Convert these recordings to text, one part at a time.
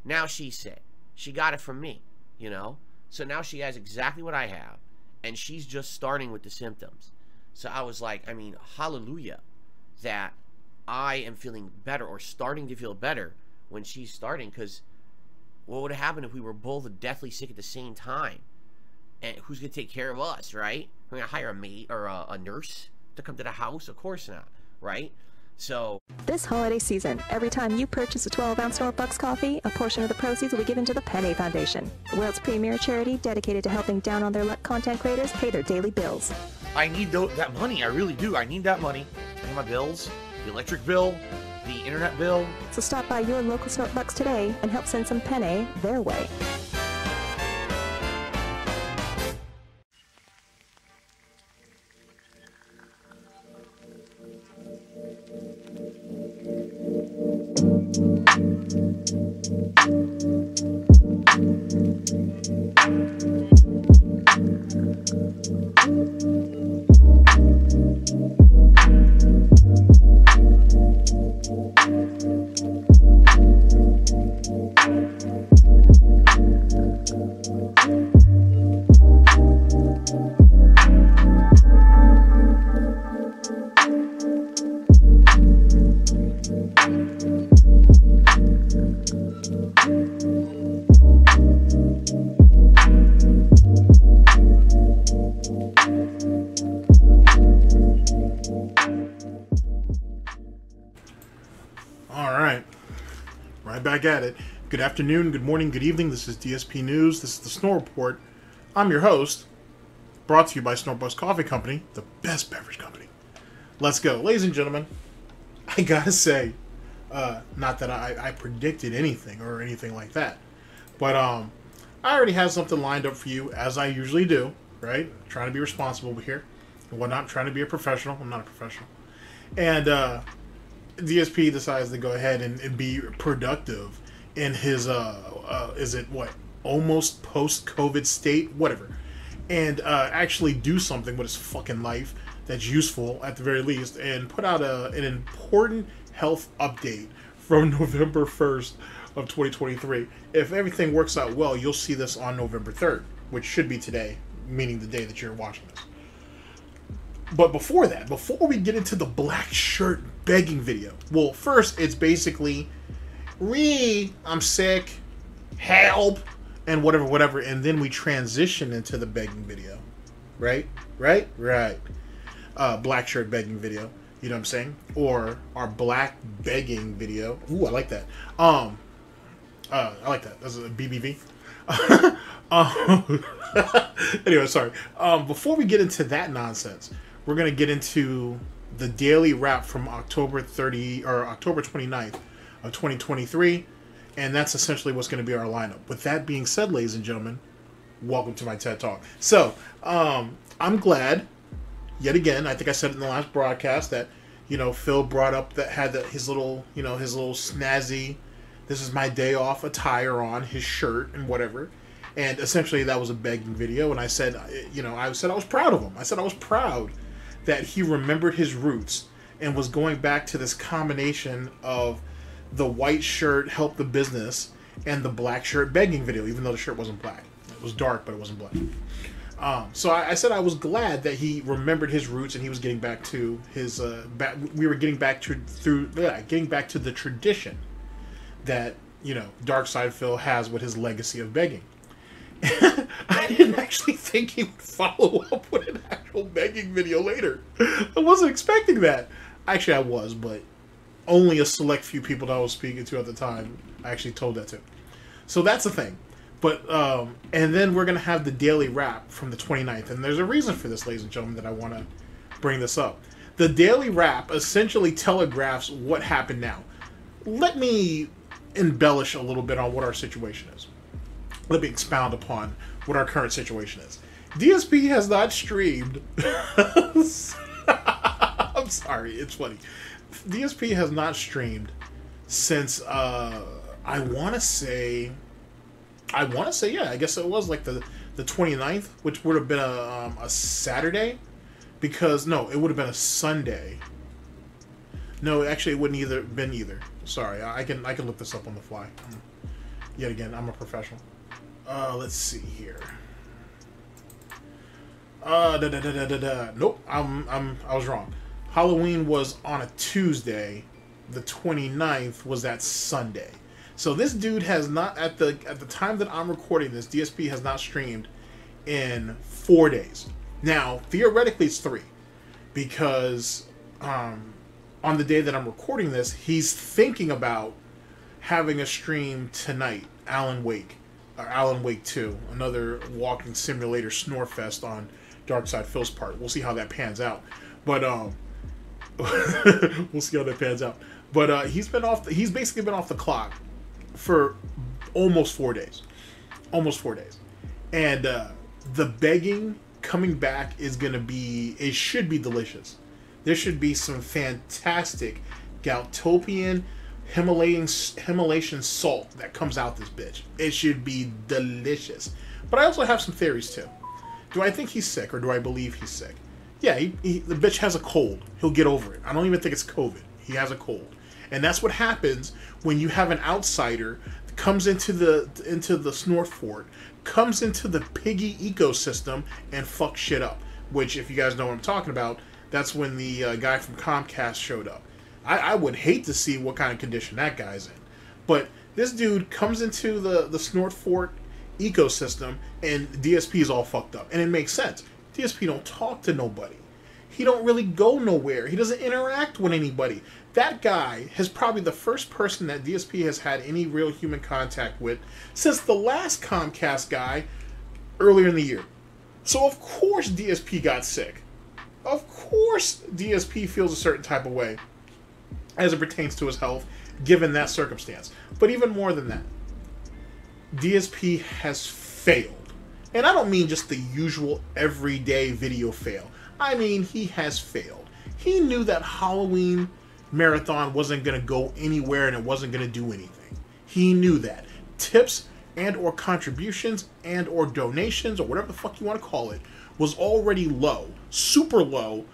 Now she's sick. She got it from me, you know? So now she has exactly what I have, and she's just starting with the symptoms. So I was like, I mean, hallelujah that I am feeling better or starting to feel better when she's starting, because what would have happened if we were both deathly sick at the same time? And who's going to take care of us, right? We're going to hire a maid or a nurse to come to the house? Of course not, right? So this holiday season, every time you purchase a 12-ounce SnortBucks coffee, a portion of the proceeds will be given to the Penny Foundation, the world's premier charity dedicated to helping down-on-their-luck content creators pay their daily bills. I need that money. I really do. I need that money to pay my bills, the electric bill, the internet bill. So stop by your local SnortBucks today and help send some Penny their way. Back at it. Good afternoon, good morning, good evening. This is DSP News. This is the Snort Report. I'm your host, brought to you by SnortBucks Coffee Company, the best beverage company. Let's go. Ladies and gentlemen, I gotta say, not that I predicted anything or anything like that, but I already have something lined up for you, as I usually do, right? Trying to be responsible here and whatnot. I'm trying to be a professional. I'm not a professional. And DSP decides to go ahead and be productive in his is it what, almost post-COVID state, whatever, and actually do something with his fucking life that's useful at the very least, and put out an important health update from November 1st of 2023. If everything works out well, you'll see this on November 3rd, which should be today, meaning the day that you're watching this. But before that, before we get into the black shirt begging video, well, first it's basically, I'm sick, help, and whatever, and then we transition into the begging video, right? Black shirt begging video, you know what I'm saying? Or our black begging video. Ooh, I like that. I like that. That's a BBV. Anyway, sorry. Before we get into that nonsense, we're going to get into the daily wrap from October 29th of 2023, and that's essentially what's going to be our lineup. With that being said, ladies and gentlemen, welcome to my TED Talk. So, I'm glad, yet again, I think I said it in the last broadcast, that, you know, Phil brought up that had his little snazzy, this is my day off attire on, his shirt and whatever. And essentially that was a begging video, and I said, I was proud of him. I said I was proud that he remembered his roots and was going back to this combination of the white shirt help the business and the black shirt begging video, even though the shirt wasn't black. It was dark, but it wasn't black. So I said I was glad that he remembered his roots and he was getting back to his we were getting back to the tradition that, you know, Darkside Phil has with his legacy of begging. I didn't actually think he would follow up with an actual begging video later. I wasn't expecting that. Actually, I was, but only a select few people that I was speaking to at the time I actually told that to. So that's the thing. But, and then we're going to have the daily wrap from the 29th. And there's a reason for this, ladies and gentlemen, that I want to bring this up. The daily wrap essentially telegraphs what happened now. Let me embellish a little bit on what our situation is. Let me expound upon what our current situation is. DSP has not streamed. I'm sorry, it's funny. DSP has not streamed since I want to say, yeah, I guess it was like the 29th, which would have been a Saturday, because no, it would have been a Sunday. No, actually, it wouldn't been either. Sorry, I can look this up on the fly. Yet again, I'm a professional. Let's see here. Nope, I was wrong. Halloween was on a Tuesday. The 29th was that Sunday. So this dude has not, at the time that I'm recording this, DSP has not streamed in 4 days. Now, theoretically it's 3. Because on the day that I'm recording this, he's thinking about having a stream tonight, Alan Wake 2, another walking simulator snore fest on Darkside Phil's part. We'll see how that pans out. But we'll see how that pans out. But he's basically been off the clock for almost 4 days. Almost 4 days. And the begging coming back is going to be, it should be delicious. There should be some fantastic Goutopian Himalayan salt that comes out this bitch. It should be delicious. But I also have some theories too. Do I think he's sick or do I believe he's sick? Yeah, the bitch has a cold. He'll get over it. I don't even think it's COVID. He has a cold. And that's what happens when you have an outsider that comes into the Snort fort, comes into the piggy ecosystem and fucks shit up. Which, if you guys know what I'm talking about, that's when the guy from Comcast showed up. I would hate to see what kind of condition that guy's in. But this dude comes into the Snort fort ecosystem and DSP is all fucked up. And it makes sense. DSP don't talk to nobody. He don't really go nowhere. He doesn't interact with anybody. That guy is probably the first person that DSP has had any real human contact with since the last Comcast guy earlier in the year. So of course DSP got sick. Of course DSP feels a certain type of way as it pertains to his health, given that circumstance. But even more than that, DSP has failed. And I don't mean just the usual everyday video fail. I mean, he has failed. He knew that Halloween marathon wasn't going to go anywhere and it wasn't going to do anything. He knew that. Tips and or contributions and or donations or whatever the fuck you want to call it was already low, super low,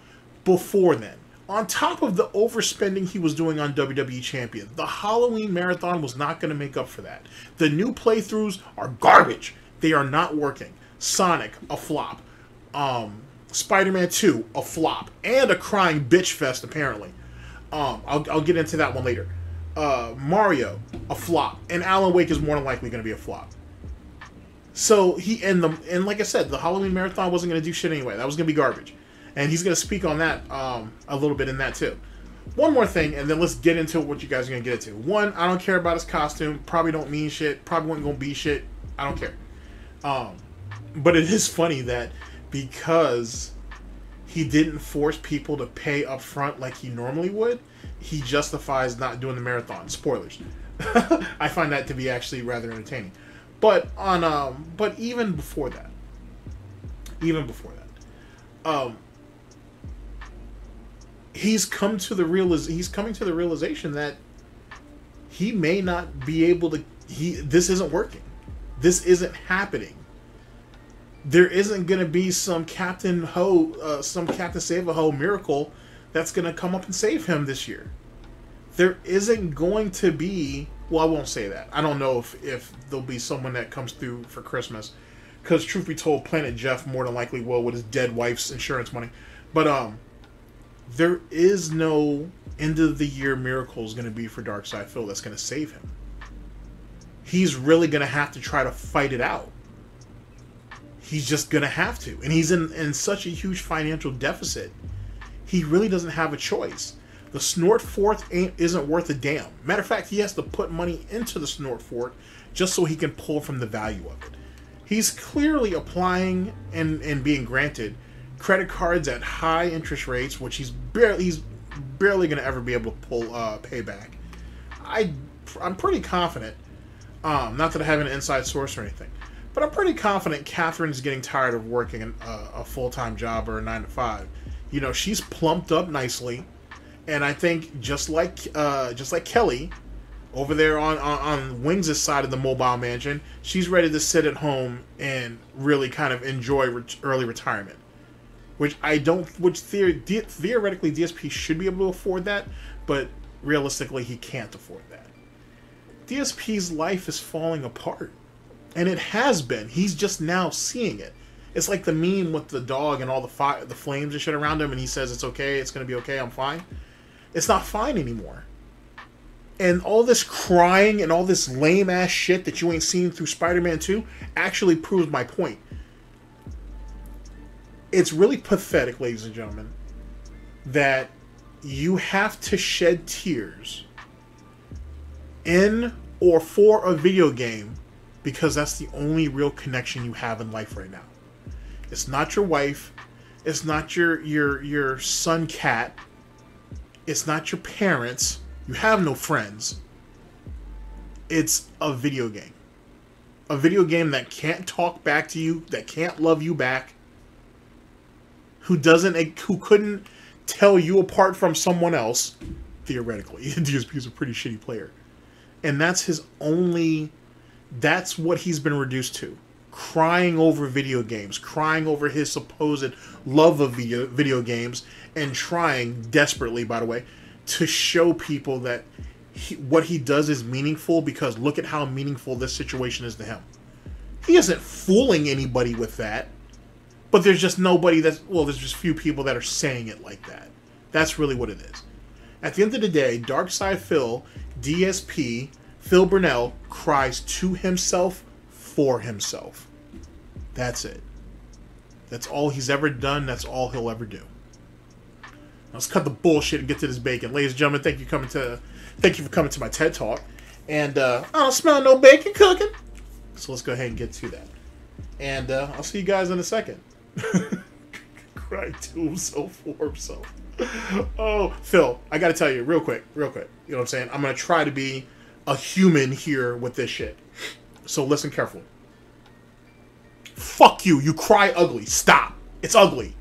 before then. On top of the overspending he was doing on WWE Champion, the Halloween marathon was not going to make up for that. The new playthroughs are garbage. They are not working. Sonic, a flop. Spider-Man 2, a flop. And a crying bitch fest, apparently. I'll get into that one later. Mario, a flop. And Alan Wake is more than likely going to be a flop. So, and like I said, the Halloween marathon wasn't going to do shit anyway. That was going to be garbage. And he's going to speak on that a little bit in that too. One more thing, and then let's get into what you guys are going to get into. One, I don't care about his costume. Probably don't mean shit. Probably wasn't going to be shit. I don't care. But it is funny that because he didn't force people to pay up front like he normally would, he justifies not doing the marathon. Spoilers. I find that to be actually rather entertaining. But but even before that, he's coming to the realization that he may not be able to. This isn't working. This isn't happening. There isn't going to be some Captain Save-A-Ho miracle that's going to come up and save him this year. There isn't going to be. Well, I won't say that. I don't know if there'll be someone that comes through for Christmas. Because truth be told, Planet Jeff more than likely will with his dead wife's insurance money. But there is no end of the year miracles going to be for Darkside Phil that's going to save him. He's really going to have to try to fight it out. He's just going to have to. And he's in such a huge financial deficit. He really doesn't have a choice. The Snort Fort isn't worth a damn. Matter of fact, he has to put money into the Snort Fort just so he can pull from the value of it. He's clearly applying and being granted credit cards at high interest rates, which he's barely going to ever be able to pull pay back. I'm pretty confident, not that I have an inside source or anything, but I'm pretty confident Catherine's getting tired of working a full-time job or a 9-to-5. You know, she's plumped up nicely. And I think just like Kelly, over there on Wings' side of the mobile mansion, she's ready to sit at home and really kind of enjoy early retirement. Which theoretically DSP should be able to afford that, but realistically he can't afford that. DSP's life is falling apart. And it has been. He's just now seeing it. It's like the meme with the dog and all the flames and shit around him, and he says it's okay, it's going to be okay, I'm fine. It's not fine anymore. And all this crying and all this lame-ass shit that you ain't seen through Spider-Man 2 actually proves my point. It's really pathetic, ladies and gentlemen, that you have to shed tears in or for a video game because that's the only real connection you have in life right now. It's not your wife. It's not your son cat. It's not your parents. You have no friends. It's a video game. A video game that can't talk back to you, that can't love you back, who couldn't tell you apart from someone else, theoretically. DSP is a pretty shitty player. And that's what he's been reduced to. Crying over video games, crying over his supposed love of video games, and trying desperately, by the way, to show people that what he does is meaningful, because look at how meaningful this situation is to him. He isn't fooling anybody with that, but there's just nobody there's just few people that are saying it like that. That's really what it is. At the end of the day, Darkside Phil, DSP, Phil Burnell cries to himself for himself. That's it. That's all he's ever done. That's all he'll ever do. Now let's cut the bullshit and get to this bacon. Ladies and gentlemen, thank you for coming to my TED Talk. And I don't smell no bacon cooking. So let's go ahead and get to that. And I'll see you guys in a second. Cry to himself for himself. Oh, Phil, I gotta tell you real quick. You know what I'm saying? I'm gonna try to be a human here with this shit. So listen carefully. Fuck you. You cry ugly. Stop. It's ugly.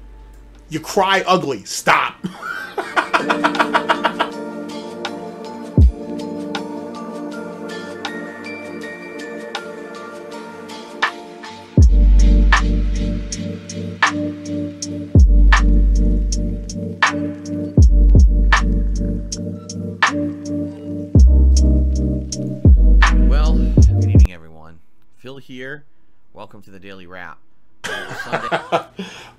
You cry ugly. Stop. Well, good evening, everyone. Phil here. Welcome to the Daily Wrap.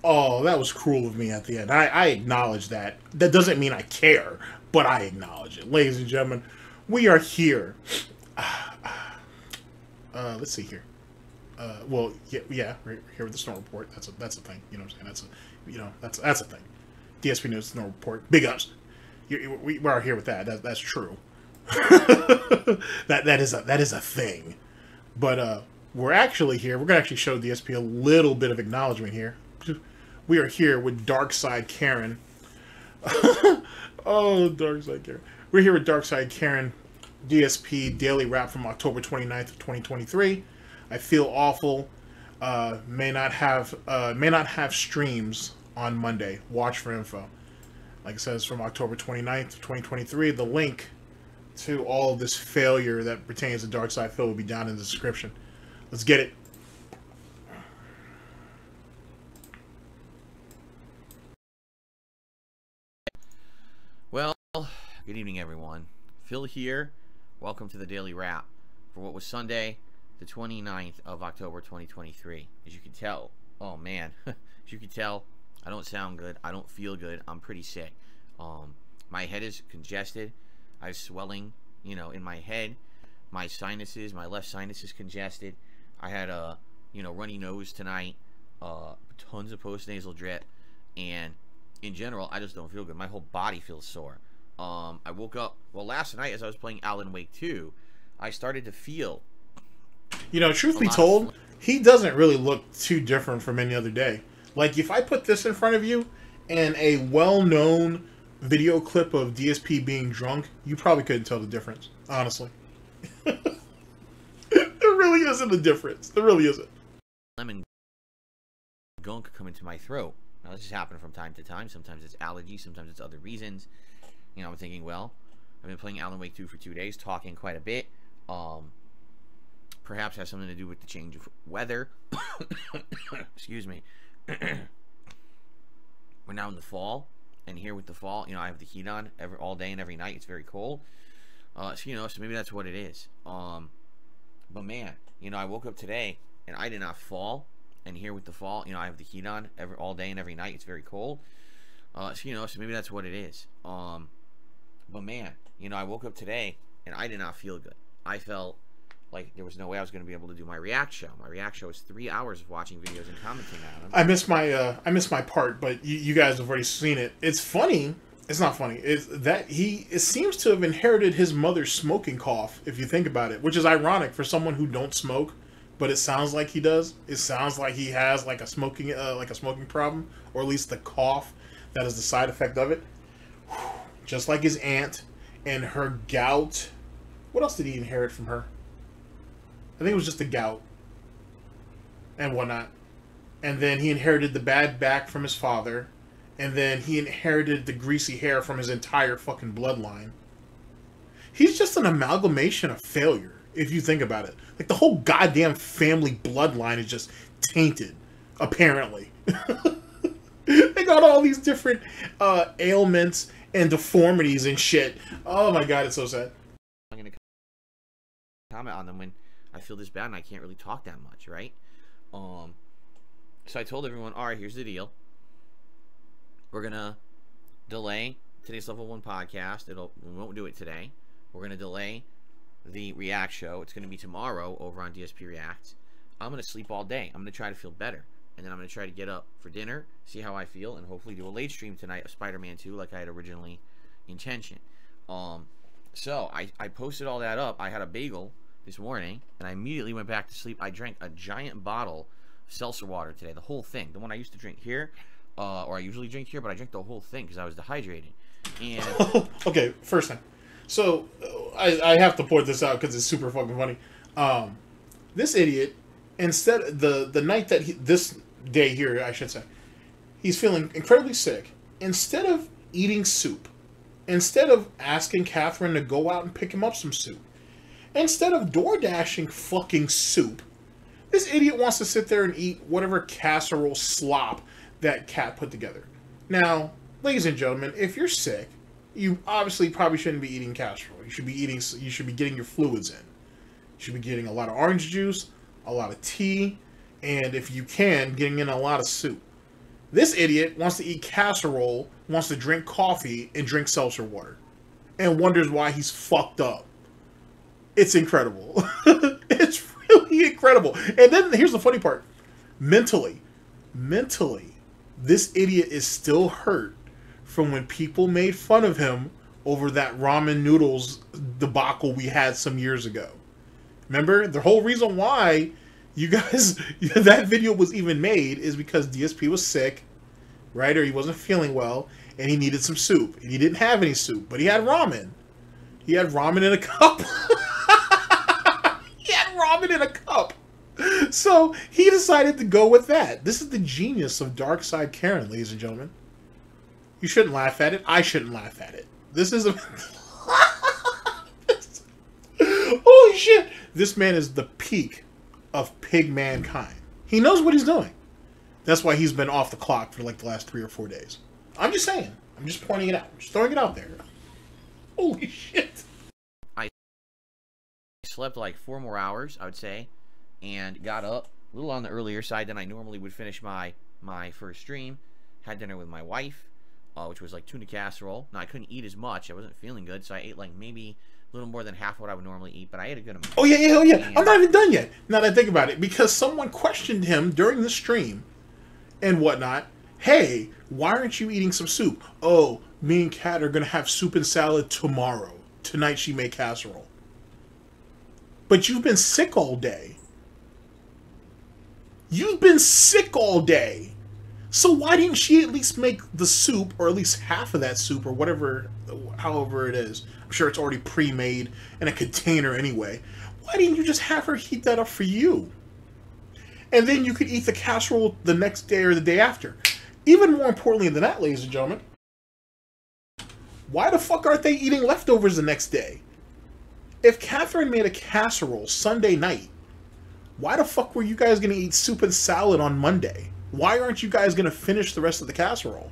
Oh, that was cruel of me at the end. I acknowledge that. That doesn't mean I care, but I acknowledge it. Ladies and gentlemen, we are here. Let's see here. Well, yeah, we're here with the Snort Report. That's a thing. You know what I'm saying? That's a thing. DSPNEWS Snort Report. Big ups. We are here with that. That's true. that is a thing. But we're actually here. We're gonna actually show DSP a little bit of acknowledgement here. We are here with DarkSydeKaren. Oh, DarkSydeKaren. We're here with DarkSydeKaren, DSP Daily Wrap from October 29th of 2023. I feel awful. May not have streams on Monday. Watch for info. Like it says, from October 29th of 2023. The link to all of this failure that pertains to Darkside Phil will be down in the description. Let's get it. Well, good evening, everyone. Phil here. Welcome to the Daily Wrap for what was Sunday, the 29th of October 2023. As you can tell, oh man, as you can tell, I don't sound good. I don't feel good. I'm pretty sick. My head is congested. I have swelling, in my head. My sinuses, my left sinus is congested. I had a, runny nose tonight, tons of postnasal drip, and in general, I just don't feel good. My whole body feels sore. I woke up, last night as I was playing Alan Wake 2, I started to feel... truth be told, he doesn't really look too different from any other day. Like, if I put this in front of you and a well-known video clip of DSP being drunk, you probably couldn't tell the difference, honestly. There really isn't a difference. There really isn't. Lemon gunk come into my throat. Now, this has happened from time to time. Sometimes it's allergy. Sometimes it's other reasons. I'm thinking, well, I've been playing Alan Wake 2 for 2 days, talking quite a bit. Perhaps has something to do with the change of weather. Excuse me. We're now in the fall, and here with the fall, I have the heat on all day and every night. It's very cold. So maybe that's what it is. But man, I woke up today and I did not fall. And here with the fall, I have the heat on all day and every night. It's very cold. So maybe that's what it is. But man, I woke up today and I did not feel good. I felt like there was no way I was going to be able to do my react show. My react show is 3 hours of watching videos and commenting on them. I missed my part, but you guys have already seen it. It's funny. It's not funny. It's that it seems to have inherited his mother's smoking cough, if you think about it, which is ironic for someone who don't smoke, but it sounds like he does. It sounds like he has like a smoking problem, or at least the cough that is the side effect of it. Just like his aunt and her gout. What else did he inherit from her? I think it was just the gout and whatnot. And then he inherited the bad back from his father. And then he inherited the greasy hair from his entire fucking bloodline. He's just an amalgamation of failure, if you think about it. Like, the whole goddamn family bloodline is just tainted, apparently. They got all these different ailments and deformities and shit. Oh my god, it's so sad. I'm going to comment on them when I feel this bad and I can't really talk that much, right? So I told everyone, alright, here's the deal. We're going to delay today's Level 1 podcast. We won't do it today. We're going to delay the React show. It's going to be tomorrow over on DSP React. I'm going to sleep all day. I'm going to try to feel better. And then I'm going to try to get up for dinner, see how I feel, and hopefully do a late stream tonight of Spider-Man 2 like I had originally intentioned. So I posted all that up. I had a bagel this morning, and I immediately went back to sleep. I drank a giant bottle of seltzer water today, the whole thing. The one I used to drink here. Or I usually drink here, but I drank the whole thing because I was dehydrated. And okay, first thing. So, I have to point this out because it's super fucking funny. This idiot, instead, the night that this day here, I should say, he's feeling incredibly sick. Instead of eating soup, instead of asking Catherine to go out and pick him up some soup, instead of door-dashing fucking soup, this idiot wants to sit there and eat whatever casserole slop that Cat put together. Now, ladies and gentlemen, if you're sick, you obviously probably shouldn't be eating casserole. You should be getting your fluids in. You should be getting a lot of orange juice, a lot of tea, and if you can, getting in a lot of soup. This idiot wants to eat casserole, wants to drink coffee, and drink seltzer water, and wonders why he's fucked up. It's incredible. It's really incredible. And then here's the funny part. Mentally, this idiot is still hurt from when people made fun of him over that ramen noodles debacle we had some years ago. Remember, the whole reason why you guys that video was even made is because DSP was sick, right? Or he wasn't feeling well, and he needed some soup. And he didn't have any soup, but he had ramen. He had ramen in a cup. He had ramen in a cup. So he decided to go with that. This is the genius of DarkSydeKaren, ladies and gentlemen. You shouldn't laugh at it. I shouldn't laugh at it. This is a... Holy shit! This man is the peak of pig mankind. He knows what he's doing. That's why he's been off the clock for like the last 3 or 4 days. I'm just saying. I'm just pointing it out. I'm just throwing it out there. Holy shit. I slept like 4 more hours, I would say, and got up a little on the earlier side than I normally would finish my first stream. Had dinner with my wife, which was like tuna casserole. Now, I couldn't eat as much. I wasn't feeling good, so I ate like maybe a little more than half what I would normally eat, but I ate a good amount. Oh, yeah. And I'm not even done yet, now that I think about it, because someone questioned him during the stream and whatnot. Hey, why aren't you eating some soup? Oh, me and Kat are going to have soup and salad tomorrow. Tonight she made casserole. But you've been sick all day. You've been sick all day. So why didn't she at least make the soup, or at least half of that soup, or whatever, however it is. I'm sure it's already pre-made in a container anyway. Why didn't you just have her heat that up for you? And then you could eat the casserole the next day or the day after. Even more importantly than that, ladies and gentlemen, why the fuck aren't they eating leftovers the next day? If Catherine made a casserole Sunday night, why the fuck were you guys going to eat soup and salad on Monday? Why aren't you guys going to finish the rest of the casserole?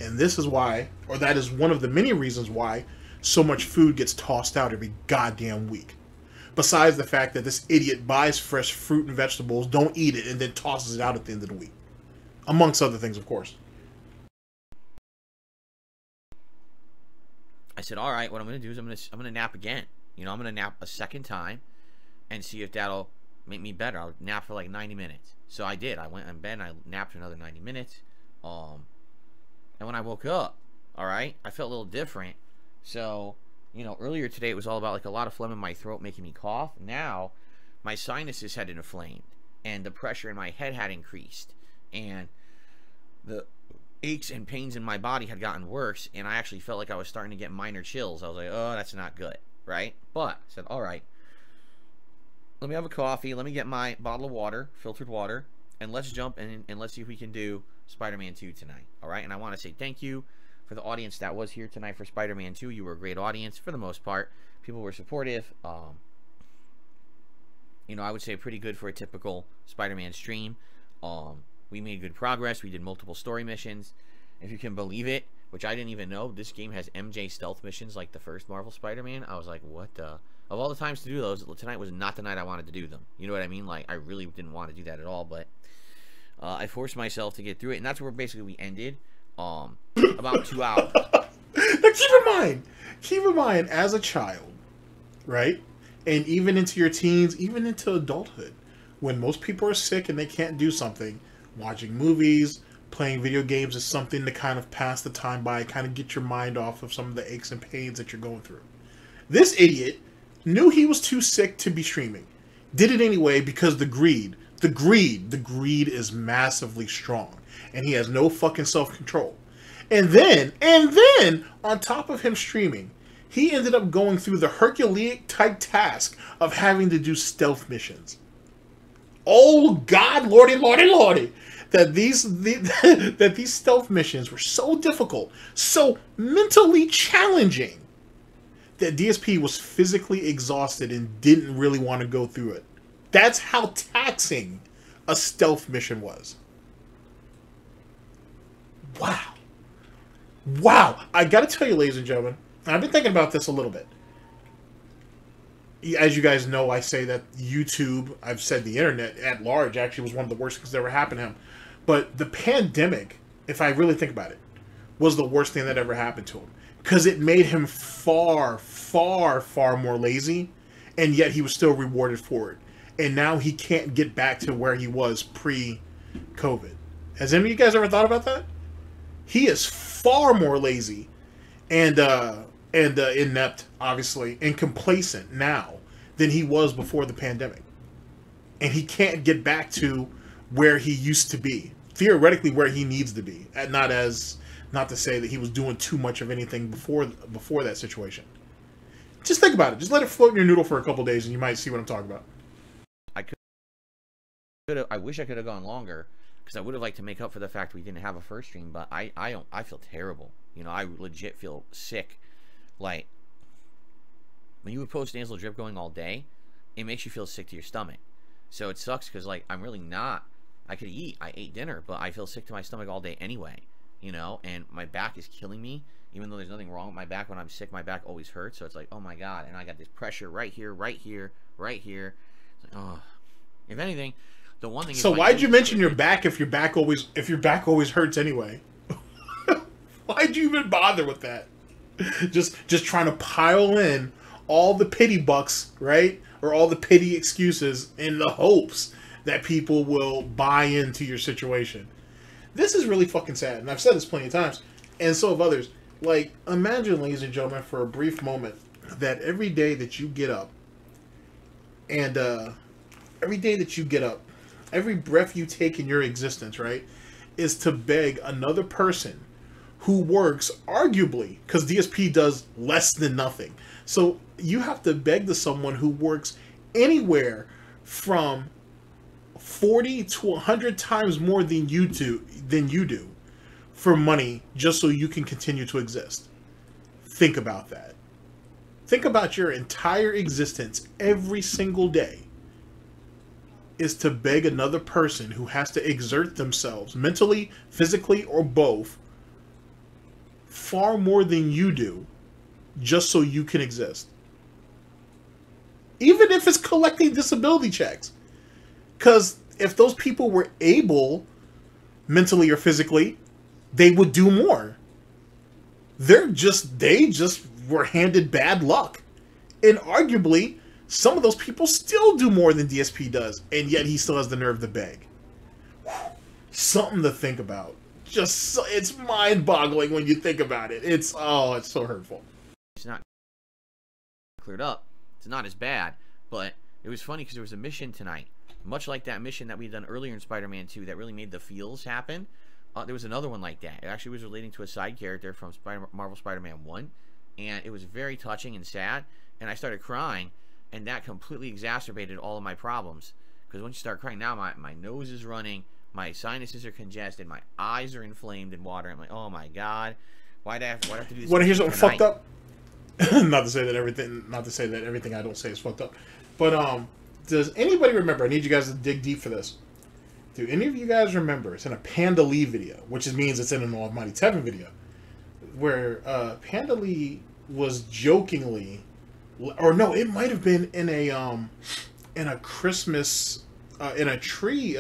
And this is why, or that is one of the many reasons why, so much food gets tossed out every goddamn week. Besides the fact that this idiot buys fresh fruit and vegetables, don't eat it, and then tosses it out at the end of the week. Amongst other things, of course. I said, all right, what I'm going to do is I'm going to nap again. You know, I'm going to nap a second time and see if that'll make me better. I'll nap for like 90 minutes. So I did. I went in bed and I napped for another 90 minutes. And when I woke up, all right, I felt a little different. So, you know, earlier today it was all about like a lot of phlegm in my throat making me cough. Now, my sinuses had inflamed and the pressure in my head had increased. And the aches and pains in my body had gotten worse, and I actually felt like I was starting to get minor chills. I was like, oh, that's not good, right? But I said, all right, let me have a coffee, let me get my bottle of water, filtered water, and let's jump in and let's see if we can do Spider-Man 2 tonight, all right? And I want to say thank you for the audience that was here tonight for Spider-Man 2. You were a great audience for the most part. People were supportive. You know, I would say pretty good for a typical Spider-Man stream. We made good progress. We did multiple story missions. If you can believe it, which I didn't even know, this game has MJ stealth missions like the first Marvel Spider-Man. I was like, what the... Of all the times to do those, tonight was not the night I wanted to do them. You know what I mean? Like, I really didn't want to do that at all, but I forced myself to get through it, and that's where basically we ended. About 2 hours. Now keep in mind, as a child, right? And even into your teens, even into adulthood, when most people are sick and they can't do something, watching movies, playing video games is something to kind of pass the time by, kind of get your mind off of some of the aches and pains that you're going through. This idiot knew he was too sick to be streaming. Did it anyway because the greed is massively strong. And he has no fucking self-control. And then, on top of him streaming, he ended up going through the Herculean type task of having to do stealth missions. Oh God, lordy, that these stealth missions were so difficult, so mentally challenging, that DSP was physically exhausted and didn't really want to go through it. That's how taxing a stealth mission was. Wow. I gotta tell you, ladies and gentlemen, I've been thinking about this a little bit. As you guys know, I say that YouTube, I've said the internet at large actually was one of the worst things that ever happened to him. But the pandemic, if I really think about it, was the worst thing that ever happened to him. Because it made him far more lazy, and yet he was still rewarded for it. And now he can't get back to where he was pre-COVID. Has any of you guys ever thought about that? He is far more lazy and inept, obviously, and complacent now than he was before the pandemic. And he can't get back to where he used to be. Theoretically, where he needs to be. Not to say that he was doing too much of anything before that situation. Just think about it. Just let it float in your noodle for a couple days and you might see what I'm talking about. I wish I could have gone longer, because I would have liked to make up for the fact we didn't have a first stream, but I feel terrible. You know, I legit feel sick. Like, when you would post nasal drip going all day, it makes you feel sick to your stomach. So it sucks, because, like, I'm really not... I could eat. I ate dinner, but I feel sick to my stomach all day anyway. You know, and my back is killing me. Even though there's nothing wrong with my back, when I'm sick, my back always hurts. So it's like, oh my God. And I got this pressure right here, right here, right here. It's like, oh. If anything, the one thing is... So why'd you mention your back if your back always hurts anyway? Why'd you even bother with that? Just trying to pile in all the pity bucks, right? Or all the pity excuses in the hopes that people will buy into your situation. This is really fucking sad, and I've said this plenty of times, and so have others. Like, imagine, ladies and gentlemen, for a brief moment, that every day that you get up, and every breath you take in your existence, right, is to beg another person who works, arguably, because DSP does less than nothing. So you have to beg to someone who works anywhere from 40 to 100 times more than you do for money just so you can continue to exist. Think about that. Think about your entire existence every single day is to beg another person who has to exert themselves mentally, physically, or both far more than you do just so you can exist. Even if it's collecting disability checks. Because if those people were able, mentally or physically, they would do more. They just were handed bad luck. And arguably, some of those people still do more than DSP does, and yet he still has the nerve to beg. Something to think about. It's mind-boggling when you think about it. It's so hurtful. It's not cleared up. It's not as bad, but it was funny because there was a mission tonight, much like that mission that we'd done earlier in Spider-Man 2 that really made the feels happen. There was another one like that. It actually was relating to a side character from Marvel Spider-Man 1, and it was very touching and sad, and I started crying, and that completely exacerbated all of my problems. Because once you start crying, now my nose is running, my sinuses are congested, my eyes are inflamed in water. I'm like, oh my god, why'd I have to do this? Want to hear something fucked up? Not to say that everything I don't say is fucked up, but does anybody remember? I need you guys to dig deep for this. Do any of you guys remember? It's in a Panda Lee video, which means it's in an Almighty Tevin video, where Panda Lee was jokingly, or no, it might have been in a Christmas in a tree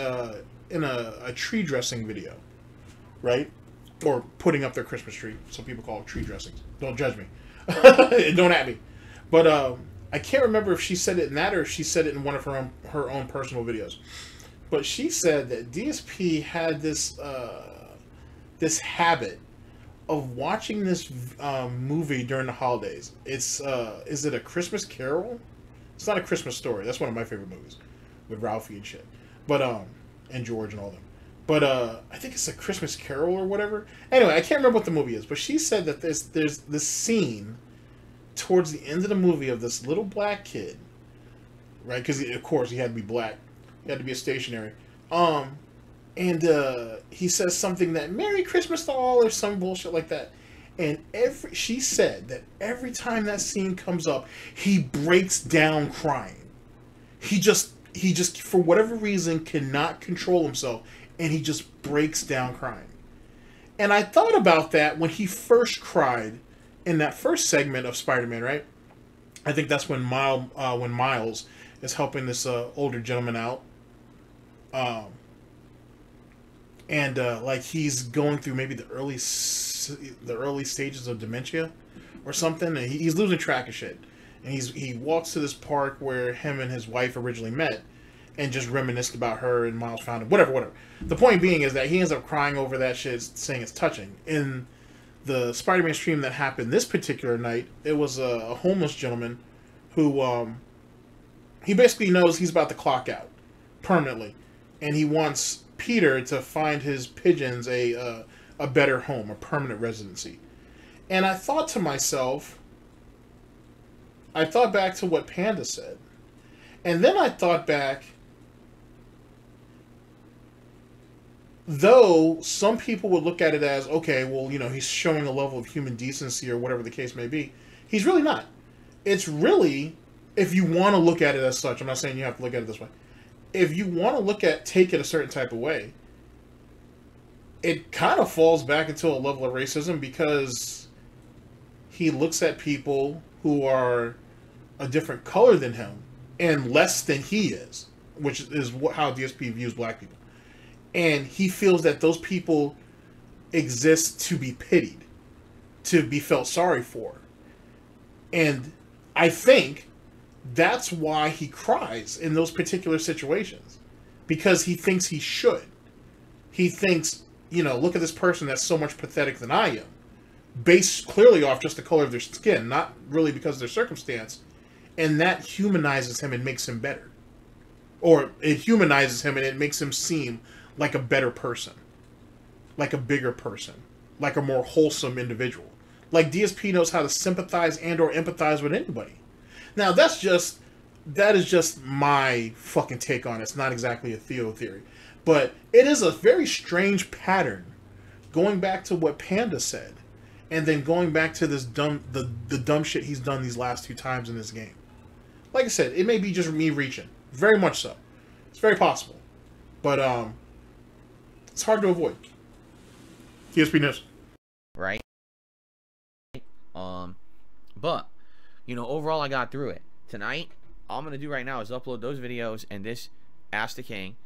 dressing video, right? Or putting up their Christmas tree. Some people call it tree dressings. Don't judge me. Don't at me. But I can't remember if she said it in that or if she said it in one of her own personal videos. But she said that DSP had this habit of watching this movie during the holidays. It's is it A Christmas Carol? It's not A Christmas Story. That's one of my favorite movies with Ralphie and shit. But and George and all them. But I think it's A Christmas Carol or whatever. Anyway, I can't remember what the movie is. But she said that there's this scene towards the end of the movie of this little black kid, right? Because of course he had to be black. He had to be a stationary. And he says something that Merry Christmas to all or some bullshit like that. And she said that every time that scene comes up, he breaks down crying. He just for whatever reason cannot control himself, and he just breaks down crying. And I thought about that when he first cried in that first segment of Spider-Man, right? I think that's when Miles is helping this older gentleman out. Like he's going through maybe the early stages of dementia or something, and he's losing track of shit. And he walks to this park where him and his wife originally met, and just reminisced about her, and Miles found him. Whatever. The point being is that he ends up crying over that shit, saying it's touching. In the Spider-Man stream that happened this particular night, it was a homeless gentleman who he basically knows he's about to clock out permanently, and he wants Peter to find his pigeons a better home, a permanent residency. And I thought to myself, I thought back to what Panda said, and then I thought back, though some people would look at it as, okay, well, he's showing a level of human decency or whatever the case may be, he's really not. It's really, if you want to look at it as such, I'm not saying you have to look at it this way, if you want to take it a certain type of way, it kind of falls back into a level of racism, because he looks at people who are a different color than him and less than he is, which is how DSP views black people. And he feels that those people exist to be pitied, to be felt sorry for. And I think that's why he cries in those particular situations, because he thinks he should. He thinks, look at this person that's so much pathetic than I am, based clearly off just the color of their skin, not really because of their circumstance, and that humanizes him and makes him better. Or it humanizes him and it makes him seem like a better person, like a bigger person, like a more wholesome individual. Like DSP knows how to sympathize and or empathize with anybody. Now that is just my fucking take on it. It's not exactly a Theo theory, but it is a very strange pattern, going back to what Panda said, and then going back to this the dumb shit he's done these last 2 times in this game. Like I said, it may be just me reaching, very much so. It's very possible, but it's hard to avoid. DSPNEWS. Right. But, you know, overall I got through it. Tonight, all I'm going to do right now is upload those videos and this Ask the King.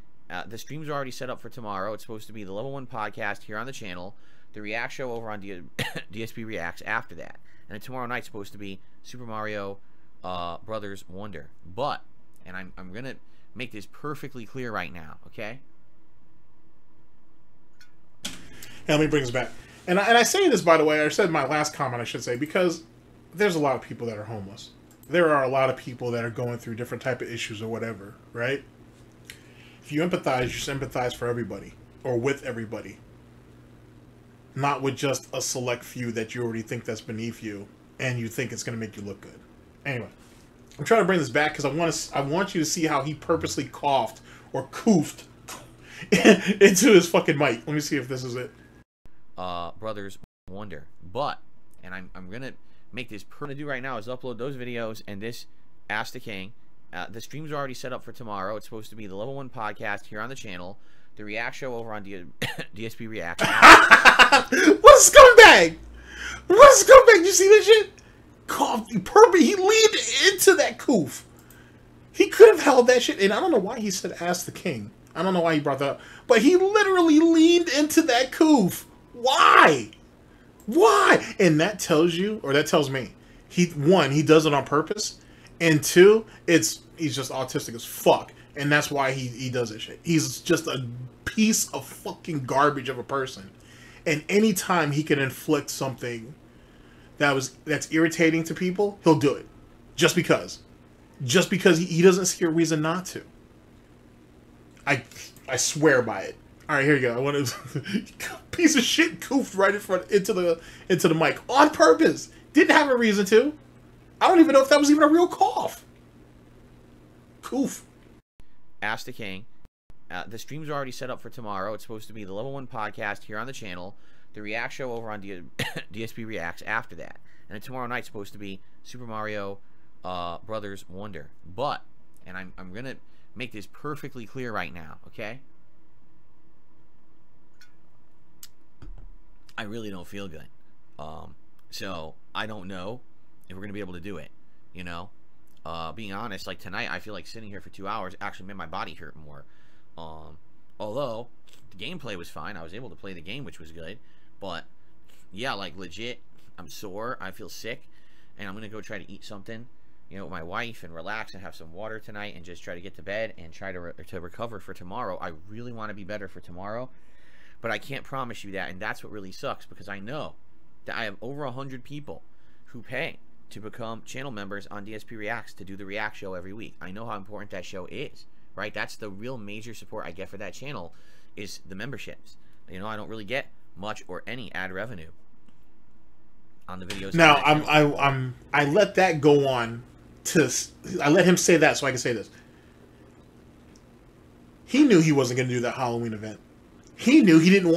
The streams are already set up for tomorrow. It's supposed to be the Level 1 podcast here on the channel, the React show over on DSP Reacts after that. And then tomorrow night's supposed to be Super Mario Brothers Wonder. But, and I'm going to make this perfectly clear right now, okay? And let me bring this back. And I say this, by the way, I said in my last comment, I should say, because there's a lot of people that are homeless. There are a lot of people that are going through different type of issues or whatever, right? If you empathize, you should empathize for everybody, or with everybody. Not with just a select few that you already think that's beneath you, and you think it's going to make you look good. Anyway, I'm trying to bring this back because I want you to see how he purposely coughed or coughed into his fucking mic. Let me see if this is it. Brothers Wonder. But, and I'm going to make this to do right now is upload those videos and this Ask the King. The streams are already set up for tomorrow. It's supposed to be the Level 1 podcast here on the channel, the React show over on DSP React. What a scumbag! What a scumbag! You see that shit? Cough. He leaned into that coof. He could have held that shit, and I don't know why he said Ask the King. I don't know why he brought that up, but he literally leaned into that coof. Why? Why? And that tells you, or that tells me, one, he does it on purpose, and two, he's just autistic as fuck, and that's why he does this shit. He's just a piece of fucking garbage of a person, and anytime he can inflict something that's irritating to people, he'll do it, just because he doesn't see a reason not to. I swear by it. All right, here you go. I want to piece of shit coofed right in front into the mic on purpose. Didn't have a reason to. I don't even know if that was even a real cough. Coof. Ask the King. The streams are already set up for tomorrow. It's supposed to be the Level 1 podcast here on the channel, the React show over on DSP Reacts after that. And then tomorrow night's supposed to be Super Mario Brothers Wonder. But, and I'm going to make this perfectly clear right now, okay? I really don't feel good. So I don't know if we're going to be able to do it, you know? Being honest, like tonight, I feel like sitting here for 2 hours actually made my body hurt more. Although the gameplay was fine. I was able to play the game, which was good. But yeah, like legit, I'm sore. I feel sick. And I'm going to go try to eat something, you know, with my wife and relax and have some water tonight and just try to get to bed and try to recover for tomorrow. I really want to be better for tomorrow. But I can't promise you that, and that's what really sucks, because I know that I have over 100 people who pay to become channel members on DSP Reacts to do the React show every week. I know how important that show is, right? That's the real major support I get for that channel is the memberships. You know, I don't really get much or any ad revenue on the videos. Now, I let that go on I let him say that so I can say this. He knew he wasn't going to do that Halloween event. He knew he didn't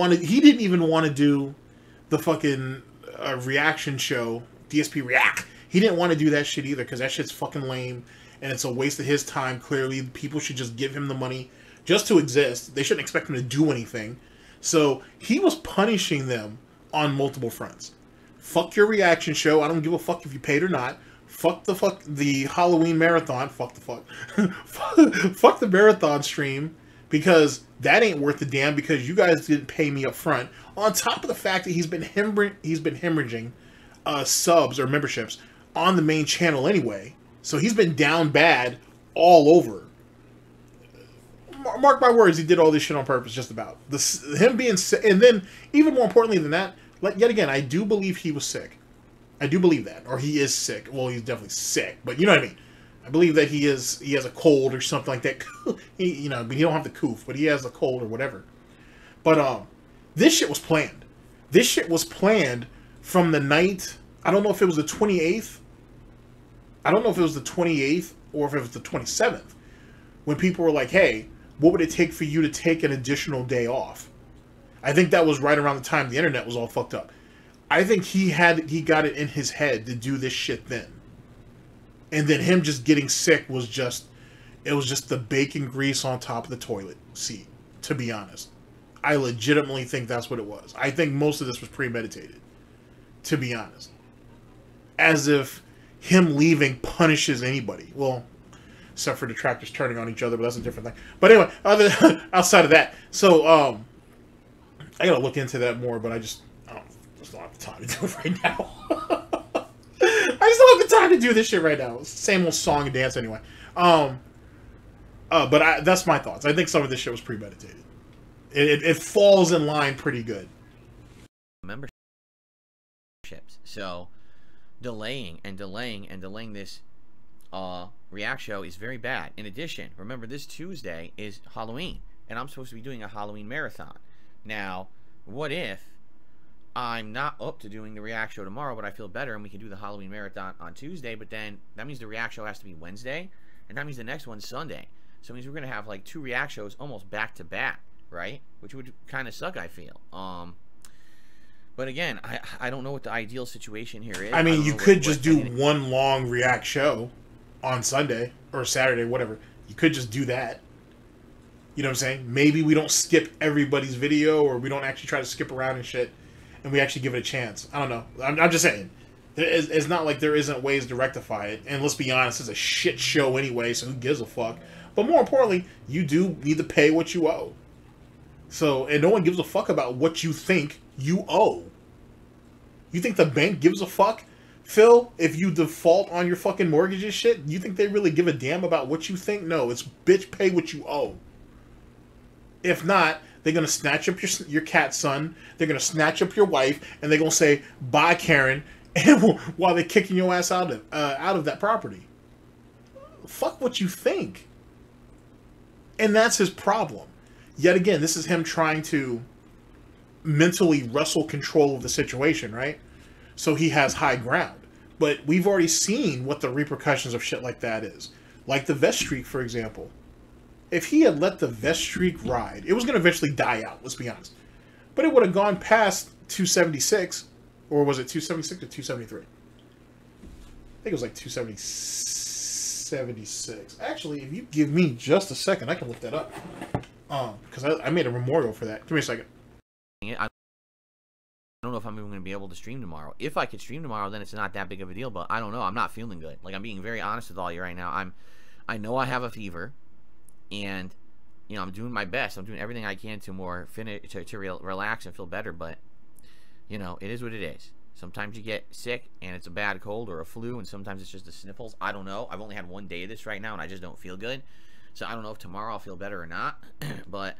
even want to do the fucking reaction show, DSP React. He didn't want to do that shit either because that shit's fucking lame and it's a waste of his time. Clearly, people should just give him the money just to exist. They shouldn't expect him to do anything. So he was punishing them on multiple fronts. Fuck your reaction show. I don't give a fuck if you paid or not. Fuck the Halloween marathon. Fuck the marathon stream. Because that ain't worth a damn because you guys didn't pay me up front. On top of the fact that he's been hemorrhaging subs or memberships on the main channel anyway. So he's been down bad all over. Mark my words, he did all this shit on purpose, just about. Him being sick, and then, even more importantly than that, yet again, I do believe he was sick. I do believe that. Or he is sick. Well, he's definitely sick, but you know what I mean. I believe that he has a cold or something like that. You know, but he don't have the coof, but he has a cold or whatever. But this shit was planned. This shit was planned from the night. I don't know if it was the 28th. I don't know if it was the 28th or if it was the 27th. When people were like, hey, what would it take for you to take an additional day off? I think that was right around the time the internet was all fucked up. I think he got it in his head to do this shit then. And then him just getting sick was just the bacon grease on top of the toilet seat, to be honest. I legitimately think that's what it was. I think most of this was premeditated, to be honest. As if him leaving punishes anybody. Well, except for detractors turning on each other, but that's a different thing. But anyway, outside of that, so I gotta look into that more, but I just don't have the time to do it right now. I just don't have the time to do this shit right now. Same old song and dance anyway. But that's my thoughts. I think some of this shit was premeditated. It falls in line pretty good. Memberships. So delaying this react show is very bad. In addition, remember this Tuesday is Halloween, and I'm supposed to be doing a Halloween marathon. Now, what if I'm not up to doing the react show tomorrow, but I feel better and we can do the Halloween marathon on Tuesday, but then that means the react show has to be Wednesday, and that means the next one's Sunday. So it means we're going to have like 2 react shows almost back to back, right? Which would kind of suck, I feel. But again, I don't know what the ideal situation here is. I mean, you could just do one long react show on Sunday or Saturday, whatever. You could just do that. You know what I'm saying? Maybe we don't skip everybody's video, or we don't actually try to skip around and shit, and we actually give it a chance. I don't know. I'm just saying. It's not like there isn't ways to rectify it. And let's be honest, it's a shit show anyway, so who gives a fuck? But more importantly, you do need to pay what you owe. So, and no one gives a fuck about what you think you owe. You think the bank gives a fuck, Phil, if you default on your fucking mortgage and shit? You think they really give a damn about what you think? No, it's bitch, pay what you owe. If not, they're going to snatch up your cat's son, they're going to snatch up your wife, and they're going to say, bye, Karen, and while they're kicking your ass out of that property. Fuck what you think. And that's his problem. Yet again, this is him trying to mentally wrestle control of the situation, right? So he has high ground. But we've already seen what the repercussions of shit like that is. Like the vest streak, for example. If he had let the vest streak ride, it was going to eventually die out, let's be honest. But it would have gone past 276, or was it 276 or 273? I think it was like 276. Actually, if you give me just a second, I can look that up. Because I made a memorial for that. Give me a second. I don't know if I'm even going to be able to stream tomorrow. If I could stream tomorrow, then it's not that big of a deal, but I don't know. I'm not feeling good. Like, I'm being very honest with all you right now. I know I have a fever, and you know, I'm doing my best. I'm doing everything I can to relax and feel better, but you know, it is what it is. Sometimes you get sick and it's a bad cold or a flu, and sometimes it's just the sniffles. I don't know. I've only had one day of this right now, and I just don't feel good. So I don't know if tomorrow I'll feel better or not. But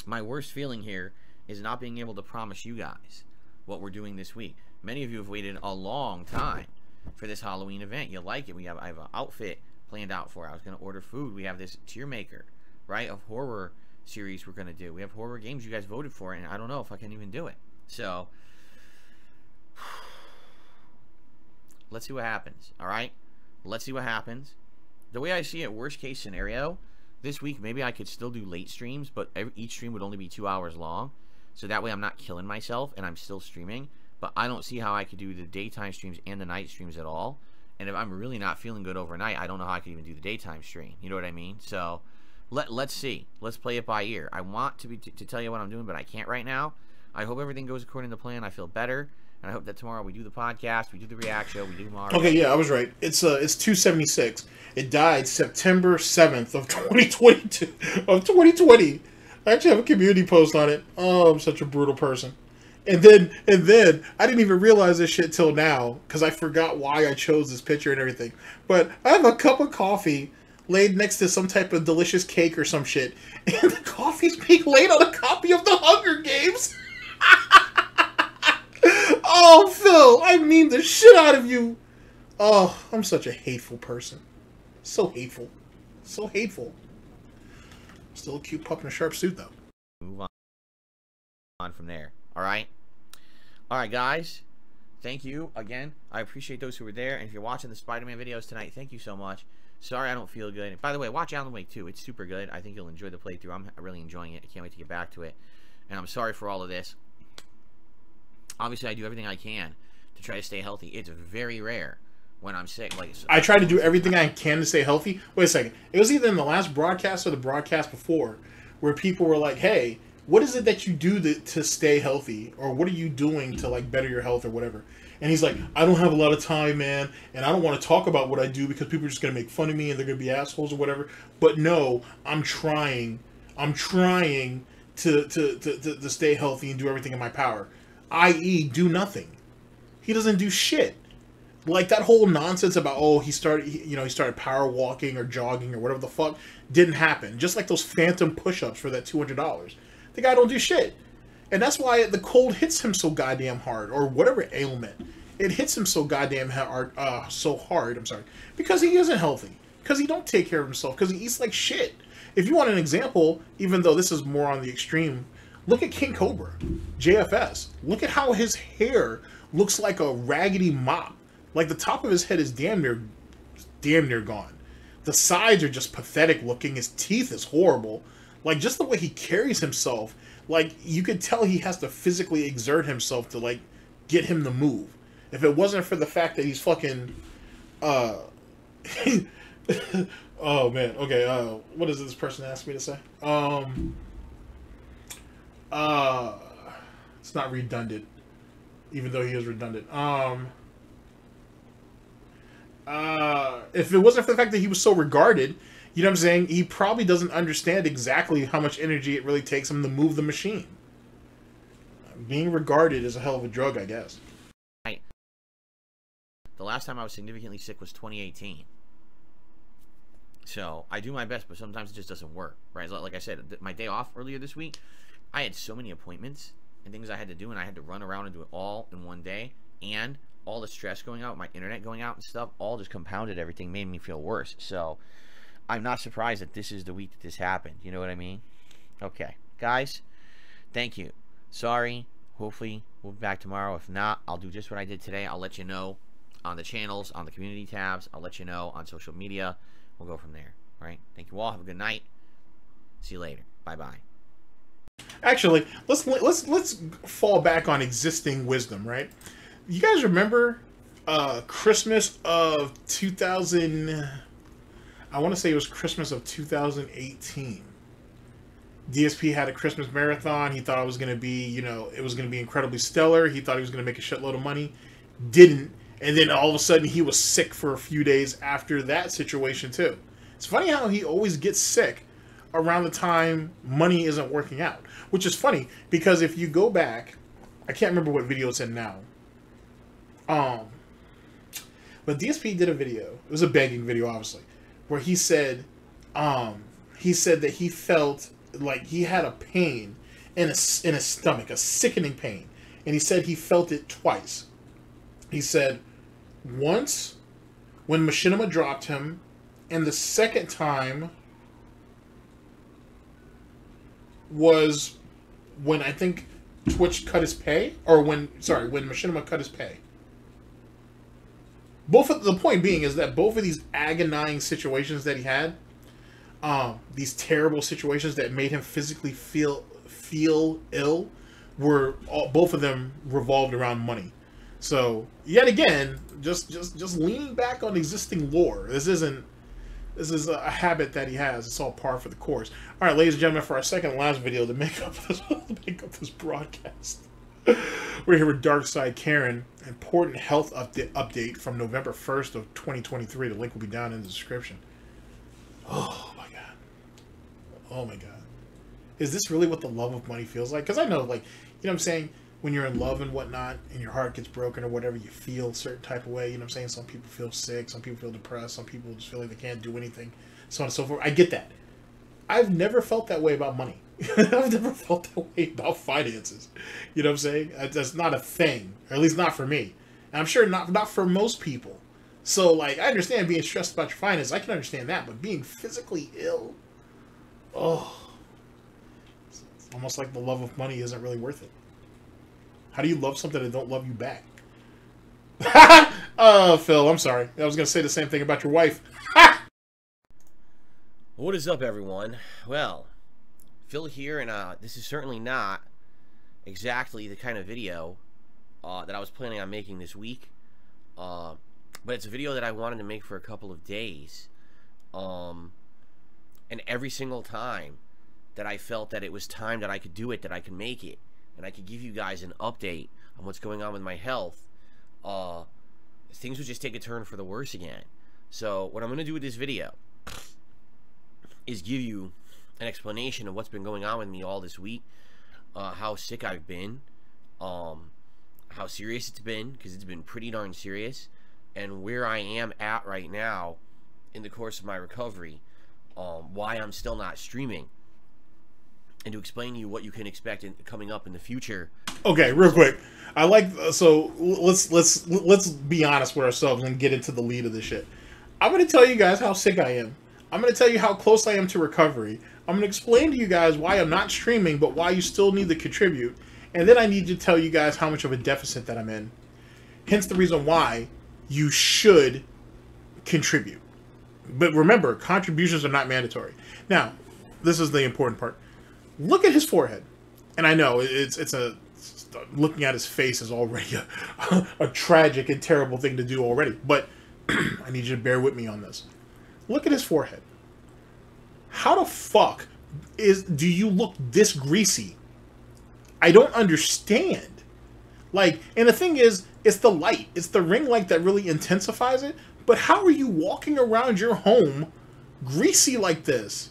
my worst feeling here is not being able to promise you guys what we're doing this week. Many of you have waited a long time for this Halloween event. You like it. I have an outfit planned out for it. I was going to order food. We have this tier maker, right, of horror series we're going to do. We have horror games you guys voted for, and I don't know if I can even do it. So let's see what happens. All right, let's see what happens. The way I see it, worst case scenario, this week maybe I could still do late streams, but each stream would only be 2 hours long, so that way I'm not killing myself and I'm still streaming. But I don't see how I could do the daytime streams and the night streams at all. And if I'm really not feeling good overnight, I don't know how I could even do the daytime stream. You know what I mean? So let's see. Let's play it by ear. I want to tell you what I'm doing, but I can't right now. I hope everything goes according to plan. I feel better, and I hope that tomorrow we do the podcast, we do the react show, we do tomorrow. Okay, yeah, I was right. It's 276. It died September 7th of 2022 of 2020. I actually have a community post on it. Oh, I'm such a brutal person. And then I didn't even realize this shit till now, because I forgot why I chose this picture and everything. But I have a cup of coffee laid next to some type of delicious cake or some shit, and the coffee's being laid on a copy of the Hunger Games. Oh, Phil, I mean the shit out of you. Oh, I'm such a hateful person. So hateful. So hateful. Still a cute pup in a sharp suit, though. Move on from there. All right, guys, thank you again. I appreciate those who were there, and if you're watching the Spider-Man videos tonight, thank you so much. Sorry I don't feel good. By the way, watch Alan Wake 2. It's super good. I think you'll enjoy the playthrough. I'm really enjoying it. I can't wait to get back to it, and I'm sorry for all of this. Obviously, I do everything I can to try to stay healthy. It's very rare when I'm sick. Like, I try to do everything I can to stay healthy. Wait a second. It was either in the last broadcast or the broadcast before where people were like, hey, what is it that you do to stay healthy? Or what are you doing to, like, better your health or whatever? And he's like, I don't have a lot of time, man, and I don't want to talk about what I do because people are just going to make fun of me and they're going to be assholes or whatever. But no, I'm trying to stay healthy and do everything in my power, i.e. do nothing. He doesn't do shit. Like that whole nonsense about, oh, he started power walking or jogging or whatever the fuck didn't happen. Just like those phantom push-ups for that $200. The guy don't do shit. And that's why the cold hits him so goddamn hard, or whatever ailment. It hits him so goddamn hard, because he isn't healthy. Because he don't take care of himself. Because he eats like shit. If you want an example, even though this is more on the extreme, look at King Cobra, JFS. Look at how his hair looks like a raggedy mop. Like the top of his head is damn near gone. The sides are just pathetic looking. His teeth is horrible. Like just the way he carries himself, like you could tell he has to physically exert himself to like get him to move. If it wasn't for the fact that he's fucking oh man, okay, what does this person ask me to say? It's not redundant, even though he is redundant. If it wasn't for the fact that he was so regarded, you know what I'm saying, he probably doesn't understand exactly how much energy it really takes him to move the machine. Being regarded is a hell of a drug, I guess. The last time I was significantly sick was 2018. So I do my best, but sometimes it just doesn't work, right? Like I said, my day off earlier this week, I had so many appointments and things I had to do, and I had to run around and do it all in one day, and all the stress going out, my internet going out and stuff, all just compounded everything, made me feel worse. So I'm not surprised that this is the week that this happened. You know what I mean? Okay, guys, thank you. Sorry. Hopefully we'll be back tomorrow. If not, I'll do just what I did today. I'll let you know on the channels, on the community tabs. I'll let you know on social media. We'll go from there. All right? Thank you all. Have a good night. See you later. Bye-bye. Actually, let's fall back on existing wisdom, right? You guys remember Christmas of 2000, I want to say it was Christmas of 2018. DSP had a Christmas marathon. He thought it was going to be, you know, it was going to be incredibly stellar. He thought he was going to make a shitload of money. Didn't. And then all of a sudden he was sick for a few days after that situation too. It's funny how he always gets sick around the time money isn't working out. Which is funny because if you go back, I can't remember what video it's in now. But DSP did a video. It was a begging video, obviously, where he said that he felt like he had a pain in his stomach, a sickening pain, and he said he felt it twice. He said once when Machinima dropped him, and the second time was when I think Twitch cut his pay, or when Machinima cut his pay. The point being is that both of these agonizing situations that he had, these terrible situations that made him physically feel ill, were both of them revolved around money. So yet again, just leaning back on existing lore. This is a habit that he has. It's all par for the course. All right, ladies and gentlemen, for our second and last video to make up this broadcast, we're here with DarkSydeKaren. Important health update from November 1st of 2023. The link will be down in the description. Oh my god. Oh my god. Is this really what the love of money feels like? Because I know, like, you know what I'm saying? When you're in love and whatnot, and your heart gets broken or whatever, you feel a certain type of way. You know what I'm saying? Some people feel sick. Some people feel depressed. Some people just feel like they can't do anything. So on and so forth. I get that. I've never felt that way about money. I've never felt that way about finances. You know what I'm saying? That's not a thing. Or at least not for me. And I'm sure not for most people. So, like, I understand being stressed about your finances. I can understand that. But being physically ill, oh, it's almost like the love of money isn't really worth it. How do you love something that don't love you back? Phil, I'm sorry. I was going to say the same thing about your wife. What is up, everyone? Well, Phil here, and this is certainly not exactly the kind of video that I was planning on making this week. But it's a video that I wanted to make for a couple of days. And every single time that I felt that it was time that I could do it, that I could make it, and I could give you guys an update on what's going on with my health, things would just take a turn for the worse again. So what I'm going to do with this video is give you an explanation of what's been going on with me all this week, how sick I've been, how serious it's been, because it's been pretty darn serious, and where I am at right now in the course of my recovery, why I'm still not streaming, and to explain to you what you can expect coming up in the future. Okay, real quick. I like, so let's be honest with ourselves and get into the lead of this shit. I'm going to tell you guys how sick I am. I'm going to tell you how close I am to recovery. I'm going to explain to you guys why I'm not streaming, but why you still need to contribute. And then I need to tell you guys how much of a deficit that I'm in. Hence the reason why you should contribute. But remember, contributions are not mandatory. Now, this is the important part. Look at his forehead. And I know looking at his face is already a tragic and terrible thing to do already. But I need you to bear with me on this. Look at his forehead. How the fuck do you look this greasy? I don't understand. Like, and the thing is, it's the light. It's the ring light that really intensifies it. But how are you walking around your home greasy like this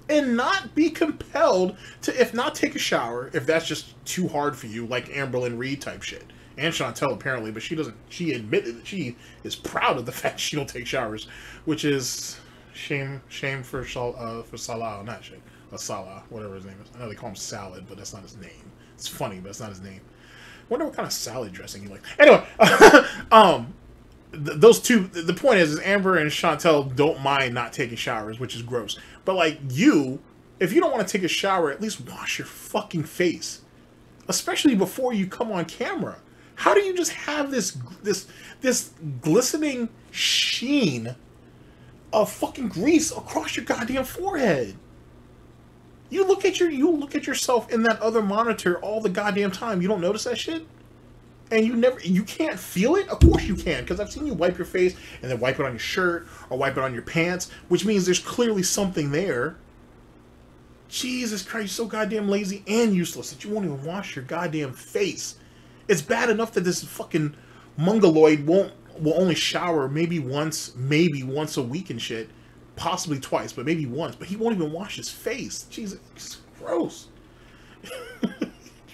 and not be compelled to, if not take a shower, if that's just too hard for you, like Amberlynn Reed type shit? And Chantel apparently, but she doesn't. She admitted that she is proud of the fact she don't take showers, which is shame for Salah, not shame. Salah, whatever his name is. I know they call him Salad, but that's not his name. It's funny, but it's not his name. Wonder what kind of salad dressing he likes. Anyway, those two. The point is Amber and Chantel don't mind not taking showers, which is gross. But like you, if you don't want to take a shower, at least wash your fucking face, especially before you come on camera. How do you just have this glistening sheen of fucking grease across your goddamn forehead? You look at yourself in that other monitor all the goddamn time. You don't notice that shit? And you can't feel it? Of course you can, because I've seen you wipe your face and then wipe it on your shirt or wipe it on your pants, which means there's clearly something there. Jesus Christ, you're so goddamn lazy and useless that you won't even wash your goddamn face. It's bad enough that this fucking mongoloid will only shower maybe once a week and shit. Possibly twice, but maybe once. But he won't even wash his face. Jesus, it's gross. You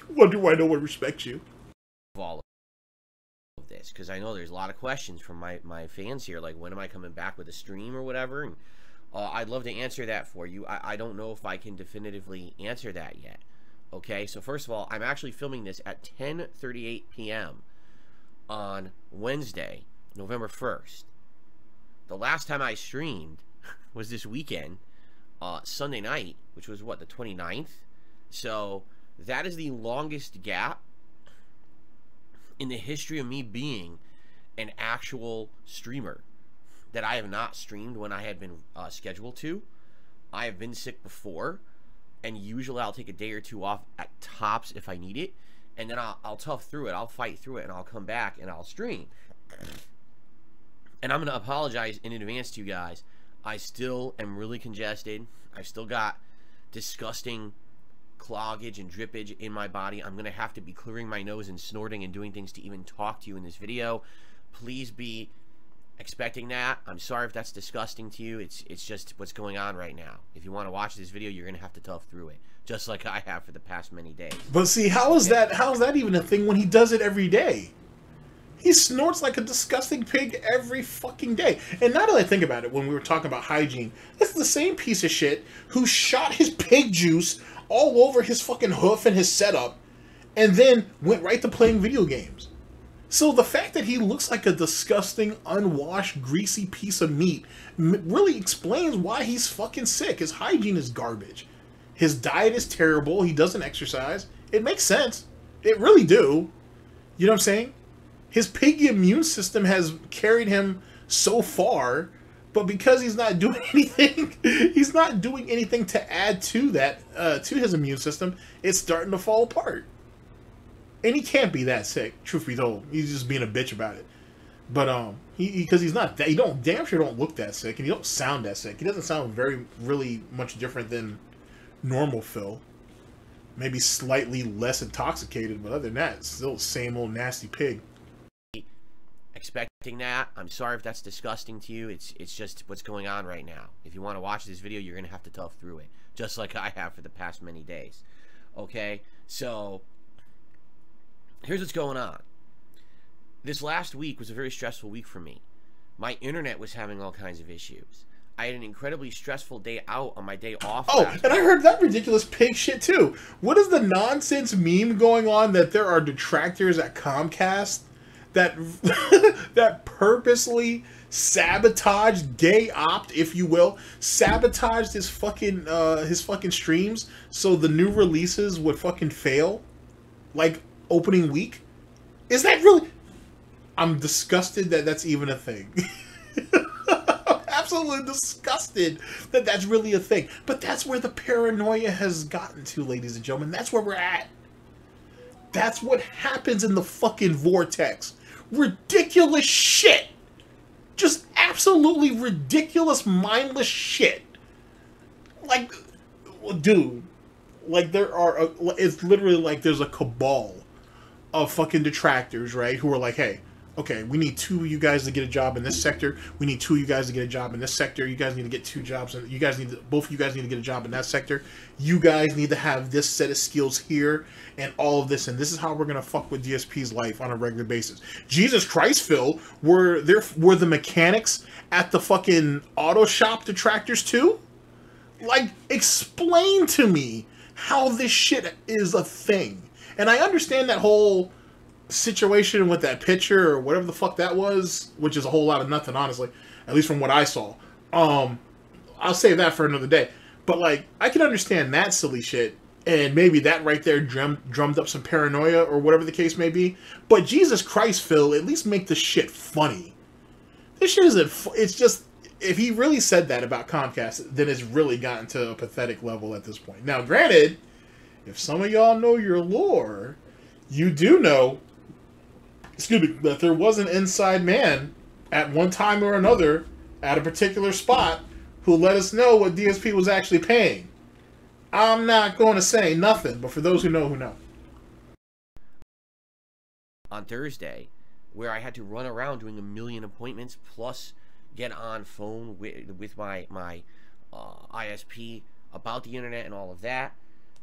wonder why no one respects you. All of this, because I know there's a lot of questions from my fans here, like when am I coming back with a stream or whatever, and I'd love to answer that for you. I don't know if I can definitively answer that yet. Okay, so first of all, I'm actually filming this at 10:38 p.m. on Wednesday, November 1st. The last time I streamed was this weekend, Sunday night, which was what, the 29th? So that is the longest gap in the history of me being an actual streamer that I have not streamed when I had been scheduled to. I have been sick before, and usually I'll take a day or two off at tops if I need it, and then I'll tough through it. I'll fight through it, and I'll come back and I'll stream. And I'm going to apologize in advance to you guys. I still am really congested. I've still got disgusting cloggage and drippage in my body. I'm going to have to be clearing my nose and snorting and doing things to even talk to you in this video. Please be expecting that. I'm sorry if that's disgusting to you. It's just what's going on right now. If you want to watch this video, you're going to have to tough through it, just like I have for the past many days. But see, how is that even a thing when he does it every day? He snorts like a disgusting pig every fucking day. And now that I think about it, when we were talking about hygiene, it's the same piece of shit who shot his pig juice all over his fucking hoof and his setup, and then went right to playing video games. So the fact that he looks like a disgusting, unwashed, greasy piece of meat really explains why he's fucking sick. His hygiene is garbage. His diet is terrible. He doesn't exercise. It makes sense. It really do. You know what I'm saying? His piggy immune system has carried him so far, but because he's not doing anything, to add to that, to his immune system, it's starting to fall apart. And he can't be that sick, truth be told. He's just being a bitch about it. But because he's not that, he damn sure don't look that sick, and he don't sound that sick. He doesn't sound really much different than normal Phil. Maybe slightly less intoxicated, but other than that, it's still the same old nasty pig. that. I'm sorry if that's disgusting to you. It's just what's going on right now. If you want to watch this video, you're gonna have to tough through it, just like I have for the past many days. Okay, so here's what's going on. This last week was a very stressful week for me. My internet was having all kinds of issues. I had an incredibly stressful day out on my day off. Oh, and I heard that ridiculous pig shit too. What is the nonsense meme going on that there are detractors at Comcast that that purposely sabotaged, gay opt, if you will, sabotaged his fucking streams so the new releases would fucking fail, like opening week? Is that really? I'm disgusted that that's even a thing. Absolutely disgusted that that's really a thing. But that's where the paranoia has gotten to, ladies and gentlemen. That's where we're at. That's what happens in the fucking vortex. Ridiculous shit. Just absolutely ridiculous, mindless shit. Like, dude, like there are, it's literally like there's a cabal of fucking detractors, right? Who are like, hey, okay, we need 2 of you guys to get a job in this sector. We need 2 of you guys to get a job in this sector. You guys need to get 2 jobs, and you guys need to, both of you guys need to get a job in that sector. You guys need to have this set of skills here, and all of this, and this is how we're gonna fuck with DSP's life on a regular basis. Jesus Christ, Phil, were the mechanics at the fucking auto shop detractors too? Like, explain to me how this shit is a thing. And I understand that whole situation with that picture or whatever the fuck that was, which is a whole lot of nothing, honestly, at least from what I saw. I'll save that for another day. But like, I can understand that silly shit, and maybe that right there drummed up some paranoia or whatever the case may be. But Jesus Christ, Phil, at least make the shit funny. This shit isn't. It's just, if he really said that about Comcast, then it's really gotten to a pathetic level at this point. Now, granted, if some of y'all know your lore, you do know, excuse me, that there was an inside man at one time or another at a particular spot who let us know what DSP was actually paying. I'm not going to say nothing, but for those who know, who know. On Thursday, where I had to run around doing a million appointments, plus get on phone with my ISP about the internet and all of that,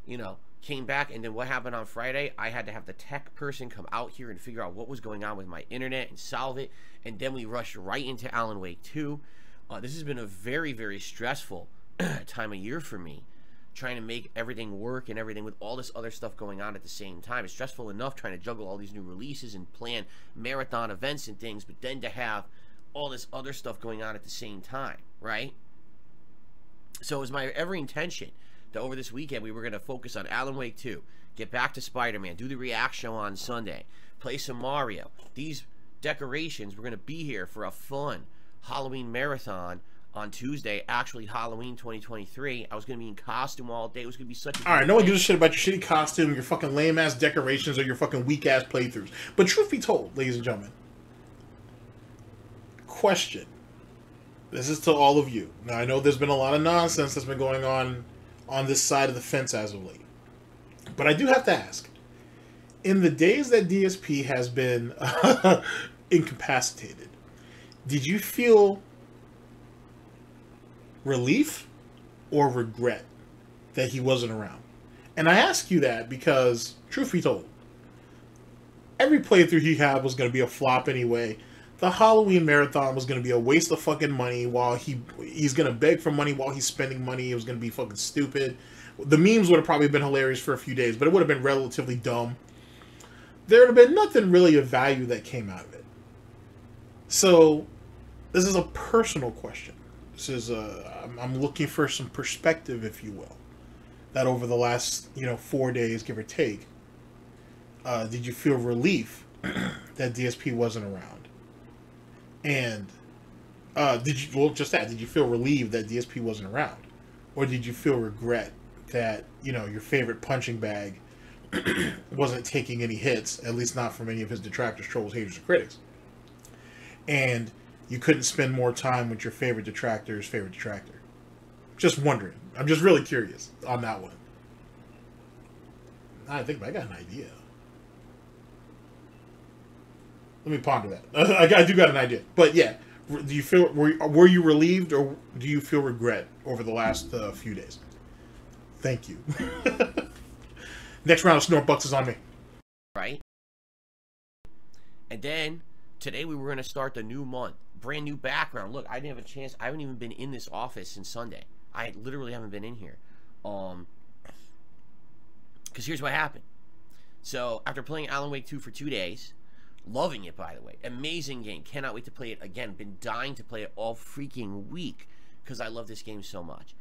you know, came back, and then what happened on Friday? I had to have the tech person come out here and figure out what was going on with my internet and solve it, and then we rushed right into Alan Wake 2. This has been a very, very stressful time of year for me, trying to make everything work and everything with all this other stuff going on at the same time. It's stressful enough trying to juggle all these new releases and plan marathon events and things, but then to have all this other stuff going on at the same time, right? So it was my every intention that over this weekend we were going to focus on Alan Wake 2, get back to Spider-Man, do the react show on Sunday, play some Mario. These decorations were going to be here for a fun Halloween marathon on Tuesday, actually Halloween 2023. I was going to be in costume all day. It was going to be such a... Alright, no one gives a shit about your shitty costume, your fucking lame-ass decorations, or your fucking weak-ass playthroughs. But truth be told, ladies and gentlemen, question. This is to all of you. Now, I know there's been a lot of nonsense that's been going on this side of the fence as of late. But I do have to ask. In the days that DSP has been incapacitated, did you feel relief or regret that he wasn't around? And I ask you that because, truth be told, every playthrough he had was going to be a flop anyway. The Halloween marathon was going to be a waste of fucking money while he's going to beg for money while he's spending money. It was going to be fucking stupid. The memes would have probably been hilarious for a few days, but it would have been relatively dumb. There would have been nothing really of value that came out of it. So, this is a personal question. This is I'm looking for some perspective, if you will. That over the last, 4 days, give or take, did you feel relief that DSP wasn't around? And did you feel relieved that DSP wasn't around? Or did you feel regret that, your favorite punching bag wasn't taking any hits, at least not from any of his detractors, trolls, haters, or critics? And you couldn't spend more time with your favorite detractor's favorite detractor? Just wondering. I'm just really curious on that one. I got an idea. Let me ponder that. I do got an idea. But yeah, do you feel were you relieved, or do you feel regret over the last few days? Thank you. Next round of SnortBucks is on me. Right? And then today we were going to start the new month. Brand new background. Look, I didn't have a chance. I haven't even been in this office since Sunday. I literally haven't been in here. Because here's what happened. So after playing Alan Wake 2 for 2 days, loving it, by the way, amazing game, cannot wait to play it again, been dying to play it all freaking week because I love this game so much.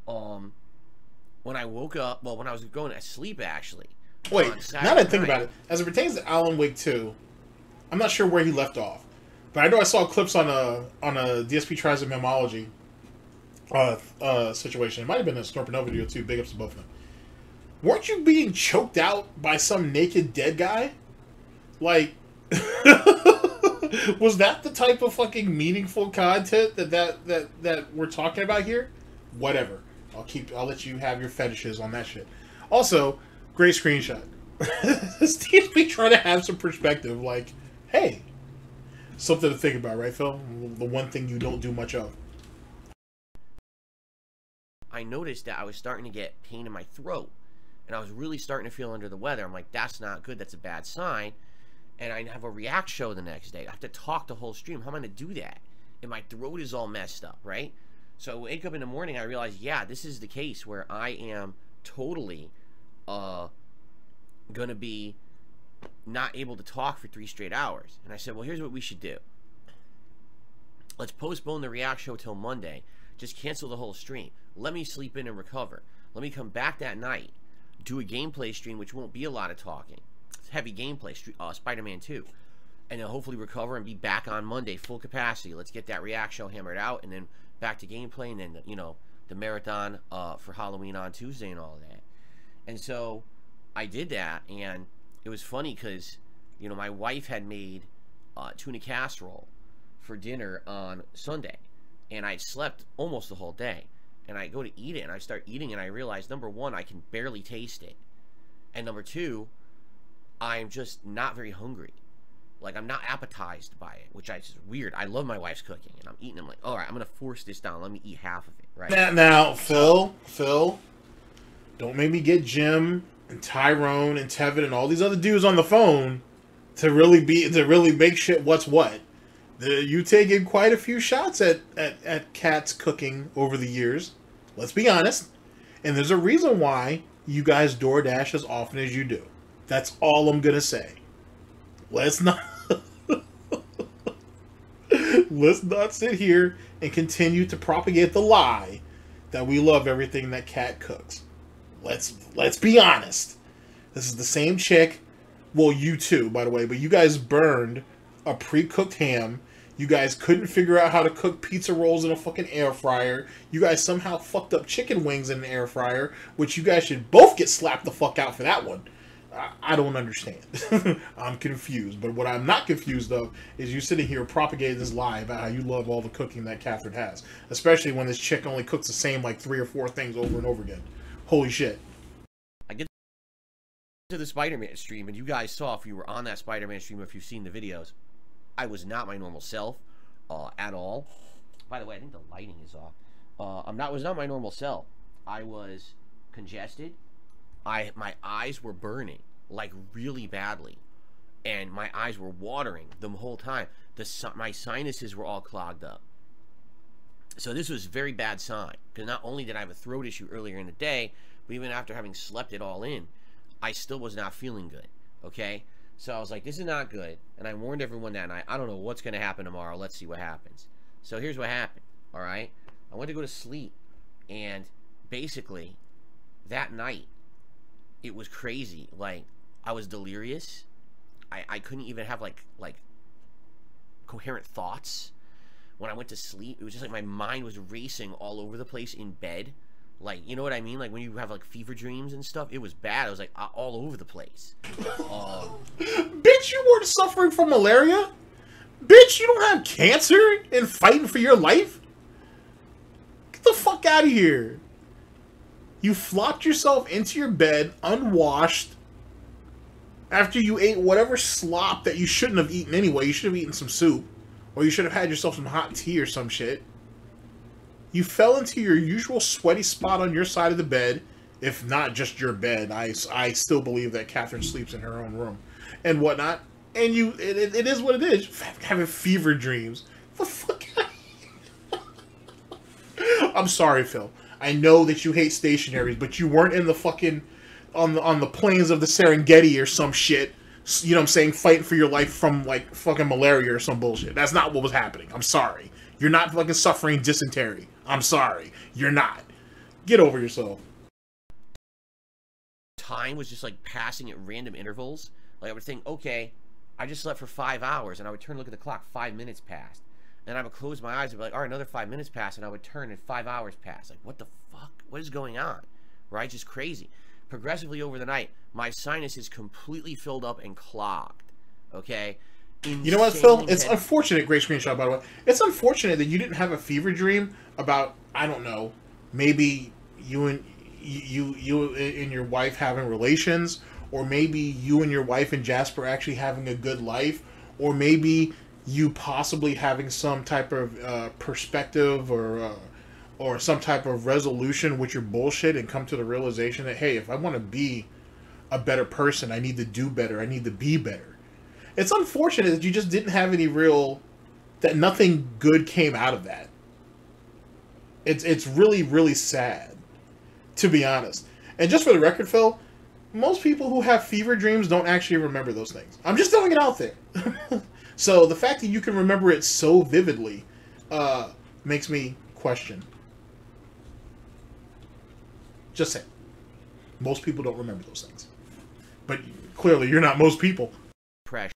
When I woke up, well, when I was going to sleep, actually. Wait, now that I think about it, as it pertains to Alan Wake 2, I'm not sure where he left off, but I know I saw clips on a DSP Tries a Memology situation. It might have been a SnortBucks video too. Big ups to both of them. Weren't you being choked out by some naked dead guy? Like, was that the type of fucking meaningful content that we're talking about here? Whatever. I'll let you have your fetishes on that shit. Also, great screenshot. This DSP trying to have some perspective. Like, hey, something to think about, right, Phil? The one thing you don't do much of. I noticed that I was starting to get pain in my throat, and I was really starting to feel under the weather. I'm like, that's not good. That's a bad sign. And I have a react show the next day. I have to talk the whole stream. How am I going to do that? And my throat is all messed up, right? So I wake up in the morning, I realize, yeah, this is the case where I am totally going to be not able to talk for 3 straight hours. And I said, well, here's what we should do. Let's postpone the react show till Monday. Just cancel the whole stream. Let me sleep in and recover. Let me come back that night, do a gameplay stream, which won't be a lot of talking. It's heavy gameplay, Spider-Man 2. And then hopefully recover and be back on Monday, full capacity. Let's get that react show hammered out, and then back to gameplay, and then, you know, the marathon for Halloween on Tuesday and all of that. And so I did that, and it was funny because, you know, my wife had made tuna casserole for dinner on Sunday, and I slept almost the whole day. And I go to eat it, and I start eating, and I realize, number one, I can barely taste it. And number two, I'm just not very hungry. Like, I'm not appetized by it, which is weird. I love my wife's cooking, and I'm eating. I'm like, all right, I'm going to force this down. Let me eat half of it, right? Now, Phil, don't make me get Jim and Tyrone and Tevin and all these other dudes on the phone to really make shit what's what. You taken quite a few shots at Kat's cooking over the years. Let's be honest. And there's a reason why you guys DoorDash as often as you do. That's all I'm going to say. Let's not sit here and continue to propagate the lie that we love everything that Kat cooks. Let's be honest. This is the same chick. Well, you too, by the way, but you guys burned a pre-cooked ham. You guys couldn't figure out how to cook pizza rolls in a fucking air fryer. You guys somehow fucked up chicken wings in an air fryer, which you guys should both get slapped the fuck out for that one. I don't understand. I'm confused. But what I'm not confused of is you sitting here propagating this lie about how you love all the cooking that Catherine has. Especially when this chick only cooks the same like 3 or 4 things over and over again. Holy shit. I get to the Spider-Man stream, and you guys saw, if you were on that Spider-Man stream, if you've seen the videos, I was not my normal self at all. By the way, I think the lighting is off. Was not my normal self. I was congested. My eyes were burning, like, really badly, and my eyes were watering the whole time. My sinuses were all clogged up. So this was a very bad sign, because not only did I have a throat issue earlier in the day, but even after having slept it all in, I still was not feeling good, okay? So I was like, this is not good, and I warned everyone that night. I don't know what's going to happen tomorrow. Let's see what happens. So here's what happened, all right? I went to go to sleep, and basically, that night, it was crazy. Like, I was delirious. I couldn't even have like coherent thoughts when I went to sleep. It was just like my mind was racing all over the place in bed. Like, you know what I mean? Like when you have like fever dreams and stuff. It was bad. I was like all over the place. Bitch, you weren't suffering from malaria? Bitch, you don't have cancer and fighting for your life? Get the fuck out of here. You flopped yourself into your bed, unwashed, After you ate whatever slop that you shouldn't have eaten anyway, you should have eaten some soup. Or you should have had yourself some hot tea or some shit. You fell into your usual sweaty spot on your side of the bed. If not just your bed. I still believe that Catherine sleeps in her own room. And whatnot. And it is what it is. Having fever dreams. What the fuck? I'm sorry, Phil. I know that you hate stationaries, but you weren't in the fucking... on the plains of the Serengeti or some shit, you know what I'm saying, fighting for your life from, like, fucking malaria or some bullshit. That's not what was happening. I'm sorry. You're not fucking suffering dysentery. I'm sorry. You're not. Get over yourself. Time was just, like, passing at random intervals. Like, I would think, okay, I just slept for 5 hours, and I would turn and look at the clock, 5 minutes passed. And I would close my eyes and be like, all right, another 5 minutes passed, and I would turn and 5 hours passed. Like, what the fuck? What is going on? Right? Just crazy. Progressively over the night, my sinus is completely filled up and clogged. Okay? You know what, Phil? It's unfortunate, great screenshot, by the way. It's unfortunate that you didn't have a fever dream about, I don't know, maybe you and your wife having relations, or maybe you and your wife and Jasper actually having a good life, or maybe you possibly having some type of perspective or some type of resolution with your bullshit and come to the realization that, hey, if I want to be a better person, I need to do better, I need to be better. It's unfortunate that you just didn't have any that nothing good came out of that. It's really, really sad, to be honest. And just for the record, Phil, most people who have fever dreams don't actually remember those things. I'm just throwing it out there. So the fact that you can remember it so vividly makes me question. Just saying. Most people don't remember those things. But clearly you're not most people. Pressure.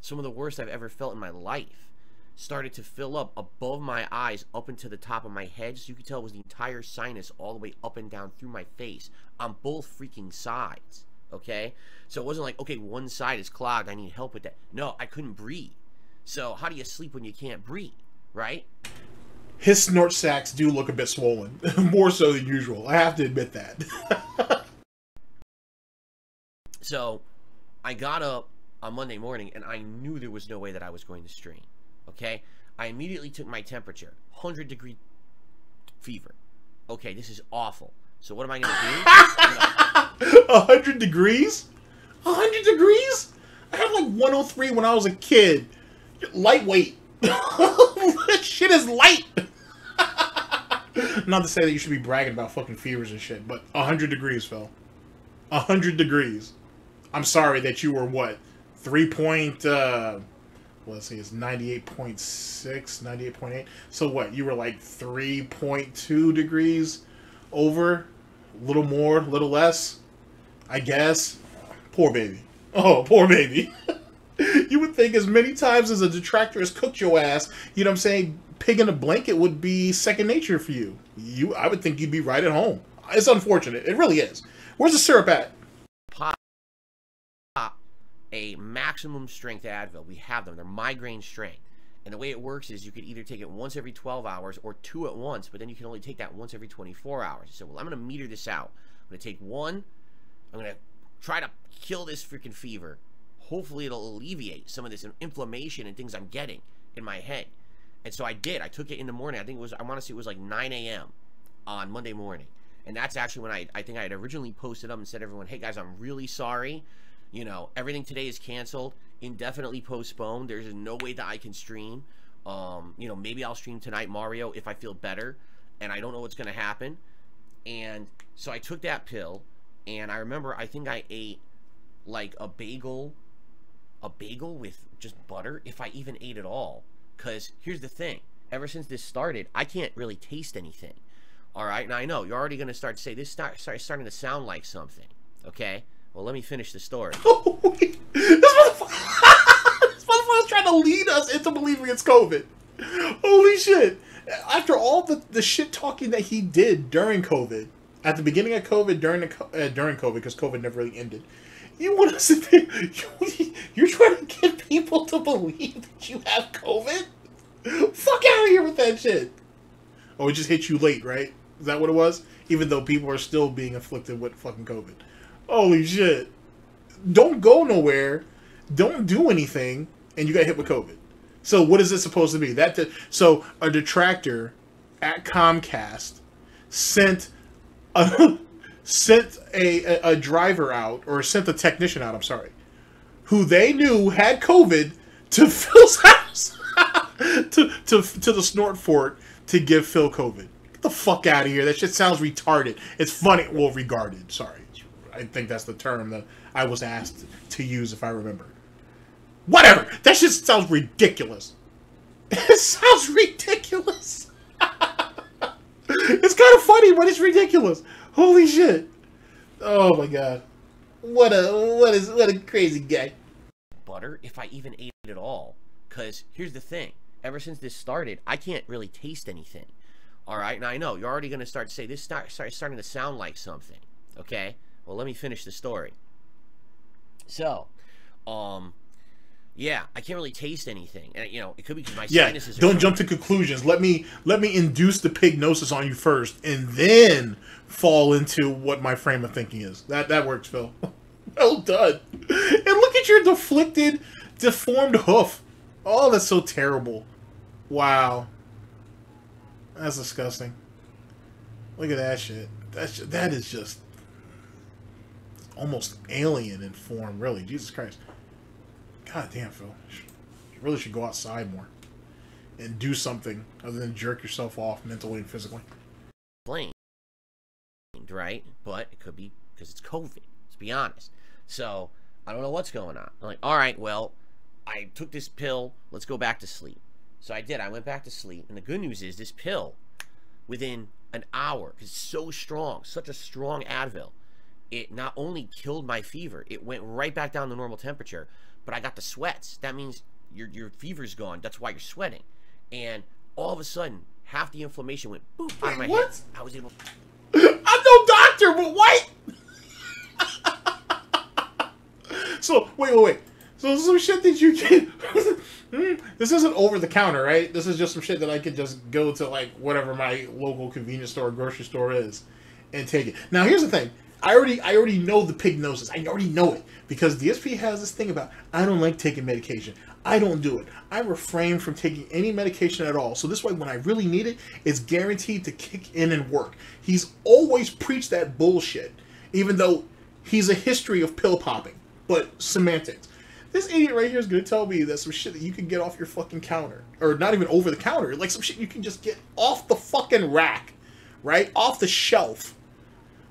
Some of the worst I've ever felt in my life started to fill up above my eyes up into the top of my head, so you could tell it was the entire sinus all the way up and down through my face on both freaking sides. Okay? So it wasn't like, okay, one side is clogged, I need help with that. No, I couldn't breathe. So how do you sleep when you can't breathe? Right? His snort sacks do look a bit swollen. More so than usual. I have to admit that. So I got up on Monday morning and I knew there was no way that I was going to stream. Okay? I immediately took my temperature. 100-degree fever. Okay, this is awful. So what am I going to do? 100 degrees? 100 degrees? I had like 103 when I was a kid. Lightweight. That shit is light. Not to say that you should be bragging about fucking fevers and shit, but 100 degrees, Phil. 100 degrees. I'm sorry that you were, what, 3 let's see, it's 98.6, 98.8. So what, you were like 3.2 degrees over? A little more, a little less, I guess. Poor baby. Oh, poor baby. You would think as many times as a detractor has cooked your ass, you know what I'm saying, pig in a blanket would be second nature for you. I would think you'd be right at home. It's unfortunate. It really is. Where's the syrup at? Pop a maximum strength Advil. We have them. They're migraine strength. And the way it works is you could either take it once every 12 hours or 2 at once, but then you can only take that once every 24 hours. So, well, I'm going to meter this out. I'm going to take one. I'm going to try to kill this freaking fever. Hopefully it'll alleviate some of this inflammation and things I'm getting in my head. And so I did. I took it in the morning. I think it was, I want to say it was like 9 a.m. on Monday morning. And that's actually when I think I had originally posted up and said to everyone, hey guys, I'm really sorry. You know, everything today is canceled, indefinitely postponed. There's no way that I can stream. You know, maybe I'll stream tonight, Mario, if I feel better. And I don't know what's going to happen. And so I took that pill. And I remember, I think I ate like a bagel with just butter, if I even ate at all. Because here's the thing. Ever since this started, I can't really taste anything. All right? Now, I know, you're already going to start to say, this starting to sound like something. Okay? Well, let me finish the story. This motherfucker's trying to lead us into believing it's COVID. Holy shit. After all the shit talking that he did during COVID, at the beginning of COVID, during COVID, because COVID never really ended, you want to sit there, you're trying to get people to believe that you have COVID? Fuck out of here with that shit. Oh, it just hit you late, right? Is that what it was? Even though people are still being afflicted with fucking COVID. Holy shit. don't go nowhere, don't do anything, and you got hit with COVID. So what is it supposed to be? So a detractor at Comcast sent a driver out, or sent a technician out, I'm sorry, who they knew had COVID to Phil's house to the Snort fort to give Phil COVID. Get the fuck out of here. That shit sounds retarded. It's funny. Well, regarded. Sorry. I think that's the term that I was asked to use if I remember. Whatever. That shit sounds ridiculous. It sounds ridiculous. It's kind of funny, but it's ridiculous. Holy shit. Oh my god. What a crazy guy. Butter, if I even ate it at all. Because here's the thing. Ever since this started, I can't really taste anything. Alright, now I know, you're already going to start to say, this starting to sound like something. Okay? Well, let me finish the story. So, yeah, I can't really taste anything. And, you know, it could be because my sinuses are... don't jump to conclusions. Let me induce the pignosis on you first, and then fall into what my frame of thinking is. That works, Phil. Well done. And look at your deflected, deformed hoof. Oh, that's so terrible. Wow. That's disgusting. Look at that shit. That is just almost alien in form, really. Jesus Christ. God damn, Phil. You really should go outside more and do something other than jerk yourself off mentally and physically. Blamed, right? But it could be because it's COVID. Let's be honest. So, I don't know what's going on. I'm like, alright, well, I took this pill. Let's go back to sleep. So I did. I went back to sleep. And the good news is this pill, within an hour, because it's so strong, such a strong Advil, it not only killed my fever, it went right back down to normal temperature, but I got the sweats. That means your fever's gone. That's why you're sweating. And all of a sudden, half the inflammation went boop out of my head. I was able... I'm no doctor, but what? So, wait. So some shit that you can... This isn't over the counter, right? This is just some shit that I could just go to, like, whatever my local convenience store or grocery store is and take it. Now, here's the thing. I already know the pignosis. I already know it. Because DSP has this thing about, I don't like taking medication. I don't do it. I refrain from taking any medication at all. So this way, when I really need it, it's guaranteed to kick in and work. He's always preached that bullshit. Even though he's a history of pill popping. But semantics. This idiot right here is going to tell me that some shit that you can get off your fucking counter. Or not even over the counter. Like some shit you can just get off the fucking rack. Right? Off the shelf.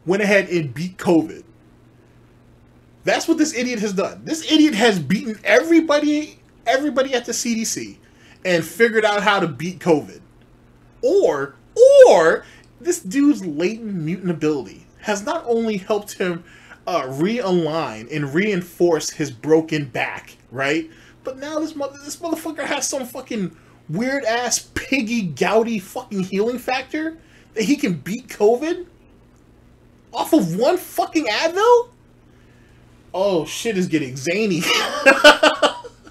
Went ahead and beat COVID. That's what this idiot has done. This idiot has beaten everybody at the CDC and figured out how to beat COVID. Or this dude's latent mutant ability has not only helped him realign and reinforce his broken back, right? But now this motherfucker has some fucking weird ass piggy gouty fucking healing factor that he can beat COVID off of one fucking Advil. Oh, shit is getting zany.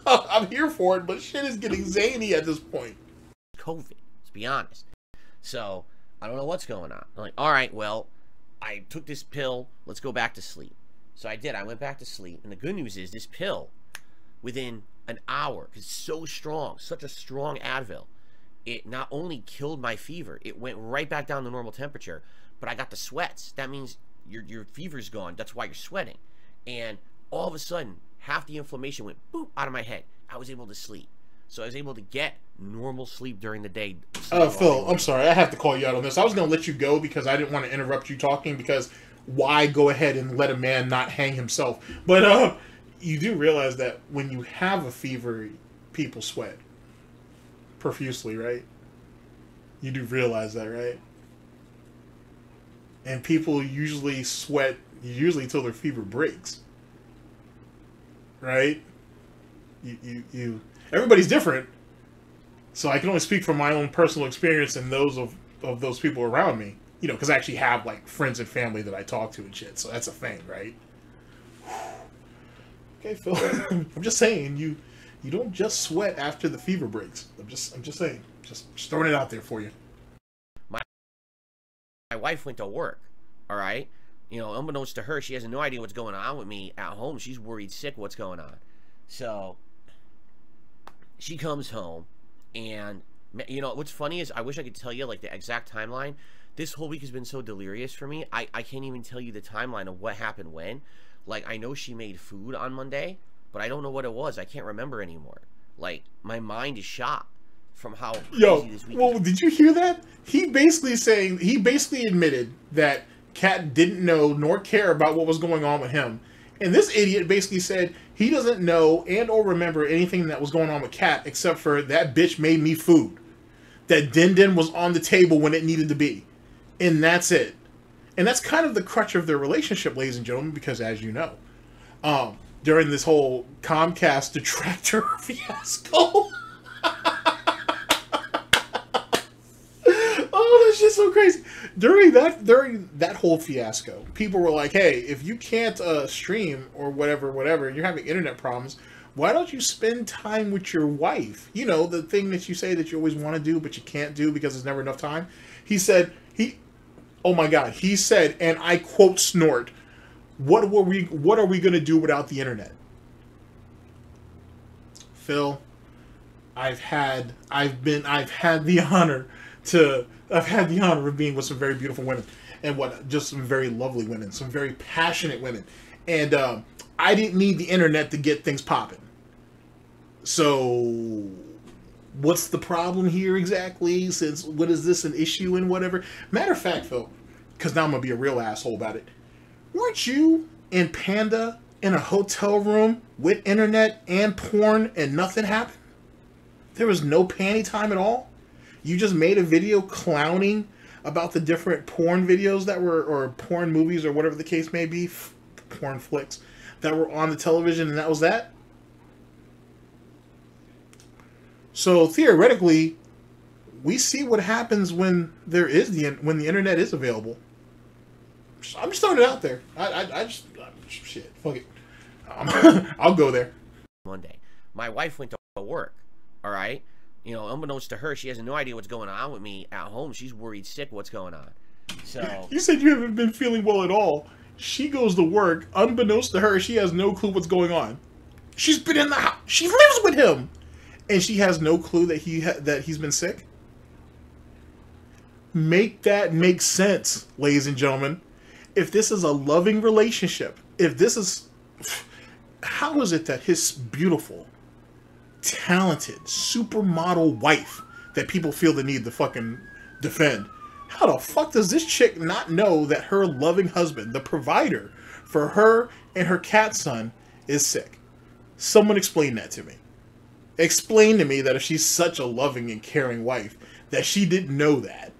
I'm here for it, but shit is getting zany at this point. COVID, let's be honest. So, I don't know what's going on. I'm like, alright, well, I took this pill. Let's go back to sleep. So I did. I went back to sleep. And the good news is this pill, within an hour, because it's so strong, such a strong Advil, it not only killed my fever, it went right back down to normal temperature, but I got the sweats. That means your fever's gone. That's why you're sweating. And all of a sudden, half the inflammation went boop out of my head. I was able to sleep. So I was able to get normal sleep during the day. Phil, I'm sorry. I have to call you out on this. I was going to let you go because I didn't want to interrupt you talking, because why go ahead and let a man not hang himself? But you do realize that when you have a fever, people sweat profusely, right? You do realize that, right? And people usually sweat until their fever breaks. Right? Everybody's different. So I can only speak from my own personal experience and those of those people around me. You know, because I actually have, like, friends and family that I talk to and shit. So that's a thing, right? Okay, Phil. I'm just saying, you don't just sweat after the fever breaks. I'm just saying. Just throwing it out there for you. My wife went to work, all right? You know, unbeknownst to her, she has no idea what's going on with me at home. She's worried sick what's going on. So she comes home, and you know what's funny is I wish I could tell you like the exact timeline. This whole week has been so delirious for me. I can't even tell you the timeline of what happened when. Like, I know she made food on Monday, but I don't know what it was. I can't remember anymore. Like, my mind is shot from how crazy this week is. Did you hear that? He basically admitted that Kat didn't know nor care about what was going on with him. And this idiot basically said he doesn't know and or remember anything that was going on with Kat except for that bitch made me food. That Din Din was on the table when it needed to be. And that's it. And that's kind of the crutch of their relationship, ladies and gentlemen, because as you know, during this whole Comcast detractor fiasco... Oh, that's just so crazy. During that whole fiasco, people were like, hey, if you can't stream or whatever, and you're having internet problems, why don't you spend time with your wife? You know, the thing that you say that you always want to do, but you can't do because there's never enough time. He said, oh my God, he said, and I quote Snort, what are we going to do without the internet? Phil, I've had the honor of being with some very beautiful women, and just some very lovely women, some very passionate women, and I didn't need the internet to get things popping. So, what's the problem here exactly? Since what is this an issue and whatever? Matter of fact, Phil, because now I'm gonna be a real asshole about it. Weren't you and Panda in a hotel room with internet and porn and nothing happened? There was no panty time at all? You just made a video clowning about the different porn videos that were, or porn movies or whatever the case may be, porn flicks, that were on the television, and that was that? So theoretically, we see what happens when when the internet is available. I'm just throwing it out there. Shit, fuck it. I'll go there. Monday, my wife went to work. All right. You know, unbeknownst to her, she has no idea what's going on with me at home. She's worried sick what's going on. So you said you haven't been feeling well at all. She goes to work. Unbeknownst to her, she has no clue what's going on. She's been in the house. She lives with him, and she has no clue that he's been sick. Make that make sense, ladies and gentlemen. If this is a loving relationship, how is it that his beautiful, talented supermodel wife that people feel the need to fucking defend, how the fuck does this chick not know that her loving husband, the provider for her and her cat son, is sick? Someone explain that to me. Explain to me that if she's such a loving and caring wife, that she didn't know that.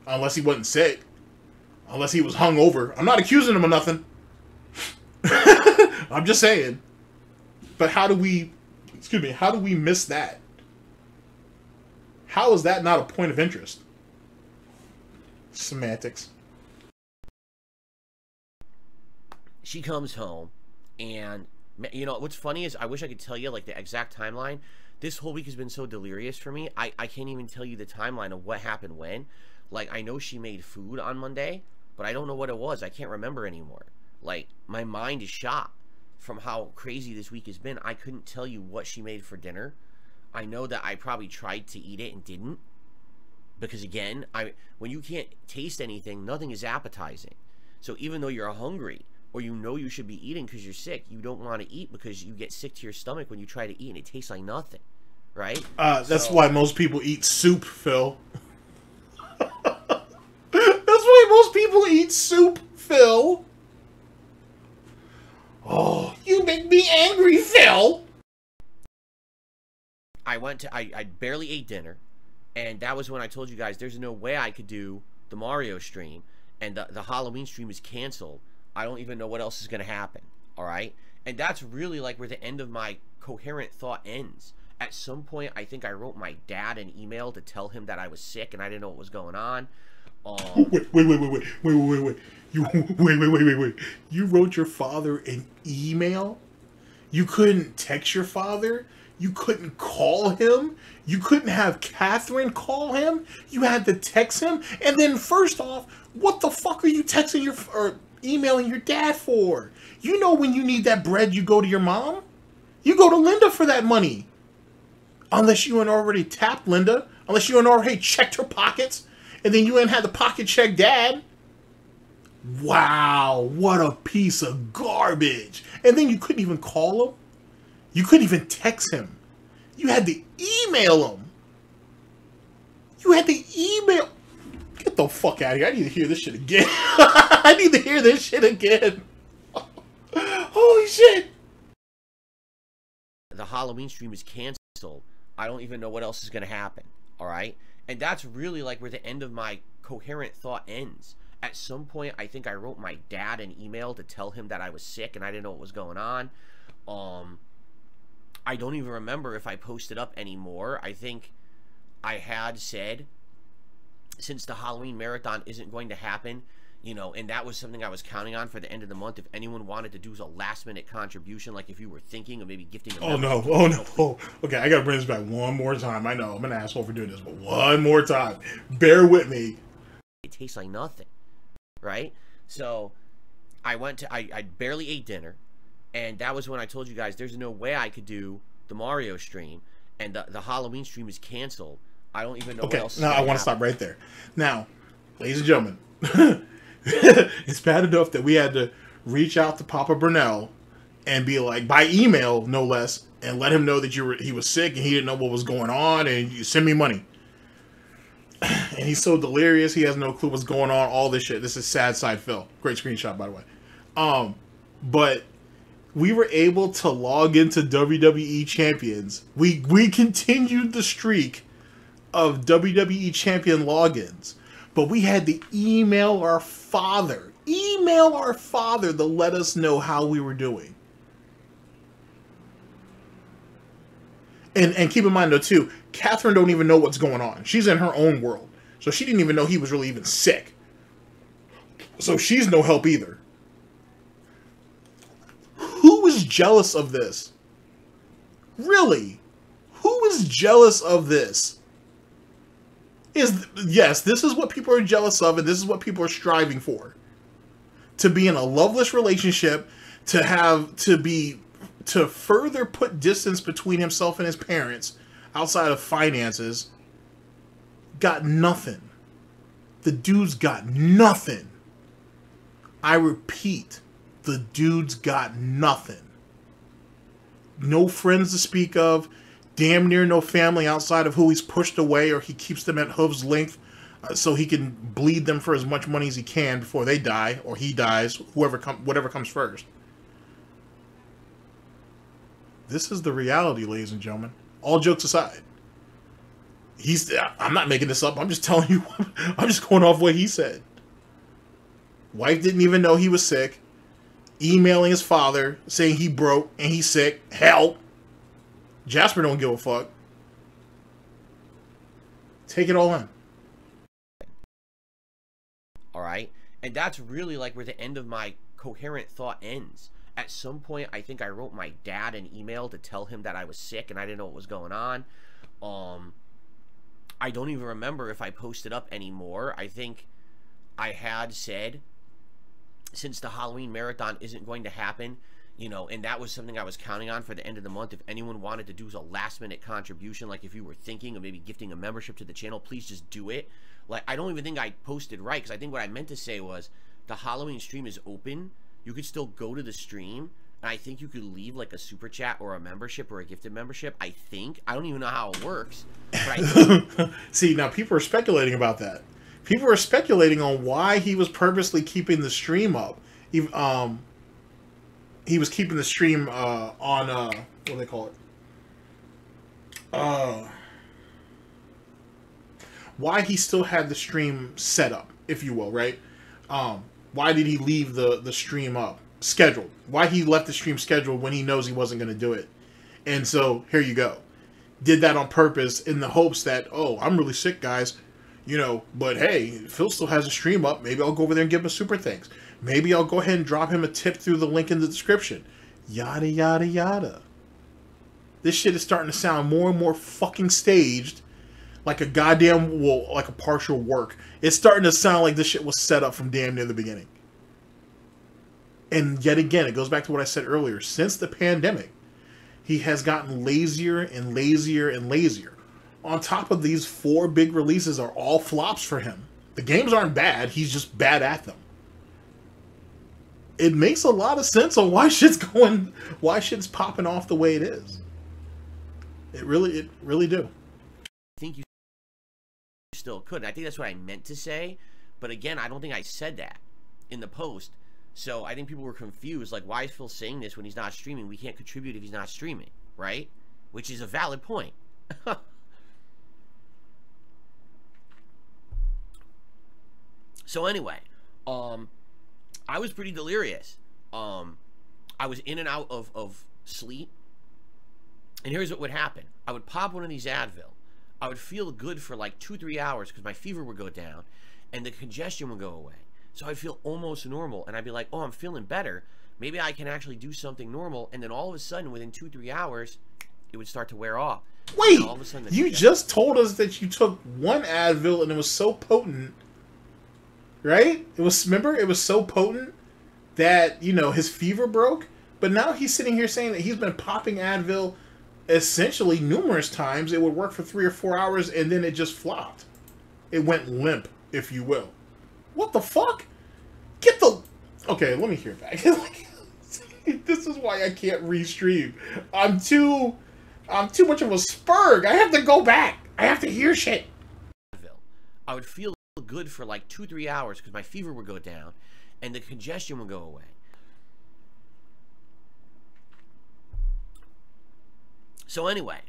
Unless he wasn't sick. Unless he was hungover. I'm not accusing him of nothing. I'm just saying. But how do we miss that? How is that not a point of interest? Semantics. she comes home, and you know what's funny is I wish I could tell you like the exact timeline. This whole week has been so delirious for me. I can't even tell you the timeline of what happened when. Like, I know she made food on Monday, but I don't know what it was. I can't remember anymore. Like, my mind is shot from how crazy this week has been. I couldn't tell you what she made for dinner. I know that I probably tried to eat it and didn't. Because again, when you can't taste anything, nothing is appetizing. So even though you're hungry, or you know you should be eating because you're sick, you don't want to eat because you get sick to your stomach when you try to eat and it tastes like nothing. Right? That's why most people eat soup, Phil. That's why most people eat soup, Phil. Oh, you make me angry, Phil. I barely ate dinner, and that was when I told you guys there's no way I could do the Mario stream, and the Halloween stream is canceled. I don't even know what else is going to happen, alright? And that's really like where the end of my coherent thought ends. At some point, I think I wrote my dad an email to tell him that I was sick and I didn't know what was going on. Wait. You wrote your father an email? You couldn't text your father? You couldn't call him. You couldn't have Catherine call him. You had to text him. And then first off, what the fuck are you texting or emailing your dad for? You know when you need that bread, you go to your mom. You go to Linda for that money. Unless you had already tapped Linda. Unless you had already checked her pockets. And then you hadn't had the pocket check dad. Wow, what a piece of garbage. And then you couldn't even call him. You couldn't even text him. You had to email him. You had to email. Get the fuck out of here. I need to hear this shit again. I need to hear this shit again. Holy shit. The Halloween stream is canceled. I don't even know what else is going to happen. All right. And that's really like where the end of my coherent thought ends. At some point, I think I wrote my dad an email to tell him that I was sick and I didn't know what was going on. I don't even remember if I posted up anymore. I think I had said, since the Halloween marathon isn't going to happen, you know, and that was something I was counting on for the end of the month. If anyone wanted to do a last-minute contribution, like if you were thinking of maybe gifting a Okay, I gotta bring this back one more time. I know I'm an asshole for doing this, but one more time. Bear with me. It tastes like nothing, right? So I barely ate dinner, and that was when I told you guys there's no way I could do the Mario stream, and the Halloween stream is canceled. I don't even know what else. Now I want to stop right there. Now, ladies and gentlemen, it's bad enough that we had to reach out to Papa Burnell and be like, by email no less, and let him know that he was sick and he didn't know what was going on, and you send me money. And he's so delirious, he has no clue what's going on, all this shit. This is Sad Side Phil. Great screenshot, by the way. But we were able to log into WWE Champions. We continued the streak of WWE Champion logins. But we had to email our father. Email our father to let us know how we were doing. And keep in mind, though, too, Catherine don't even know what's going on. She's in her own world. So she didn't even know he was really even sick. So she's no help either. Who is jealous of this? Really? Who is jealous of this? Yes, this is what people are jealous of, and this is what people are striving for. To be in a loveless relationship, to further put distance between himself and his parents outside of finances. Got nothing. The dude's got nothing. I repeat, the dude's got nothing. No friends to speak of. Damn near no family outside of who he's pushed away, or he keeps them at hoof's length so he can bleed them for as much money as he can before they die, or he dies, whatever comes first. This is the reality, ladies and gentlemen. All jokes aside. I'm not making this up. I'm just telling you. I'm just going off what he said. Wife didn't even know he was sick. Emailing his father saying he broke and he's sick. Help. Jasper don't give a fuck. Take it all in. All right? And that's really like where the end of my coherent thought ends. At some point, I think I wrote my dad an email to tell him that I was sick and I didn't know what was going on. I don't even remember if I posted up anymore. I think I had said, since the Halloween marathon isn't going to happen, you know, and that was something I was counting on for the end of the month. If anyone wanted to do a last-minute contribution, like if you were thinking of maybe gifting a membership to the channel, please just do it. Like, I don't even think I posted right, because I think what I meant to say was the Halloween stream is open. You could still go to the stream, and I think you could leave like a super chat or a membership or a gifted membership. I think. I don't even know how it works. But I think. See, now people are speculating about that. People are speculating on why he was purposely keeping the stream up. He was keeping the stream on what do they call it? Why he still had the stream set up, if you will, right? Why did he leave the stream up scheduled? Why he left the stream scheduled when he knows he wasn't going to do it? And so here you go. Did that on purpose in the hopes that, oh, I'm really sick, guys. You know, but hey, Phil still has a stream up. Maybe I'll go over there and give him a super thanks. Maybe I'll go ahead and drop him a tip through the link in the description. Yada, yada, yada. This shit is starting to sound more and more fucking staged, like a goddamn, well, like a partial work. It's starting to sound like this shit was set up from damn near the beginning. And yet again, it goes back to what I said earlier. Since the pandemic, he has gotten lazier and lazier and lazier. On top of these 4 big releases are all flops for him. The games aren't bad, he's just bad at them. It makes a lot of sense on why shit's popping off the way it is. It really do. I think you still could. I think that's what I meant to say. But again, I don't think I said that in the post. So I think people were confused. Like, why is Phil saying this when he's not streaming? We can't contribute if he's not streaming, right? Which is a valid point. So anyway, I was pretty delirious. I was in and out of sleep. And here's what would happen. I would pop one of these Advil. I would feel good for like 2-3 hours because my fever would go down and the congestion would go away. So I'd feel almost normal and I'd be like, oh, I'm feeling better. Maybe I can actually do something normal. And then all of a sudden, within 2-3 hours, it would start to wear off. Wait, all of a sudden, you just told us that you took one Advil and it was so potent, right? Remember, it was so potent that, you know, his fever broke. But now he's sitting here saying that he's been popping Advil essentially numerous times. It would work for 3 or 4 hours and then it just flopped. It went limp, if you will. What the fuck? Get the... Okay, let me hear back. This is why I can't restream. I'm too much of a spurg. I have to go back. I have to hear shit. I would feel good for like 2-3 hours because my fever would go down and the congestion would go away. So anyway,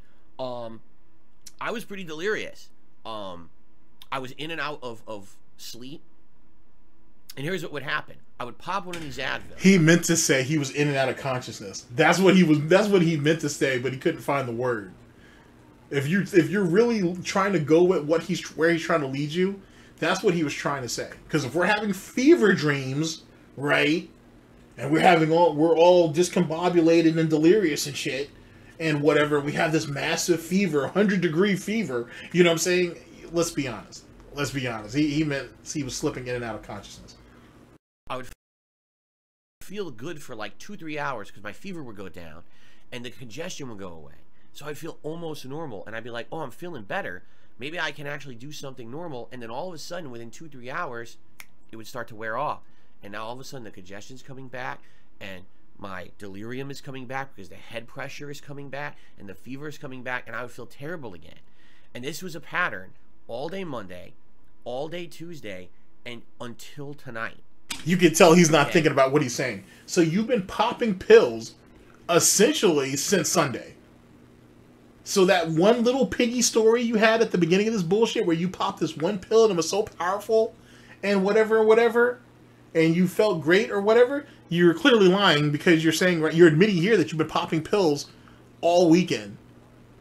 I was pretty delirious. I was in and out of sleep. And here's what would happen. I would pop one of these Advil. He meant to say he was in and out of consciousness. That's what he meant to say, but he couldn't find the word. If you're really trying to go with where he's trying to lead you, that's what he was trying to say. Because if we're having fever dreams, right? And we're all discombobulated and delirious and shit and whatever, we have this massive fever, 100-degree fever, you know what I'm saying? Let's be honest. Let's be honest. He meant he was slipping in and out of consciousness. I would feel good for like 2-3 hours because my fever would go down and the congestion would go away. So I'd feel almost normal and I'd be like, oh, I'm feeling better. Maybe I can actually do something normal. And then all of a sudden, within 2-3 hours, it would start to wear off. And now all of a sudden the congestion's coming back and my delirium is coming back because the head pressure is coming back and the fever is coming back and I would feel terrible again. And this was a pattern all day Monday, all day Tuesday, and until tonight. You can tell he's not thinking about what he's saying. So you've been popping pills essentially since Sunday. So that one little piggy story you had at the beginning of this bullshit where you popped this one pill and it was so powerful and whatever, and you felt great or whatever, you're clearly lying because you're saying, right, you're admitting here that you've been popping pills all weekend.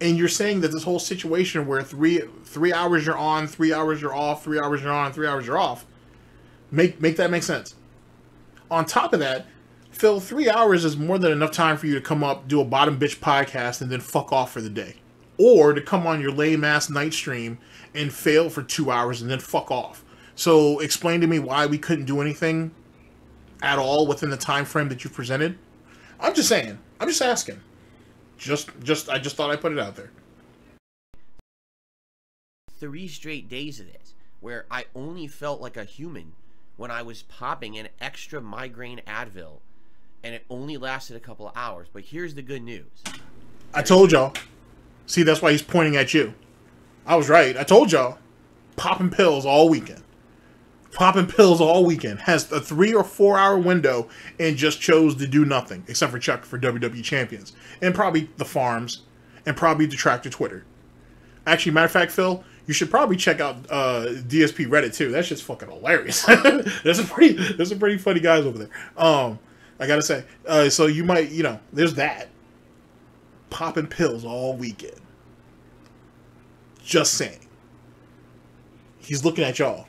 And you're saying that this whole situation where three hours you're on, 3 hours you're off, 3 hours you're on, 3 hours you're off, make that make sense. On top of that, Phil, 3 hours is more than enough time for you to come up, do a bottom bitch podcast, and then fuck off for the day. Or to come on your lame ass night stream and fail for 2 hours and then fuck off. So explain to me why we couldn't do anything at all within the time frame that you presented. I'm just saying. I'm just asking. I just thought I'd put it out there. 3 straight days of this where I only felt like a human when I was popping an extra migraine Advil, and it only lasted a couple of hours. But here's the good news. I told y'all. See, that's why he's pointing at you. I was right. I told y'all. Popping pills all weekend. Popping pills all weekend. Has a 3 or 4 hour window and just chose to do nothing. Except for Chuck for WWE Champions. And probably the farms. And probably detractor Twitter. Actually, matter of fact, Phil, you should probably check out DSP Reddit too. That's just fucking hilarious. There's some pretty funny guys over there. I gotta say. So you might, you know, there's that. Popping pills all weekend. Just saying. He's looking at y'all.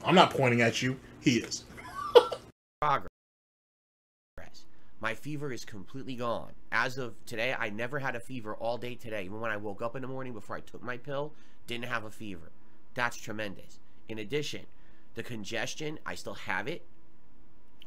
I'm not pointing at you. He is. Progress. My fever is completely gone. As of today, I never had a fever all day today. Even when I woke up in the morning before I took my pill, didn't have a fever. That's tremendous. In addition, the congestion, I still have it,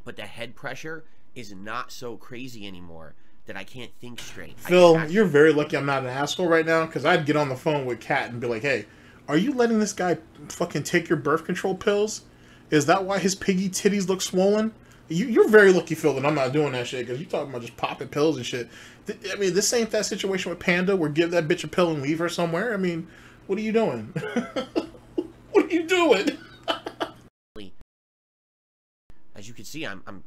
but the head pressure is not so crazy anymore that I can't think straight. Phil, you're very lucky I'm not an asshole right now, because I'd get on the phone with Kat and be like, hey, are you letting this guy fucking take your birth control pills? Is that why his piggy titties look swollen? You're very lucky, Phil, that I'm not doing that shit, because you're talking about just popping pills and shit. I mean, this ain't that situation with Panda where give that bitch a pill and leave her somewhere. I mean, what are you doing? What are you doing? As you can see, I'm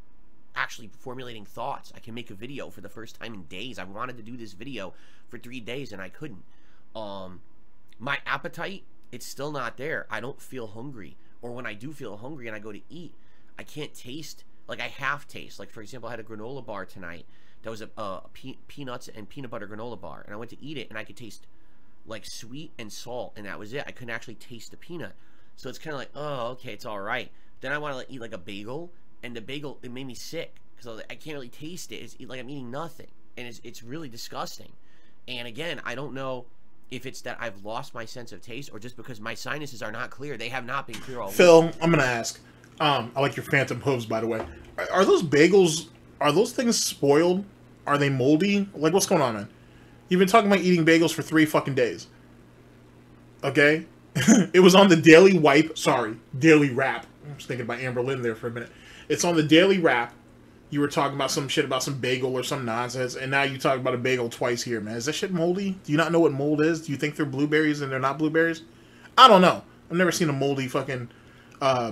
actually formulating thoughts. I can make a video for the first time in days. I wanted to do this video for 3 days and I couldn't. My appetite, it's still not there. I don't feel hungry. Or when I do feel hungry and I go to eat, I can't taste. Like, I half taste. Like, for example, I had a granola bar tonight. That was a peanuts and peanut butter granola bar. And I went to eat it, and I could taste, like, sweet and salt. And that was it. I couldn't actually taste the peanut. So it's kind of like, oh, okay, it's all right. Then I want to, like, eat, like, a bagel. And the bagel, it made me sick. Because I can't really taste it. It's like I'm eating nothing. And it's really disgusting. And, again, I don't know if it's that I've lost my sense of taste or just because my sinuses are not clear. They have not been clear all week. Phil, I'm going to ask. I like your phantom hooves, by the way. Are those bagels, are those things spoiled? Are they moldy? Like, what's going on, man? You've been talking about eating bagels for 3 fucking days. Okay? It was on the Daily Wipe. Sorry, Daily Wrap. I was thinking about Amber Lynn there for a minute. It's on the Daily Wrap. You were talking about some shit about some bagel or some nonsense, and now you talk about a bagel twice here, man. Is that shit moldy? Do you not know what mold is? Do you think they're blueberries and they're not blueberries? I don't know. I've never seen a moldy fucking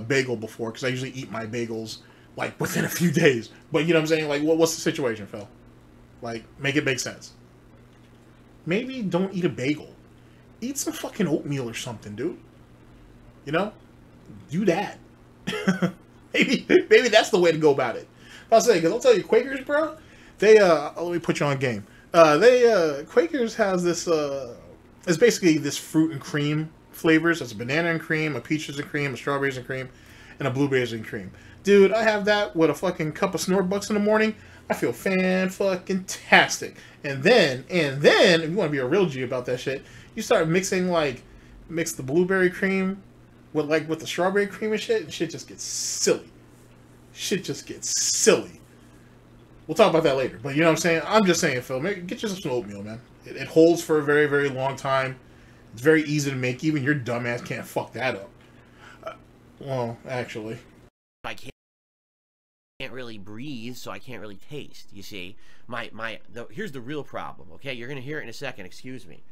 bagel before, because I usually eat my bagels like within a few days. But you know what I'm saying? Like, what's the situation, Phil? Like, make it make sense. Maybe don't eat a bagel. Eat some fucking oatmeal or something, dude. You know? Do that. maybe that's the way to go about it. I'll say, because I'll tell you, Quakers, bro, they, let me put you on game. Quakers has this, it's basically this fruit and cream flavors. It's a banana and cream, a peaches and cream, a strawberries and cream, and a blueberries and cream. Dude, I have that with a fucking cup of SnortBucks in the morning. I feel fan-fucking-tastic. And then, if you want to be a real G about that shit, you start mixing, like, mix the blueberry cream with the strawberry cream and shit just gets silly. Shit just gets silly. We'll talk about that later. But you know what I'm saying? I'm just saying, Phil, get yourself some oatmeal, man. It holds for a very, very long time. It's very easy to make. Even your dumbass can't fuck that up. Well, actually. I can't really breathe, so I can't really taste. You see, here's the real problem. Okay, you're gonna hear it in a second. Excuse me.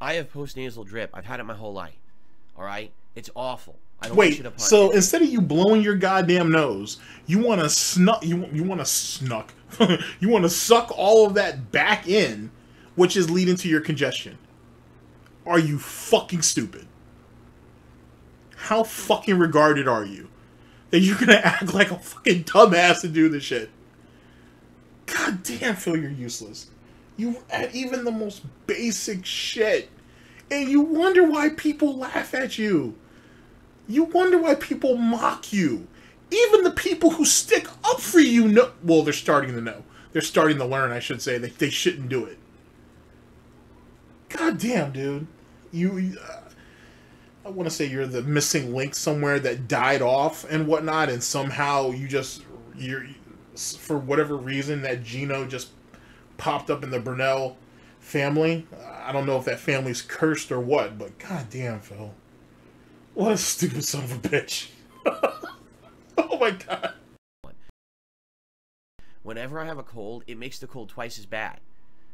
I have postnasal drip. I've had it my whole life. All right, it's awful. I don't Wait, so instead of you blowing your goddamn nose, you want to snuck. You want to snuck. You want to suck all of that back in, which is leading to your congestion. Are you fucking stupid? How fucking regarded are you that you're gonna act like a fucking dumbass to do this shit? God damn, Phil, you're useless. You at even the most basic shit, and you wonder why people laugh at you. You wonder why people mock you. Even the people who stick up for you know. Well, they're starting to know. They're starting to learn, I should say, that they shouldn't do it. God damn, dude. I want to say you're the missing link somewhere that died off and whatnot, and somehow you're for whatever reason, that Geno just popped up in the Brunel family. I don't know if that family's cursed or what, but god damn, Phil. What a stupid son of a bitch. Oh my god. Whenever I have a cold, it makes the cold twice as bad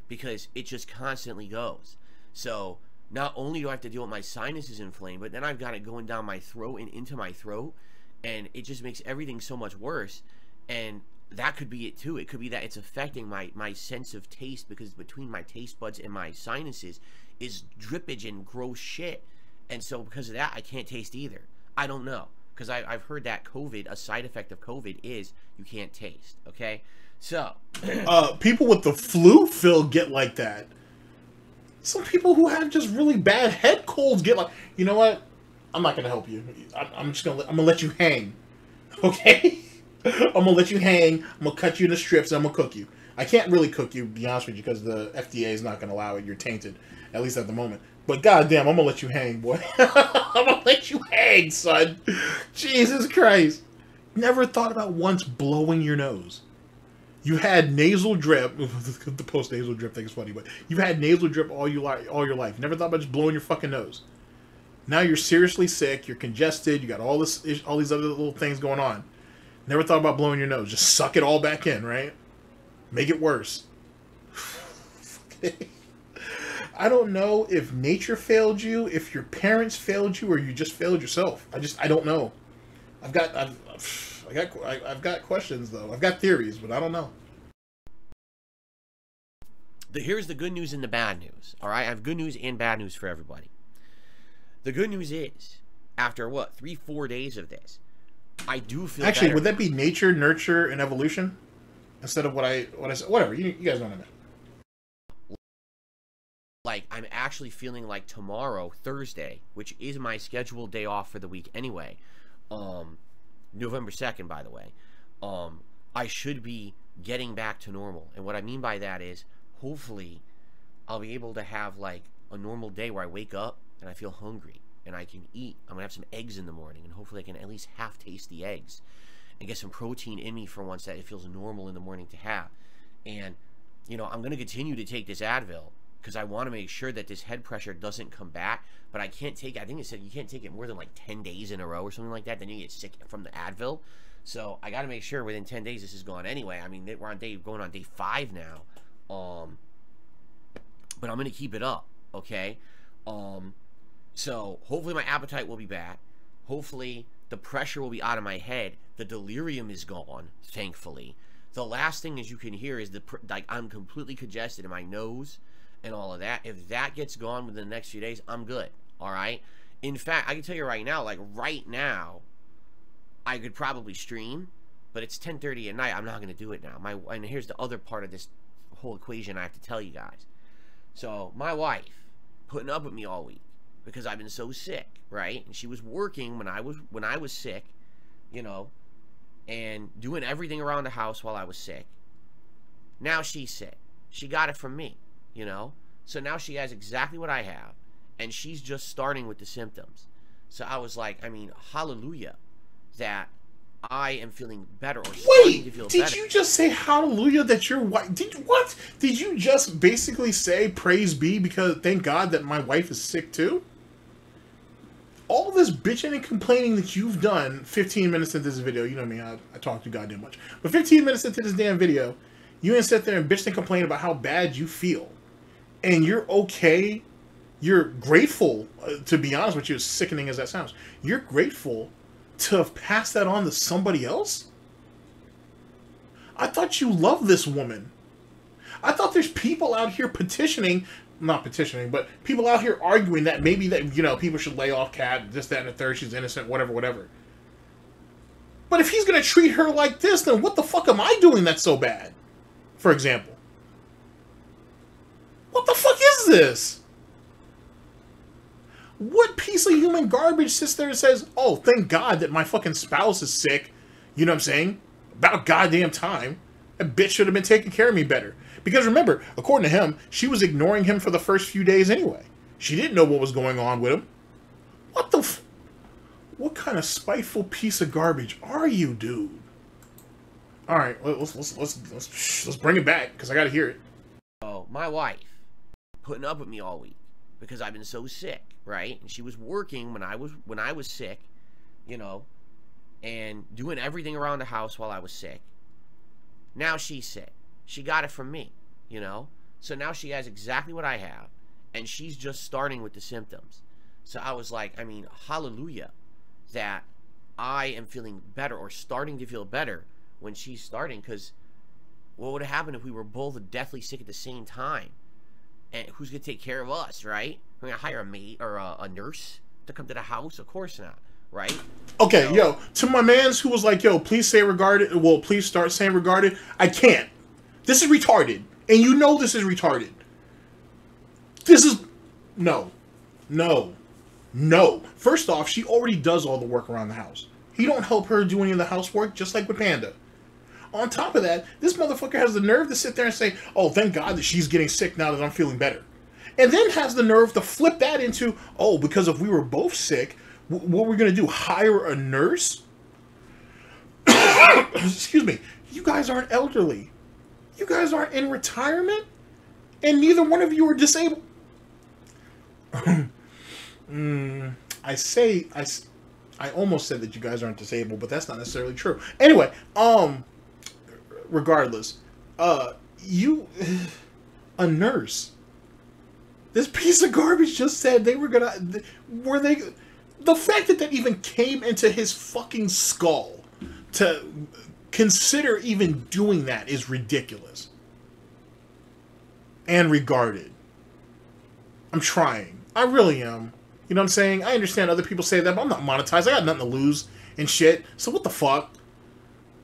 because it just constantly goes. So not only do I have to deal with my sinuses inflamed, but then I've got it going down my throat and into my throat, and it just makes everything so much worse. And that could be it too. It could be that it's affecting my sense of taste, because between my taste buds and my sinuses is drippage and gross shit. And so because of that, I can't taste either. I don't know. Because I've heard that COVID, a side effect of COVID is you can't taste. Okay? So. People with the flu, Phil, get like that. Some people who have just really bad head colds get like, you know what? I'm not going to help you. I'm just going to let you hang. Okay? I'm gonna let you hang. I'm gonna cut you into strips. I'm gonna cook you. I can't really cook you, to be honest with you, because the FDA is not gonna allow it. You're tainted, at least at the moment. But goddamn, I'm gonna let you hang, boy. I'm gonna let you hang, son. Jesus Christ. Never thought about once blowing your nose. You had nasal drip. The post-nasal drip thing is funny, but you've had nasal drip all your life. Never thought about just blowing your fucking nose. Now you're seriously sick. You're congested. You got all these other little things going on. Never thought about blowing your nose. Just suck it all back in, right? Make it worse. I don't know if nature failed you, if your parents failed you, or you just failed yourself. I don't know. I've got questions though. I've got theories, but I don't know. Here's the good news and the bad news. All right, I have good news and bad news for everybody. The good news is, after what, 3-4 days of this, I do feel actually better. Would that be nature, nurture, and evolution instead of what I said? Whatever, you guys know what I meant. Like, I'm actually feeling like tomorrow, Thursday, which is my scheduled day off for the week anyway, November 2nd, by the way, I should be getting back to normal. And what I mean by that is, hopefully, I'll be able to have, like, a normal day where I wake up and I feel hungry and I can eat. I'm going to have some eggs in the morning, and hopefully I can at least half taste the eggs and get some protein in me for once that it feels normal in the morning to have. And, you know, I'm going to continue to take this Advil, because I want to make sure that this head pressure doesn't come back, but I can't take it. I think it said you can't take it more than like 10 days in a row or something like that, then you get sick from the Advil. So I got to make sure within 10 days this is gone anyway. I mean, we're going on day 5 now, but I'm going to keep it up, okay? So hopefully my appetite will be back. Hopefully the pressure will be out of my head. The delirium is gone, thankfully. The last thing, as you can hear, is like I'm completely congested in my nose and all of that. If that gets gone within the next few days, I'm good. All right. In fact, I can tell you right now, like right now, I could probably stream, but it's 10:30 at night. I'm not going to do it now. And here's the other part of this whole equation I have to tell you guys. So my wife putting up with me all week because I've been so sick, right? And she was working when I was sick, you know, and doing everything around the house while I was sick. Now she's sick. She got it from me. You know, so now she has exactly what I have, and she's just starting with the symptoms. So I was like, I mean, hallelujah that I am feeling better, or starting to feel better. Did you just say hallelujah that your wife? What? Did you just basically say praise be because thank God that my wife is sick too? All this bitching and complaining that you've done 15 minutes into this video, you know me, I talk too goddamn much, but 15 minutes into this damn video, you ain't sit there and bitch and complain about how bad you feel. And you're okay, you're grateful, to be honest with you, as sickening as that sounds, you're grateful to have passed that on to somebody else? I thought you loved this woman. I thought there's people out here petitioning, not petitioning, but people out here arguing that maybe that, you know, people should lay off Kat, this, that, and the third, she's innocent, whatever, whatever. But if he's going to treat her like this, then what the fuck am I doing that's so bad? For example. What the fuck is this? What piece of human garbage sits there and says, oh, thank God that my fucking spouse is sick. You know what I'm saying? About goddamn time. That bitch should have been taking care of me better. Because remember, according to him, she was ignoring him for the first few days anyway. She didn't know what was going on with him. What the what kind of spiteful piece of garbage are you, dude? All right, let's bring it back because I got to hear it. Oh, my wife putting up with me all week because I've been so sick, right? And she was working when I was sick, you know, and doing everything around the house while I was sick. Now she's sick. She got it from me, you know? So now she has exactly what I have, and she's just starting with the symptoms. So I was like, I mean, hallelujah that I am feeling better, or starting to feel better, when she's starting, because what would have happened if we were both deathly sick at the same time? And who's going to take care of us, right? We're going to hire a maid or a nurse to come to the house? Of course not, right? Okay, So, yo, to my mans who was like, yo, please say regarded, well, please start saying regarded, I can't. This is retarded. And you know this is retarded. This is... No. No. No. First off, she already does all the work around the house. He don't help her do any of the housework, just like with Panda. On top of that, this motherfucker has the nerve to sit there and say, oh, thank God that she's getting sick now that I'm feeling better. And then has the nerve to flip that into, oh, because if we were both sick, what we're going to do, hire a nurse? Excuse me. You guys aren't elderly. You guys aren't in retirement? And neither one of you are disabled. I almost said that you guys aren't disabled, but that's not necessarily true. Anyway, regardless, a nurse. This piece of garbage just said they were gonna, the fact that even came into his fucking skull to consider even doing that is ridiculous. And regarded. I'm trying. I really am. You know what I'm saying? I understand other people say that, but I'm not monetized. I got nothing to lose and shit. So what the fuck?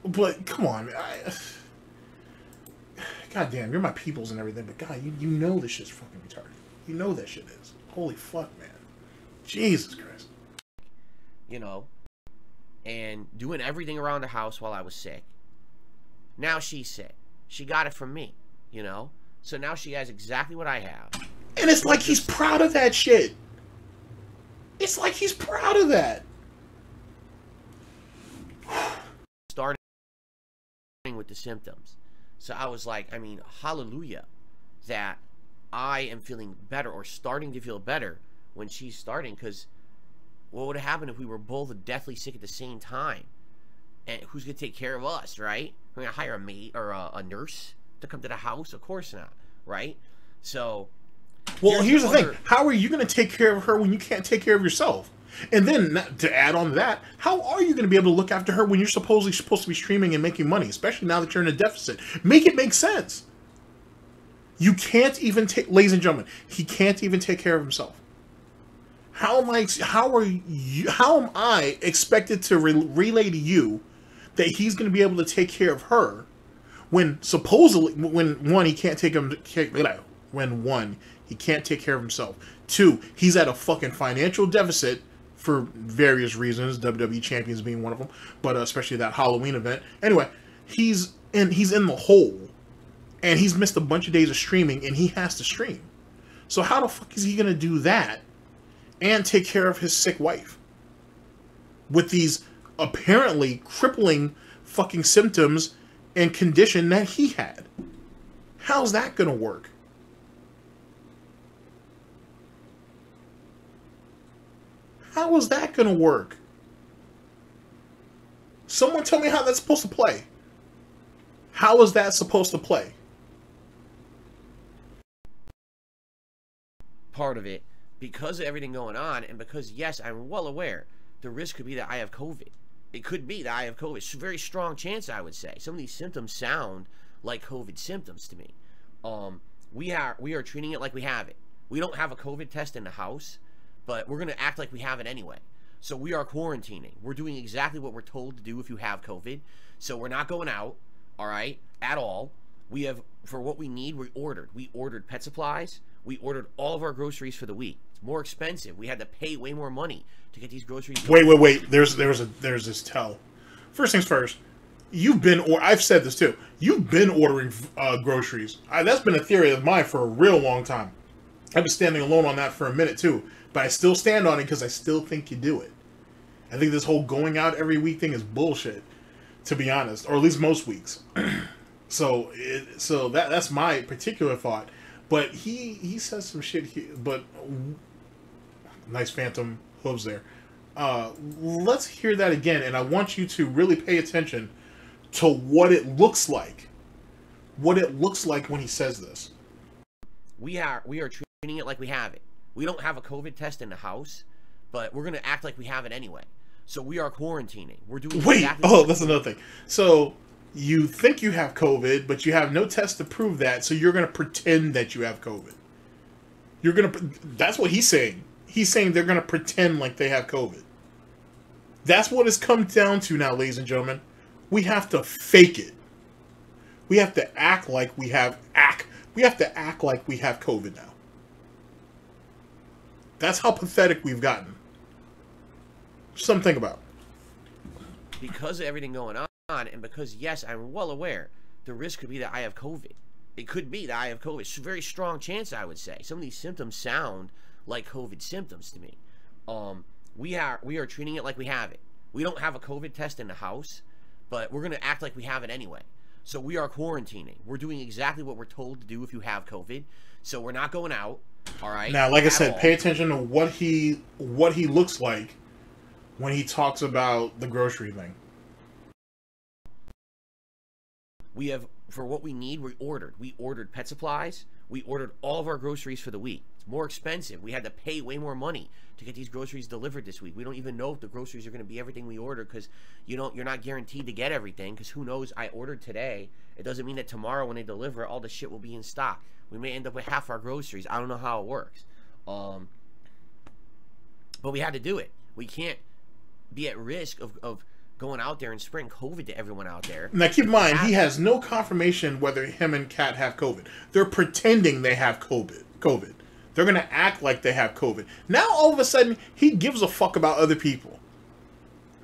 But come on. God damn, you're my peoples and everything, but God, you know this shit's fucking retarded. You know that shit is. Holy fuck, man. Jesus Christ. You know, and doing everything around the house while I was sick. Now she's sick. She got it from me, you know? So now she has exactly what I have. And it's like he's proud of that shit. It's like he's proud of that. Starting with the symptoms. So I was like, I mean, hallelujah that I am feeling better or starting to feel better when she's starting, because what would have happened if we were both deathly sick at the same time? And who's going to take care of us, right? We're going to hire a maid or a nurse to come to the house? Of course not, right? So, well, here's the thing. How are you going to take care of her when you can't take care of yourself? And then, to add on to that, how are you going to be able to look after her when you're supposedly supposed to be streaming and making money, especially now that you're in a deficit? Make it make sense. You can't even take, ladies and gentlemen, he can't even take care of himself. How am I expected to relay to you that he's going to be able to take care of her when supposedly, when he can't take he can't take care of himself. 2, he's at a fucking financial deficit for various reasons, WWE Champions being one of them, but especially that Halloween event. Anyway, he's in the hole, and he's missed a bunch of days of streaming, and he has to stream. So how the fuck is he going to do that and take care of his sick wife with these apparently crippling fucking symptoms and condition that he had? How's that going to work? How is that going to work? Someone tell me how that's supposed to play. How is that supposed to play? Part of it, because of everything going on, and because, yes, I'm well aware, the risk could be that I have COVID. It could be that I have COVID. It's a very strong chance, I would say. Some of these symptoms sound like COVID symptoms to me. We are treating it like we have it. We don't have a COVID test in the house, but we're going to act like we have it anyway. So we are quarantining. We're doing exactly what we're told to do if you have COVID. So we're not going out, all right, at all. We have, for what we need, we ordered pet supplies. We ordered all of our groceries for the week. It's more expensive. We had to pay way more money to get these groceries. Wait. There's this tell. First things first. I've said this too. You've been ordering groceries. That's been a theory of mine for a real long time. I've been standing alone on that for a minute too. But I still stand on it because I still think you do it. I think this whole going out every week thing is bullshit, to be honest, or at least most weeks. So that's my particular thought. But he says some shit here. But nice phantom hooves there. Let's hear that again, and I want you to really pay attention to what it looks like. What it looks like when he says this. We are treating it like we have it. We don't have a COVID test in the house, but we're going to act like we have it anyway. So we are quarantining. We're doing exactly that's another thing. So you think you have COVID, but you have no test to prove that, so you're going to pretend that you have COVID. That's what he's saying. He's saying they're going to pretend like they have COVID. That's what it's come down to now, ladies and gentlemen. We have to fake it. We have to act like we have COVID now. That's how pathetic we've gotten. Something to think about. because of everything going on, and because, yes, I'm well aware, the risk could be that I have COVID. It could be that I have COVID. It's a very strong chance, I would say. Some of these symptoms sound like COVID symptoms to me. We are treating it like we have it. We don't have a COVID test in the house, but we're going to act like we have it anyway. So we are quarantining. We're doing exactly what we're told to do if you have COVID. So we're not going out. All right. Now, like I said, pay attention to what he looks like when he talks about the grocery thing. We have, for what we need, we ordered pet supplies. We ordered all of our groceries for the week. It's more expensive. We had to pay way more money to get these groceries delivered this week. We don't even know if the groceries are going to be everything we ordered, because you're not guaranteed to get everything, because who knows, I ordered today. It doesn't mean that tomorrow when they deliver, all the shit will be in stock. We may end up with half our groceries. I don't know how it works. But we had to do it. We can't be at risk of going out there and spreading COVID to everyone out there. Now, keep in mind, he has no confirmation whether him and Kat have COVID. They're pretending they have COVID. They're going to act like they have COVID. Now, all of a sudden, he gives a fuck about other people.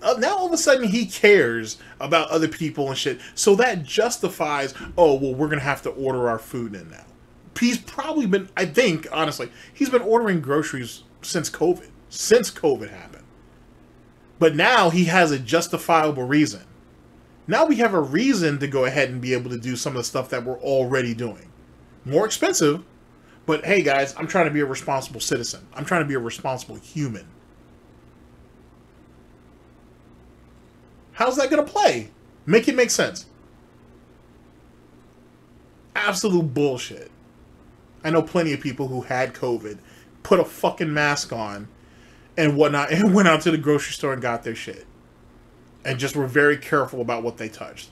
Now, all of a sudden, he cares about other people and shit. So that justifies, oh, well, we're going to have to order our food in now. He's probably been, I think, honestly, he's been ordering groceries since COVID. Since COVID happened. But now he has a justifiable reason. Now we have a reason to go ahead and be able to do some of the stuff that we're already doing. More expensive, but hey guys, I'm trying to be a responsible citizen. I'm trying to be a responsible human. How's that going to play? Make it make sense. Absolute bullshit. I know plenty of people who had COVID, put a fucking mask on and whatnot, and went out to the grocery store and got their shit. And just were very careful about what they touched.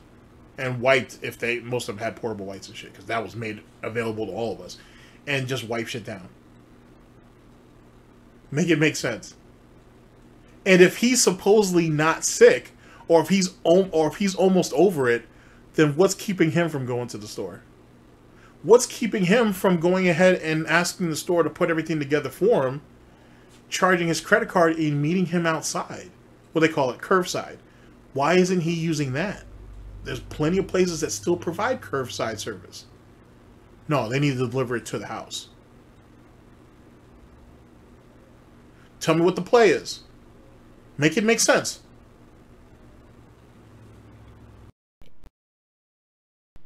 And wiped, if they, most of them had portable wipes and shit, because that was made available to all of us. And just wipe shit down. Make it make sense. And if he's supposedly not sick, or if he's almost over it, then what's keeping him from going to the store? What's keeping him from going ahead and asking the store to put everything together for him, charging his credit card and meeting him outside? What they call it, curbside. Why isn't he using that? There's plenty of places that still provide curbside service. No, they need to deliver it to the house. Tell me what the play is. Make it make sense.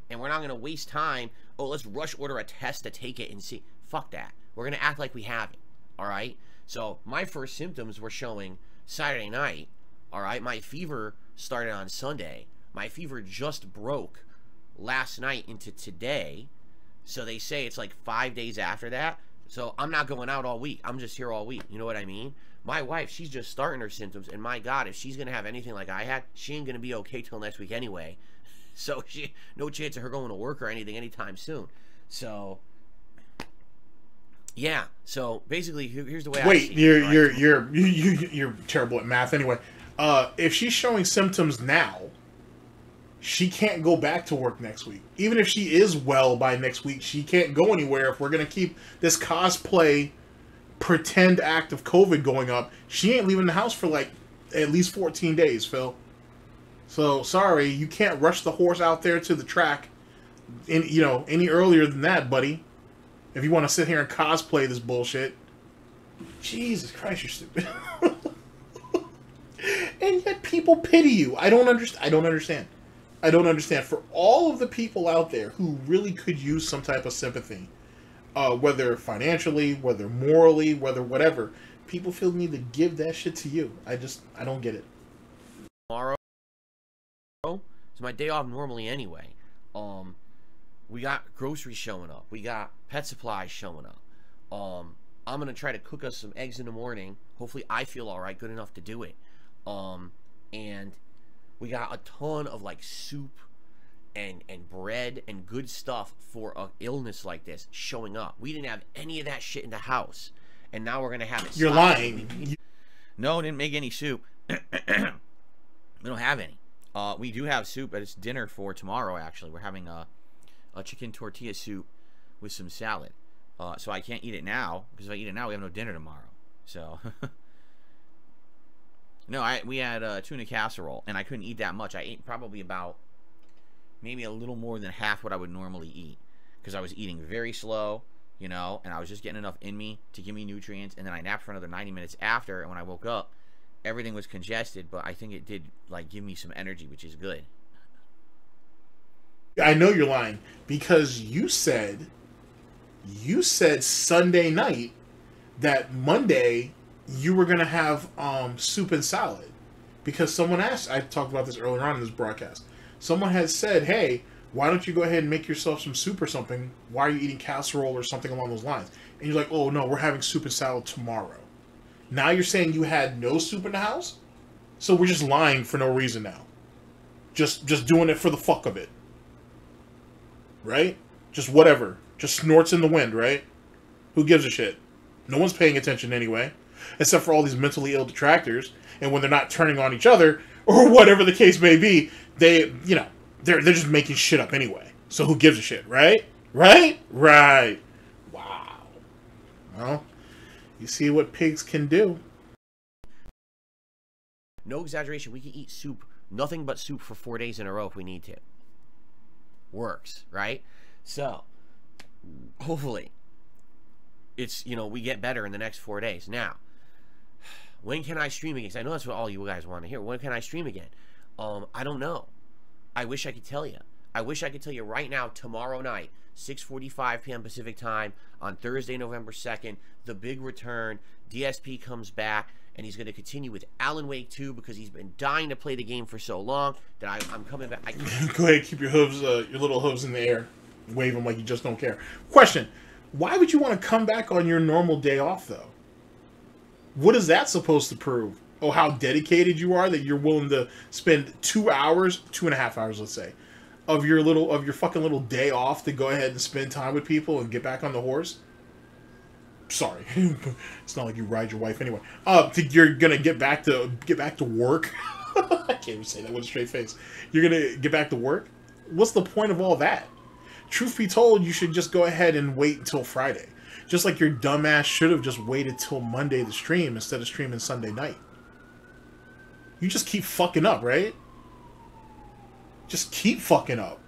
And we're not going to waste time. Oh, let's rush order a test to take it and see. Fuck that. We're going to act like we have it. All right? So my first symptoms were showing Saturday night. All right? My fever started on Sunday. My fever just broke last night into today. So they say it's like 5 days after that. So I'm not going out all week. I'm just here all week. You know what I mean? My wife, she's just starting her symptoms. And my God, if she's going to have anything like I had, she ain't going to be okay till next week anyway. So she, no chance of her going to work or anything anytime soon. So yeah. So basically, here's the way. Wait, you're terrible at math anyway. If she's showing symptoms now, she can't go back to work next week. Even if she is well by next week, she can't go anywhere. If we're gonna keep this cosplay pretend act of COVID going up, she ain't leaving the house for like at least 14 days, Phil. So sorry, you can't rush the horse out there to the track, any earlier than that, buddy. If you want to sit here and cosplay this bullshit, Jesus Christ, you're stupid. And yet people pity you. I don't understand. For all of the people out there who really could use some type of sympathy, whether financially, whether morally, whether whatever, people feel the need to give that shit to you. I don't get it. Tomorrow, it's my day off normally anyway. We got groceries showing up. We got pet supplies showing up. I'm gonna try to cook us some eggs in the morning. Hopefully I feel all right, good enough to do it. And we got a ton of like soup and bread and good stuff for an illness like this showing up. We didn't have any of that shit in the house, and now we're gonna have it. You're lying. No, didn't make any soup. We don't have any. We do have soup, but it's dinner for tomorrow. Actually, we're having a chicken tortilla soup with some salad. So I can't eat it now, because if I eat it now, we have no dinner tomorrow. So No, we had tuna casserole, and I couldn't eat that much. I ate probably about maybe a little more than half what I would normally eat because I was eating very slow, you know, and I was just getting enough in me to give me nutrients, and then I napped for another 90 minutes after, and when I woke up, everything was congested, but I think it did, like, give me some energy, which is good. I know you're lying because you said Sunday night that Monday you were gonna have soup and salad because someone asked. I talked about this earlier on in this broadcast. Someone had said, "Hey, why don't you go ahead and make yourself some soup or something? Why are you eating casserole or something along those lines?" And you're like, "Oh no, we're having soup and salad tomorrow." Now you're saying you had no soup in the house, so we're just lying for no reason now. Just doing it for the fuck of it, right? Just whatever. Just snorts in the wind, right? Who gives a shit? No one's paying attention anyway, except for all these mentally ill detractors. And when they're not turning on each other or whatever the case may be, they're just making shit up anyway. So who gives a shit, right? Right? Right. Wow. Well, you see what pigs can do. No exaggeration. We can eat soup, nothing but soup for 4 days in a row if we need to. Works, right? So, hopefully, it's, you know, we get better in the next 4 days. Now, when can I stream again? 'Cause I know that's what all you guys want to hear. When can I stream again? I don't know. I wish I could tell you. I wish I could tell you right now, tomorrow night, 6:45 p.m. Pacific time, on Thursday, November 2nd, the big return. DSP comes back, and he's going to continue with Alan Wake 2 because he's been dying to play the game for so long that I'm coming back. Go ahead, keep your hooves, your little hooves in the air. Wave them like you just don't care. Question, why would you want to come back on your normal day off, though? What is that supposed to prove? Oh, how dedicated you are that you're willing to spend 2 hours, 2.5 hours, let's say, of your fucking little day off to go ahead and spend time with people and get back on the horse? Sorry, it's not like you ride your wife anyway. You're gonna get back to work. I can't even say that with a straight face. You're gonna get back to work. What's the point of all that? Truth be told, you should just go ahead and wait until Friday. Just like your dumbass should have just waited till Monday to stream instead of streaming Sunday night. You just keep fucking up, right? Just keep fucking up.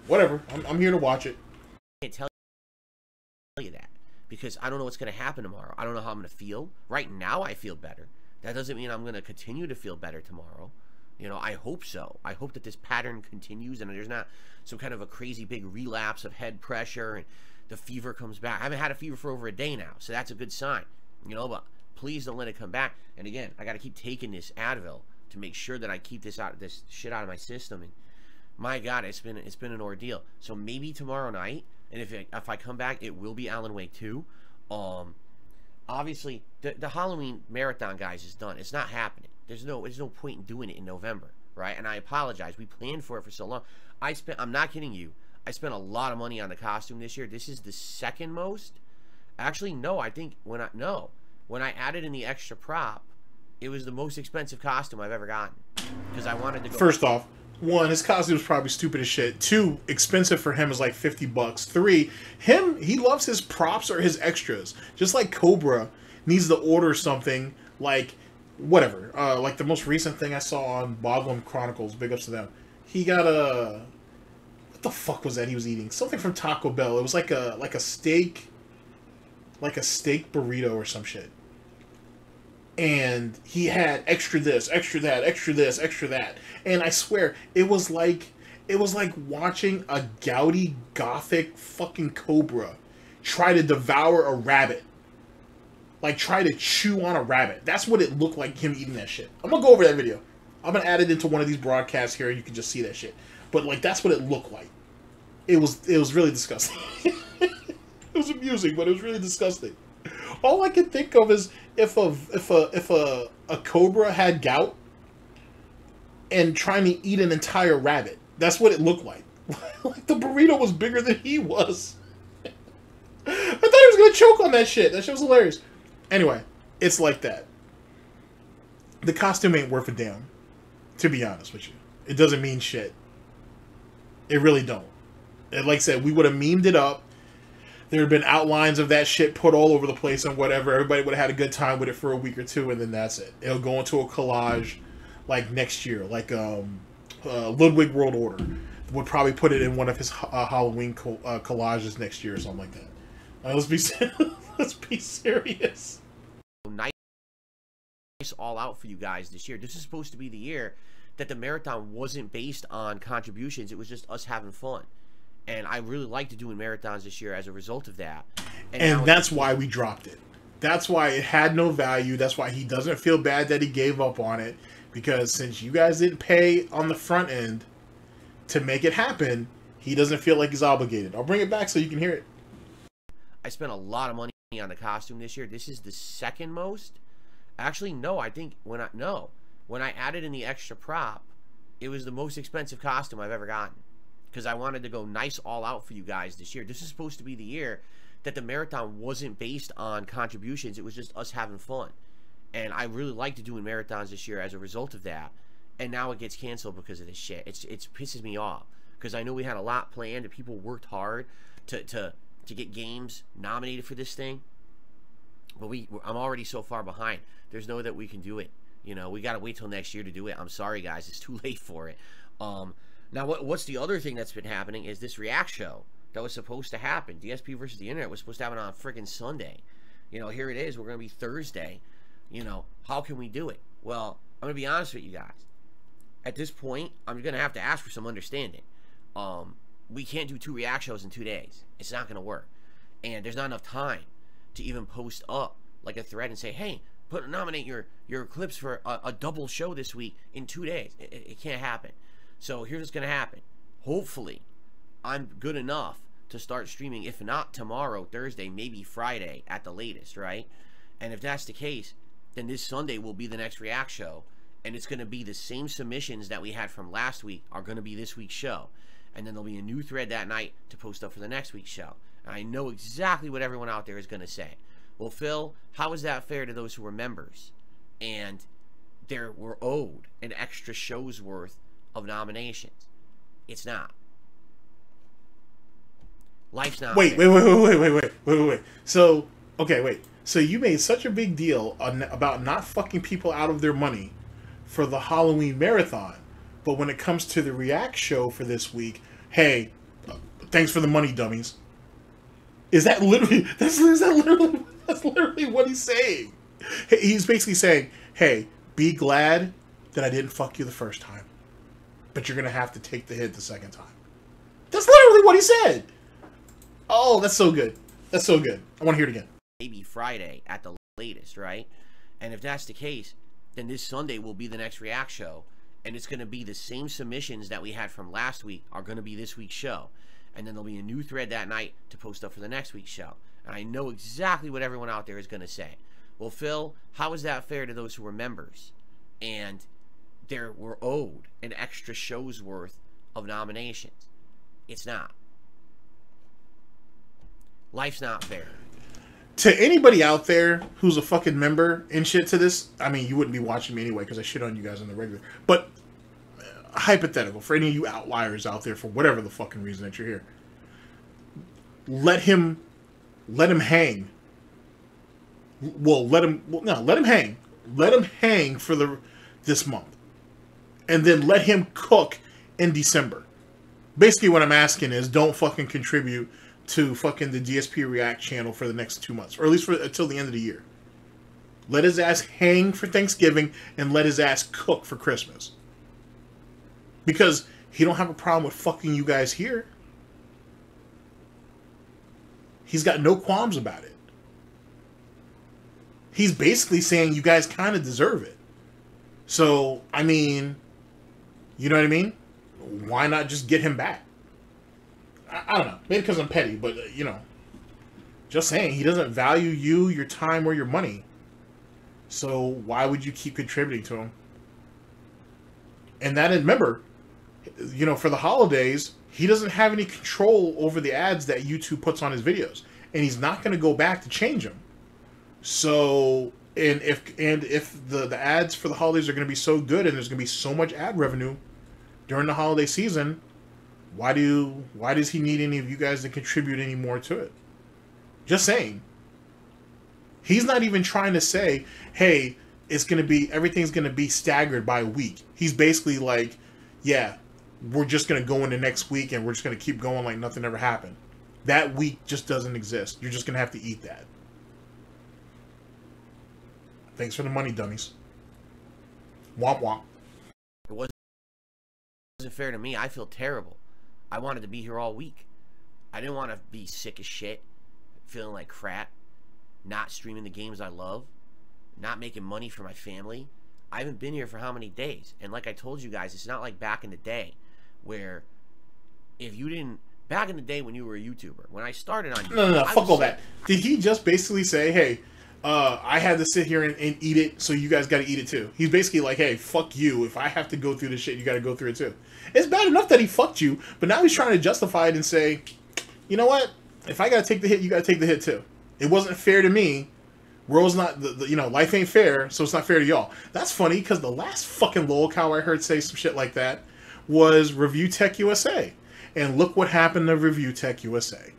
Whatever. I'm here to watch it. I can't tell you that because I don't know what's going to happen tomorrow. I don't know how I'm going to feel. Right now, I feel better. That doesn't mean I'm going to continue to feel better tomorrow. You know, I hope so. I hope that this pattern continues and there's not some kind of a crazy big relapse of head pressure and the fever comes back. I haven't had a fever for over a day now, so that's a good sign. You know, but please don't let it come back. And again, I got to keep taking this Advil to make sure that I keep this shit out of my system. And my God, it's been an ordeal. So maybe tomorrow night, and if I come back, it will be Alan Wake 2. Obviously, the Halloween marathon, guys, is done. It's not happening. There's no point in doing it in November, right? And I apologize. We planned for it for so long. I'm not kidding you. I spent a lot of money on the costume this year. This is the second most. Actually, no. I think when I added in the extra prop, it was the most expensive costume I've ever gotten because I wanted to go. First off, one, his costume is probably stupid as shit. Two, expensive for him is like $50. Three, he loves his props or his extras. Just like Cobra needs to order something like whatever. Like the most recent thing I saw on Boglum Chronicles, big ups to them. He got what the fuck was that he was eating? Something from Taco Bell. It was like a steak burrito or some shit. And he had extra this, extra that, extra this, extra that. And I swear, it was like watching a gouty gothic fucking cobra try to devour a rabbit. Like try to chew on a rabbit. That's what it looked like, him eating that shit. I'm gonna go over that video. I'm gonna add it into one of these broadcasts here and you can just see that shit. But like that's what it looked like. It was really disgusting. It was amusing, but it was really disgusting. All I can think of is if a cobra had gout and trying to eat an entire rabbit. That's what it looked like. Like the burrito was bigger than he was. I thought he was gonna choke on that shit. That shit was hilarious. Anyway, it's like that. The costume ain't worth a damn, to be honest with you. It doesn't mean shit. It really don't. And like I said, we would have memed it up. there had been outlines of that shit put all over the place and whatever. Everybody would have had a good time with it for a week or two, and then that's it. It'll go into a collage like next year, like Ludwig World Order would probably put it in one of his Halloween collages next year or something like that. Let's be serious. Nice all out for you guys this year. This is supposed to be the year that the marathon wasn't based on contributions. It was just us having fun. And I really liked doing marathons this year as a result of that. And that's why we dropped it. That's why it had no value. That's why he doesn't feel bad that he gave up on it. Because since you guys didn't pay on the front end to make it happen, he doesn't feel like he's obligated. I'll bring it back so you can hear it. I spent a lot of money on the costume this year. This is the second most. Actually, no, I think when I added in the extra prop, it was the most expensive costume I've ever gotten. Because I wanted to go nice all out for you guys this year. This is supposed to be the year that the marathon wasn't based on contributions. It was just us having fun. And I really liked doing marathons this year as a result of that. And now it gets canceled because of this shit. It pisses me off. Because I know we had a lot planned and people worked hard to get games nominated for this thing. But I'm already so far behind. There's no way that we can do it. You know, we got to wait till next year to do it. I'm sorry, guys. It's too late for it. Now, what's the other thing that's been happening is this React show that was supposed to happen. DSP versus the Internet was supposed to happen on friggin' Sunday. You know, here it is. We're going to be Thursday. You know, how can we do it? Well, I'm going to be honest with you guys. At this point, I'm going to have to ask for some understanding. We can't do 2 React shows in 2 days. It's not going to work. And there's not enough time to even post up like a thread and say, hey, nominate your clips for a double show this week in 2 days. It can't happen. So here's what's going to happen. Hopefully, I'm good enough to start streaming, if not tomorrow, Thursday, maybe Friday at the latest, right? And if that's the case, then this Sunday will be the next React show. And it's going to be the same submissions that we had from last week are going to be this week's show. And then there'll be a new thread that night to post up for the next week's show. And I know exactly what everyone out there is going to say. Well, Phil, how is that fair to those who were members? And they were owed an extra show's worth of nominations. It's not. Life's not. Wait. So, okay, wait. So you made such a big deal about not fucking people out of their money for the Halloween marathon, but when it comes to the React show for this week, hey, thanks for the money, dummies. Is that literally? That's literally what he's saying. He's basically saying, hey, be glad that I didn't fuck you the first time, but you're gonna have to take the hit the second time. That's literally what he said. Oh, that's so good. That's so good. I want to hear it again. Maybe Friday at the latest, right? And if that's the case, then this Sunday will be the next React show. And it's going to be the same submissions that we had from last week are going to be this week's show. And then there'll be a new thread that night to post up for the next week's show. And I know exactly what everyone out there is going to say. Well, Phil, how is that fair to those who were members? And they were owed an extra show's worth of nominations. It's not. Life's not fair. To anybody out there who's a fucking member and shit to this, I mean, you wouldn't be watching me anyway because I shit on you guys on the regular. But hypothetical, for any of you outliers out there, for whatever the fucking reason that you're here, let him hang. Let him hang. Let him hang for this month, and then let him cook in December. Basically, what I'm asking is, don't fucking contribute to fucking the DSP React channel for the next 2 months, or at least until the end of the year. Let his ass hang for Thanksgiving and let his ass cook for Christmas. Because he don't have a problem with fucking you guys here. He's got no qualms about it. He's basically saying you guys kind of deserve it. So, I mean, you know what I mean? Why not just get him back? I don't know. Maybe because I'm petty, but, you know. Just saying, he doesn't value you, your time, or your money. So why would you keep contributing to him? And then remember, you know, for the holidays, he doesn't have any control over the ads that YouTube puts on his videos. And he's not going to go back to change them. So, and if the ads for the holidays are going to be so good and there's going to be so much ad revenue during the holiday season, why does he need any of you guys to contribute any more to it? Just saying. He's not even trying to say, hey, everything's gonna be staggered by a week. He's basically like, yeah, we're just gonna go into next week and we're just gonna keep going like nothing ever happened. That week just doesn't exist. You're just gonna have to eat that. Thanks for the money, dummies. Womp womp. It wasn't fair to me. I feel terrible. I wanted to be here all week. I didn't want to be sick as shit, feeling like crap, not streaming the games I love, not making money for my family. I haven't been here for how many days? And like I told you guys, it's not like back in the day where if you didn't... Back in the day when you were a YouTuber, when I started on YouTube... No, fuck all that. Did he just basically say, hey... I had to sit here and eat it, so you guys got to eat it too. He's basically like, hey, fuck you. If I have to go through this shit, you got to go through it too. It's bad enough that he fucked you, but now he's trying to justify it and say, you know what? If I got to take the hit, you got to take the hit too. It wasn't fair to me. World's not, life ain't fair, so it's not fair to y'all. That's funny, because the last fucking lol cow I heard say some shit like that was Review Tech USA. And look what happened to Review Tech USA.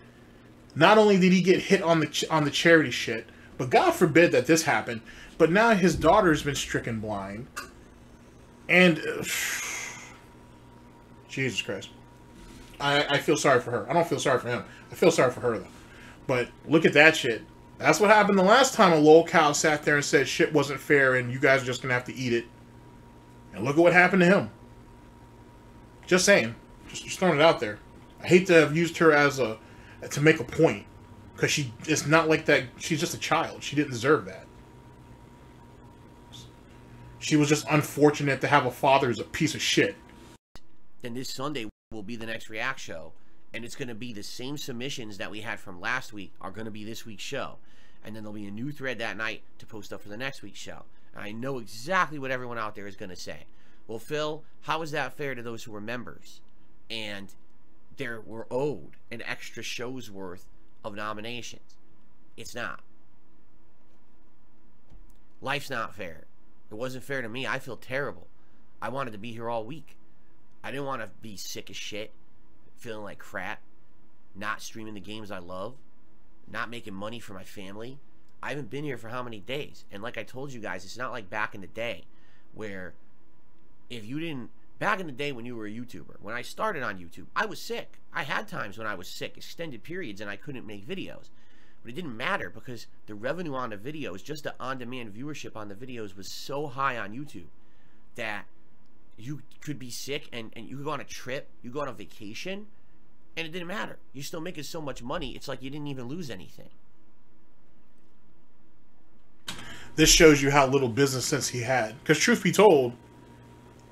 Not only did he get hit on the charity shit, but God forbid that this happened. But now his daughter's been stricken blind. And... Jesus Christ. I feel sorry for her. I don't feel sorry for him. I feel sorry for her, though. But look at that shit. That's what happened the last time a lol cow sat there and said shit wasn't fair and you guys are just going to have to eat it. And look at what happened to him. Just saying. Just throwing it out there. I hate to have used her as to make a point. Because it's not like that. She's just a child. She didn't deserve that. She was just unfortunate to have a father who's a piece of shit. Then this Sunday will be the next React show. And it's going to be the same submissions that we had from last week are going to be this week's show. And then there'll be a new thread that night to post up for the next week's show. And I know exactly what everyone out there is going to say. Well, Phil, how is that fair to those who were members? And they were owed an extra show's worth of nominations. It's not. Life's not fair. It wasn't fair to me. I feel terrible. I wanted to be here all week. I didn't want to be sick as shit, feeling like crap, not streaming the games I love, not making money for my family. I haven't been here for how many days? And like I told you guys, it's not like back in the day where if you didn't... Back in the day when you were a YouTuber, when I started on YouTube, I was sick. I had times when I was sick, extended periods, and I couldn't make videos. But it didn't matter because the revenue on the videos, just the on-demand viewership on the videos was so high on YouTube that you could be sick and you could go on a trip, you go on a vacation, and it didn't matter. You're still making so much money, it's like you didn't even lose anything. This shows you how little business sense he had. Because truth be told,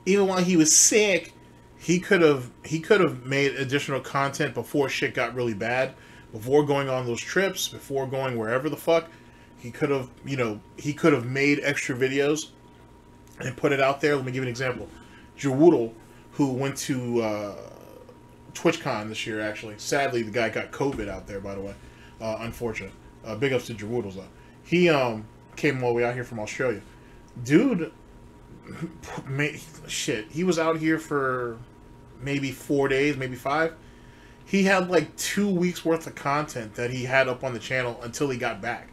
even while he was sick, he could have made additional content before shit got really bad, before going on those trips, before going wherever the fuck. He could have, made extra videos and put it out there. Let me give you an example. Jawoodle, who went to TwitchCon this year, actually. Sadly, the guy got COVID out there, by the way. Unfortunate. Big ups to Jawoodles, though. He came all the way out here from Australia. Dude... shit, he was out here for maybe 4 days, maybe 5. He had like 2 weeks worth of content that he had up on the channel until he got back.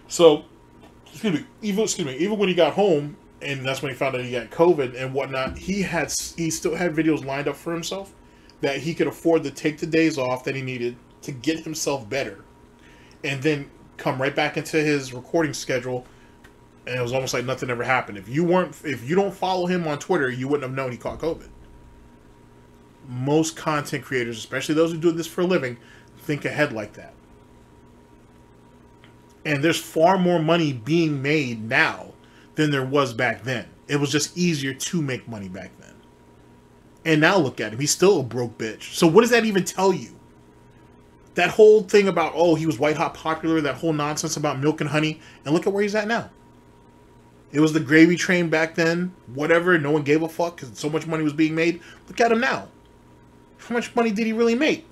So, even when he got home, and that's when he found out he got COVID and whatnot, he still had videos lined up for himself that he could afford to take the days off that he needed to get himself better, and then come right back into his recording schedule. And it was almost like nothing ever happened. If you don't follow him on Twitter, you wouldn't have known he caught COVID. Most content creators, especially those who do this for a living, think ahead like that. And there's far more money being made now than there was back then. It was just easier to make money back then. And now look at him. He's still a broke bitch. So what does that even tell you? That whole thing about, oh, he was white hot popular, that whole nonsense about milk and honey, and look at where he's at now. It was the gravy train back then, whatever, no one gave a fuck because so much money was being made. Look at him now. How much money did he really make?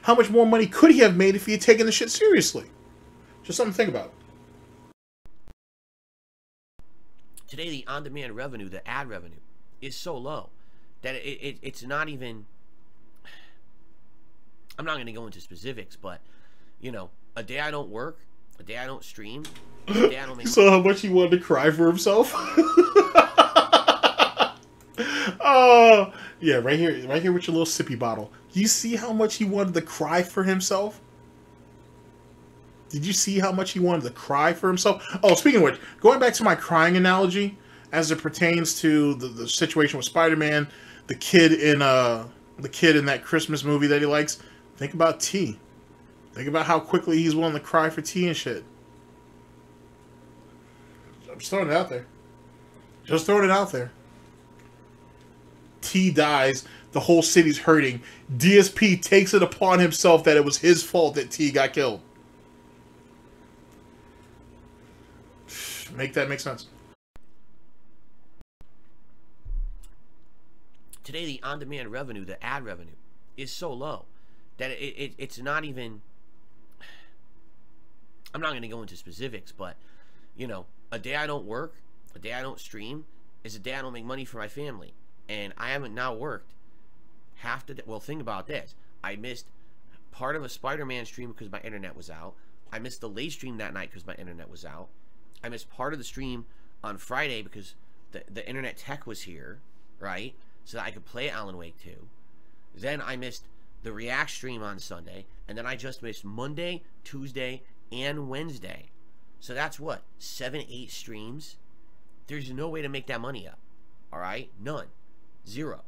How much more money could he have made if he had taken the shit seriously? Just something to think about. Today, the on-demand revenue, the ad revenue, is so low that it's not even... I'm not going to go into specifics, but, you know, a day I don't work, a day I don't stream, a day I don't make So how much he wanted to cry for himself? Oh, yeah, right here with your little sippy bottle. You see how much he wanted to cry for himself? Did you see how much he wanted to cry for himself? Oh, speaking of which, going back to my crying analogy, as it pertains to the situation with Spider-Man, the kid in that Christmas movie that he likes, think about T. Think about how quickly he's willing to cry for T and shit. I'm just throwing it out there. Just throwing it out there. T dies, the whole city's hurting. DSP takes it upon himself that it was his fault that T got killed. Make that make sense. Today, the on-demand revenue, the ad revenue, is so low that it's not even... I'm not going to go into specifics, but, you know, a day I don't work, a day I don't stream, is a day I don't make money for my family. And I haven't now worked half the day. Well, think about this. I missed part of a Spider-Man stream because my internet was out. I missed the late stream that night because my internet was out. I missed part of the stream on Friday because the internet tech was here, right? So that I could play Alan Wake 2. Then I missed the React stream on Sunday. And then I just missed Monday, Tuesday, and Wednesday. So that's what? 7-8 streams? There's no way to make that money up. Alright? None. Zero.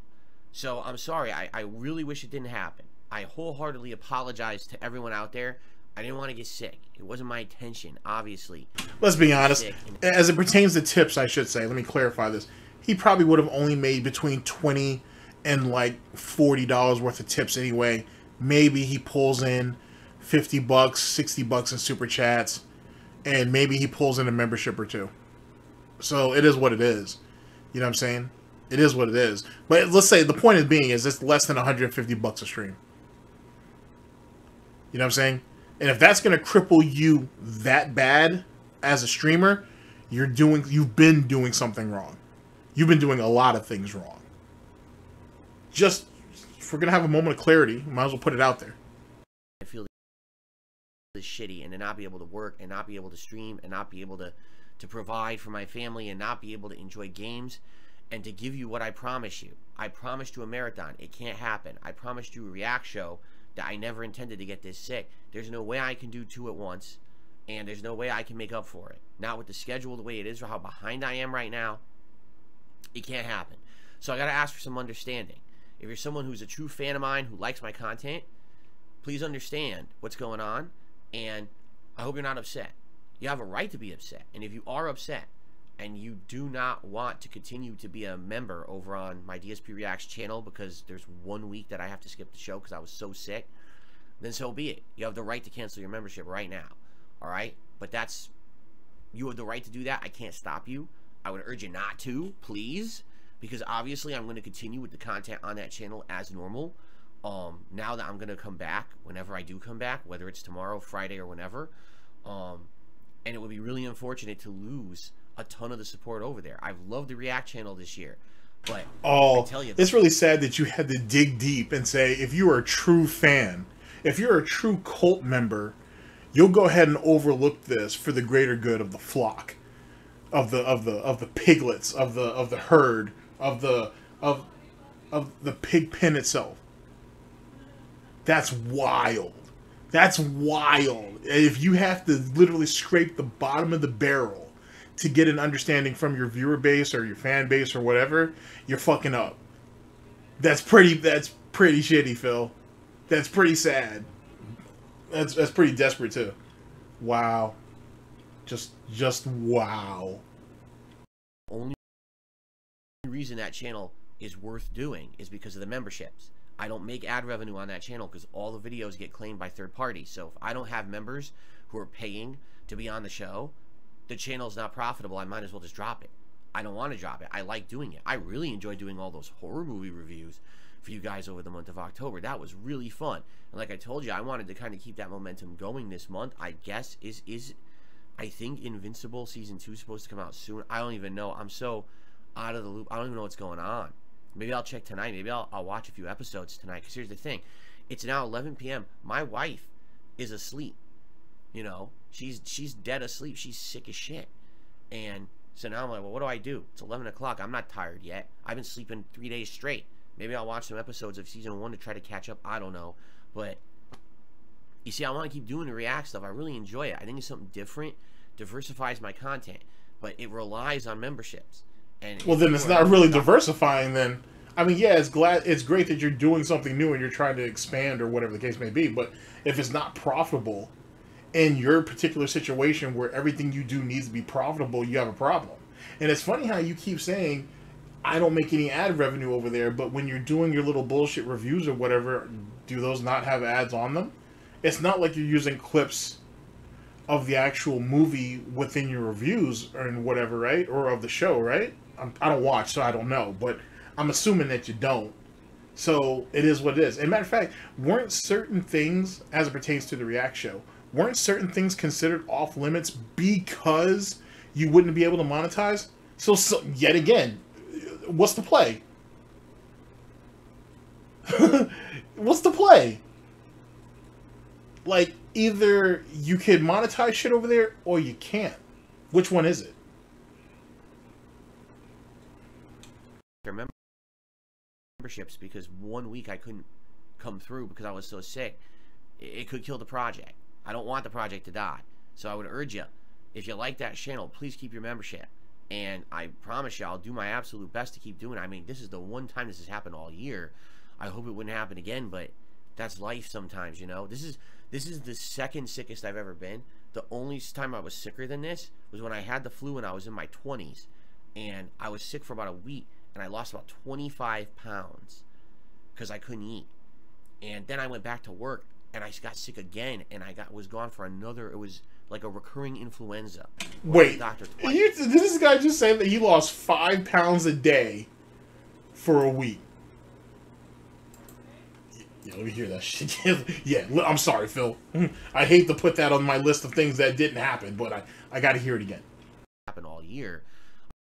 So I'm sorry. I really wish it didn't happen. I wholeheartedly apologize to everyone out there. I didn't want to get sick. It wasn't my intention, obviously. Let's be honest. As it pertains to tips, I should say, let me clarify this. He probably would have only made between $20 and like $40 worth of tips anyway. Maybe he pulls in $50, $60 in super chats, and maybe he pulls in a membership or two. So it is what it is. You know what I'm saying? It is what it is. But let's say the point is being is it's less than $150 a stream. You know what I'm saying? And if that's going to cripple you that bad as a streamer, you've been doing something wrong. You've been doing a lot of things wrong. Just, if we're going to have a moment of clarity, might as well put it out there. I feel this shitty and to not be able to work and not be able to stream and not be able to provide for my family and not be able to enjoy games and to give you what I promised you. I promised you a marathon. It can't happen. I promised you a React show that I never intended to get this sick. There's no way I can do two at once, and there's no way I can make up for it. Not with the schedule the way it is or how behind I am right now. It can't happen. So I gotta ask for some understanding. If you're someone who's a true fan of mine who likes my content, please understand what's going on, and I hope you're not upset. You have a right to be upset, and if you are upset and you do not want to continue to be a member over on my DSP Reacts channel because there's 1 week that I have to skip the show because I was so sick, then so be it. You have the right to cancel your membership right now. Alright? But you have the right to do that. I can't stop you. I would urge you not to, please, because obviously I'm going to continue with the content on that channel as normal. Now that I'm going to come back, whenever I do come back, whether it's tomorrow, Friday, or whenever, and it would be really unfortunate to lose a ton of the support over there. I've loved the React channel this year, but I tell you, it's really sad that you had to dig deep and say, if you are a true fan, if you're a true cult member, you'll go ahead and overlook this for the greater good of the flock, of the piglets, of the herd, of the pig pen itself. That's wild. That's wild. If you have to literally scrape the bottom of the barrel to get an understanding from your viewer base or your fan base or whatever, you're fucking up. That's pretty shitty, Phil. That's pretty sad. That's pretty desperate too. Wow. Just wow. Only reason that channel is worth doing is because of the memberships. I don't make ad revenue on that channel because all the videos get claimed by third parties. So if I don't have members who are paying to be on the show, the channel's not profitable. I might as well just drop it. I don't want to drop it. I like doing it. I really enjoy doing all those horror movie reviews for you guys over the month of October. That was really fun. And like I told you, I wanted to kind of keep that momentum going this month. I guess I think Invincible Season 2 is supposed to come out soon. I don't even know. I'm so out of the loop. I don't even know what's going on. Maybe I'll check tonight. Maybe I'll watch a few episodes tonight. Because here's the thing. It's now 11 p.m. My wife is asleep. You know, she's dead asleep. She's sick as shit. And so now I'm like, well, what do I do? It's 11 o'clock. I'm not tired yet. I've been sleeping 3 days straight. Maybe I'll watch some episodes of season 1 to try to catch up. I don't know. But you see, I want to keep doing the React stuff. I really enjoy it. I think it's something different, diversifies my content, but it relies on memberships. And well, then it's not really diversifying then. I mean, yeah, it's great that you're doing something new and you're trying to expand or whatever the case may be, but if it's not profitable in your particular situation where everything you do needs to be profitable, you have a problem. And it's funny how you keep saying, I don't make any ad revenue over there, but when you're doing your little bullshit reviews or whatever, do those not have ads on them? It's not like you're using clips of the actual movie within your reviews or whatever, right? Or of the show, right? I don't watch, so I don't know, but I'm assuming that you don't. So it is what it is. And matter of fact, weren't certain things, as it pertains to the React show, weren't certain things considered off limits because you wouldn't be able to monetize? So yet again, what's the play? What's the play? Like, either you can monetize shit over there or you can't. Which one is it? Memberships, because 1 week I couldn't come through because I was so sick. It could kill the project. I don't want the project to die. So I would urge you, if you like that channel, please keep your membership. And I promise you, I'll do my absolute best to keep doing it. I mean, this is the one time this has happened all year. I hope it wouldn't happen again, but that's life sometimes, you know. This is the second sickest I've ever been. The only time I was sicker than this was when I had the flu and I was in my 20s. And I was sick for about a week, and I lost about 25 pounds because I couldn't eat. And then I went back to work, and I got sick again, and was gone for another. It was like a recurring influenza. Wait, did this guy just say that he lost 5 pounds a day for a week? Yeah, let me hear that shit. Yeah, I'm sorry, Phil. I hate to put that on my list of things that didn't happen, but I got to hear it again. Happened all year.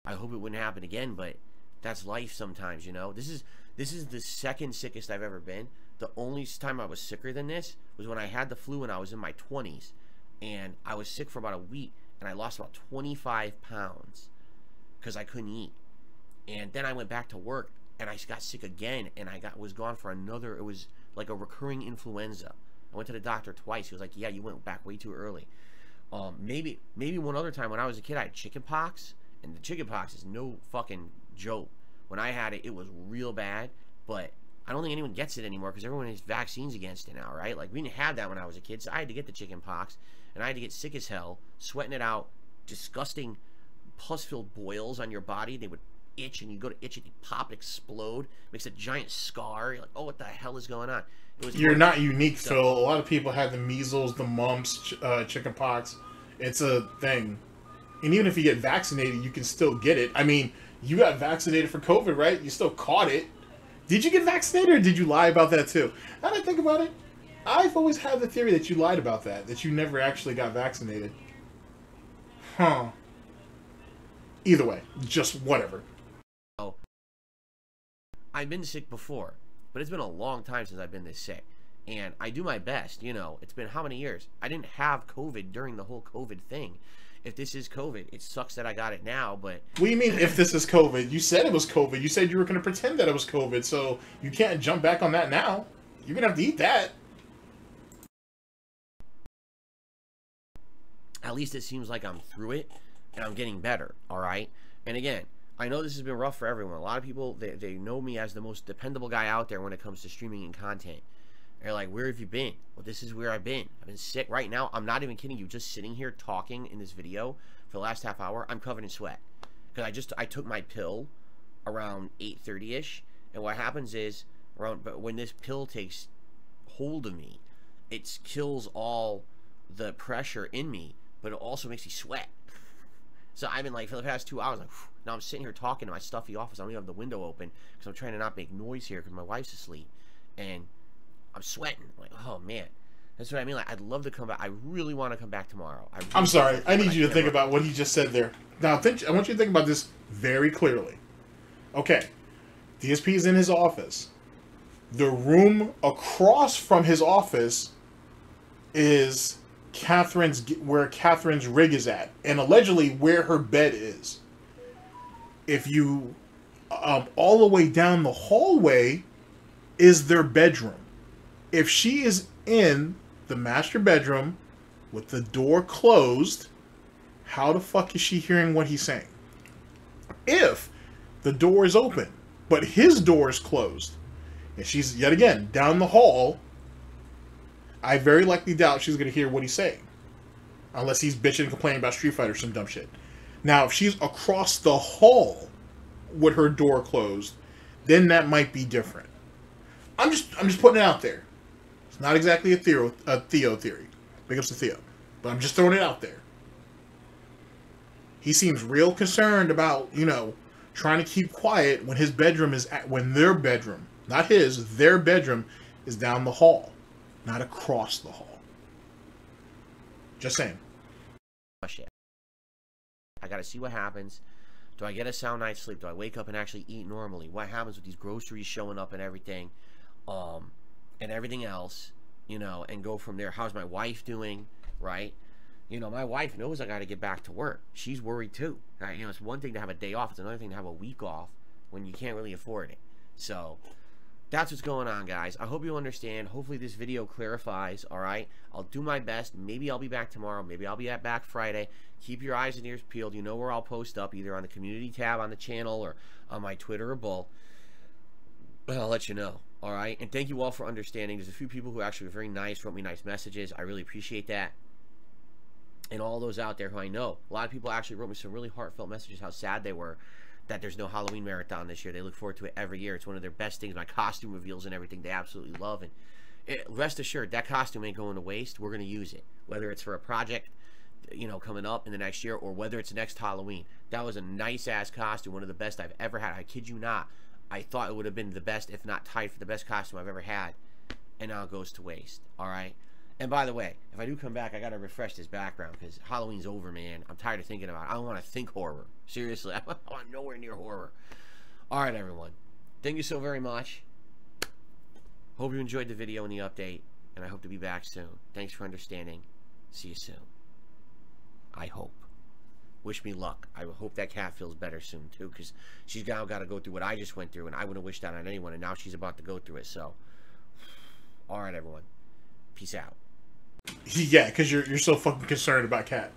I hope it wouldn't happen again, but that's life sometimes, you know. This is the second sickest I've ever been. The only time I was sicker than this was when I had the flu and I was in my 20s. And I was sick for about a week, and I lost about 25 pounds because I couldn't eat. And then I went back to work, and I got sick again, and was gone for another. It was like a recurring influenza. I went to the doctor twice. He was like, yeah, you went back way too early. Maybe one other time when I was a kid, I had chicken pox, and the chicken pox is no fucking joke. When I had it, it was real bad, but I don't think anyone gets it anymore because everyone has vaccines against it now, right? Like, we didn't have that when I was a kid, so I had to get the chicken pox, and I had to get sick as hell, sweating it out, disgusting pus-filled boils on your body. They would itch, and you go to itch it, you pop, explode, makes a giant scar. You're like, oh, what the hell is going on? You're not unique, Phil. A lot of people have the measles, the mumps, chicken pox. It's a thing. And even if you get vaccinated, you can still get it. I mean, you got vaccinated for COVID, right? You still caught it. Did you get vaccinated, or did you lie about that too? Now that I think about it, I've always had the theory that you lied about that you never actually got vaccinated. Huh. Either way, just whatever. Oh, I've been sick before, but it's been a long time since I've been this sick. And I do my best, you know. It's been how many years? I didn't have COVID during the whole COVID thing. If this is COVID, it sucks that I got it now, but... What do you mean, if this is COVID? You said it was COVID. You said you were going to pretend that it was COVID, so you can't jump back on that now. You're going to have to eat that. At least it seems like I'm through it, and I'm getting better, alright? And again, I know this has been rough for everyone. A lot of people, they know me as the most dependable guy out there when it comes to streaming and content. They're like, where have you been? Well, this is where I've been. I've been sick. Right now, I'm not even kidding you. Just sitting here talking in this video for the last half hour, I'm covered in sweat. Because I took my pill around 8:30ish, and what happens is, when this pill takes hold of me, it kills all the pressure in me, but it also makes me sweat. So I've been like, for the past 2 hours, like, whew, now I'm sitting here talking in my stuffy office. I don't even have the window open because I'm trying to not make noise here because my wife's asleep. And I'm sweating. I'm like, oh man, that's what I mean. Like, I'd love to come back. I really want to come back tomorrow. I'm sorry. I need you to think about what he just said there. Now, I want you to think about this very clearly. Okay, DSP is in his office. The room across from his office is Catherine's rig is at, and allegedly where her bed is. If you all the way down the hallway is their bedroom. If she is in the master bedroom with the door closed, how the fuck is she hearing what he's saying? If the door is open, but his door is closed, and she's yet again down the hall, I very likely doubt she's going to hear what he's saying. Unless he's bitching and complaining about Street Fighter or some dumb shit. Now, if she's across the hall with her door closed, then that might be different. I'm just putting it out there. It's not exactly a Theo theory. Big ups to Theo. But I'm just throwing it out there. He seems real concerned about, you know, trying to keep quiet when his bedroom is when their bedroom, not his, their bedroom is down the hall, not across the hall. Just saying. Shit. I gotta see what happens. Do I get a sound night's sleep? Do I wake up and actually eat normally? What happens with these groceries showing up and everything, and everything else, you know, and go from there. How's my wife doing, right? You know, my wife knows I got to get back to work. She's worried too. Right? You know, it's one thing to have a day off. It's another thing to have a week off when you can't really afford it. So that's what's going on, guys. I hope you understand. Hopefully this video clarifies, all right? I'll do my best. Maybe I'll be back tomorrow. Maybe I'll be back Friday. Keep your eyes and ears peeled. You know where I'll post up, either on the community tab on the channel or on my Twitter or both. But I'll let you know, all right? And thank you all for understanding. There's a few people who actually were very nice, wrote me nice messages. I really appreciate that. And all those out there who I know. A lot of people actually wrote me some really heartfelt messages, how sad they were that there's no Halloween marathon this year. They look forward to it every year. It's one of their best things. My costume reveals and everything they absolutely love. And rest assured, that costume ain't going to waste. We're going to use it. Whether it's for a project, you know, coming up in the next year, or whether it's next Halloween. That was a nice-ass costume. One of the best I've ever had. I kid you not. I thought it would have been the best, if not tied for the best costume I've ever had. And now it goes to waste. All right? And by the way, if I do come back, I got to refresh this background because Halloween's over, man. I'm tired of thinking about it. I don't want to think horror. Seriously, I want nowhere near horror. All right, everyone. Thank you so very much. Hope you enjoyed the video and the update, and I hope to be back soon. Thanks for understanding. See you soon. I hope. Wish me luck. I hope that cat feels better soon, too, because she's now got to go through what I just went through, and I wouldn't wish that on anyone, and now she's about to go through it, so. All right, everyone. Peace out. Yeah, because you're so fucking concerned about Cat.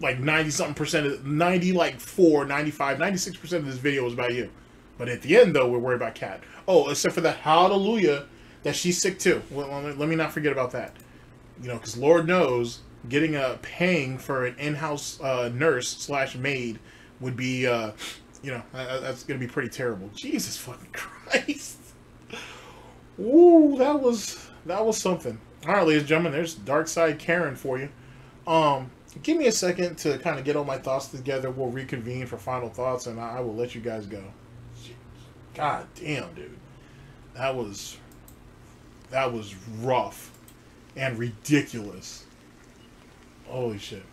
Like 90-something%, 96% of this video was about you. But at the end, though, we're worried about Cat. Oh, except for that hallelujah that she's sick too. Well, let me not forget about that. You know, because Lord knows, getting paying for an in-house nurse / maid would be, you know, that's gonna be pretty terrible. Jesus fucking Christ. Ooh, that was something. Alright, ladies and gentlemen, there's DarkSydeKaren for you. Give me a second to kind of get all my thoughts together. We'll reconvene for final thoughts, and I will let you guys go. God damn, dude. That was rough and ridiculous. Holy shit.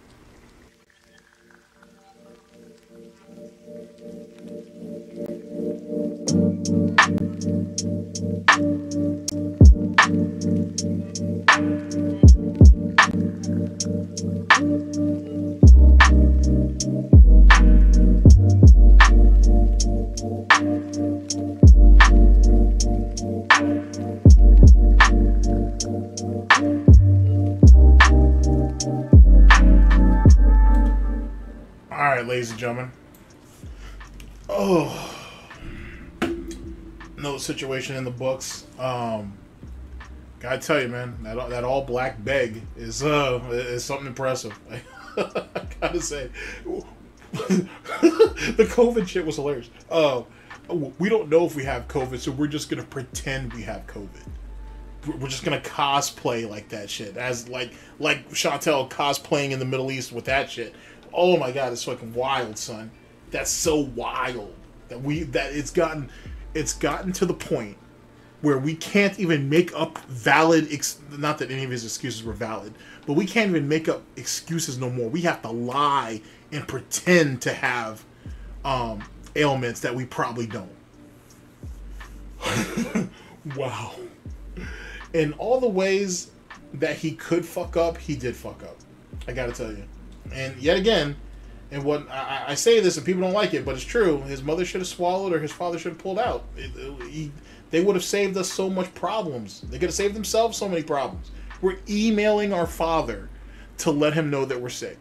Alright, ladies and gentlemen. Oh. Another situation in the books. Gotta tell you, man, that all black beg is something impressive. I gotta say. The COVID shit was hilarious. We don't know if we have COVID, so we're just gonna pretend we have COVID. We're just gonna cosplay like that shit, as like Chantel cosplaying in the Middle East with that shit. Oh my god, it's fucking wild, son. That's so wild that it's gotten to the point where we can't even make up valid not that any of his excuses were valid, but we can't even make up excuses no more. We have to lie and pretend to have ailments that we probably don't. Wow. In all the ways that he could fuck up, he did fuck up. I gotta tell you. And yet again, and what I say this and people don't like it, but it's true. His mother should have swallowed, or his father should have pulled out. They would have saved us so much problems. They could have saved themselves so many problems. We're emailing our father to let him know that we're sick.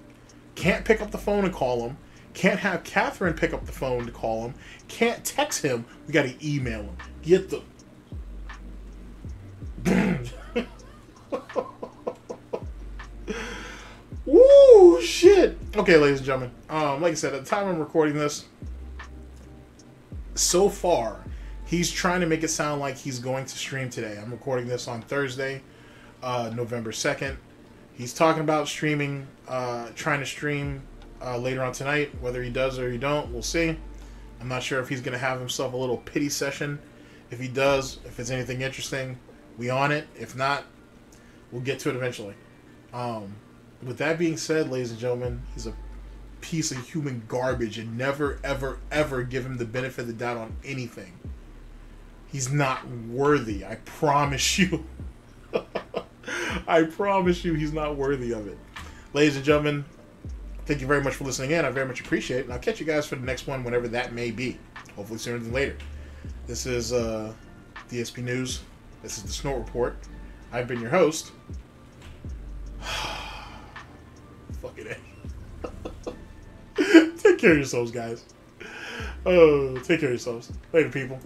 Can't pick up the phone and call him. Can't have Catherine pick up the phone to call him. Can't text him. We got to email him. Get the... Woo, shit. Okay, ladies and gentlemen. Like I said, at the time I'm recording this, so far, he's trying to make it sound like he's going to stream today. I'm recording this on Thursday, November 2nd. He's talking about streaming, trying to stream later on tonight. Whether he does or he don't, we'll see. I'm not sure if he's going to have himself a little pity session. If he does, if it's anything interesting, we on it. If not, we'll get to it eventually. With that being said, ladies and gentlemen, he's a piece of human garbage, and never, ever, ever give him the benefit of the doubt on anything. He's not worthy. I promise you. I promise you he's not worthy of it. Ladies and gentlemen, thank you very much for listening in. I very much appreciate it. And I'll catch you guys for the next one, whenever that may be. Hopefully sooner than later. This is DSP News. This is the Snort Report. I've been your host. Fucking A. Take care of yourselves, guys. Oh, take care of yourselves. Later, people.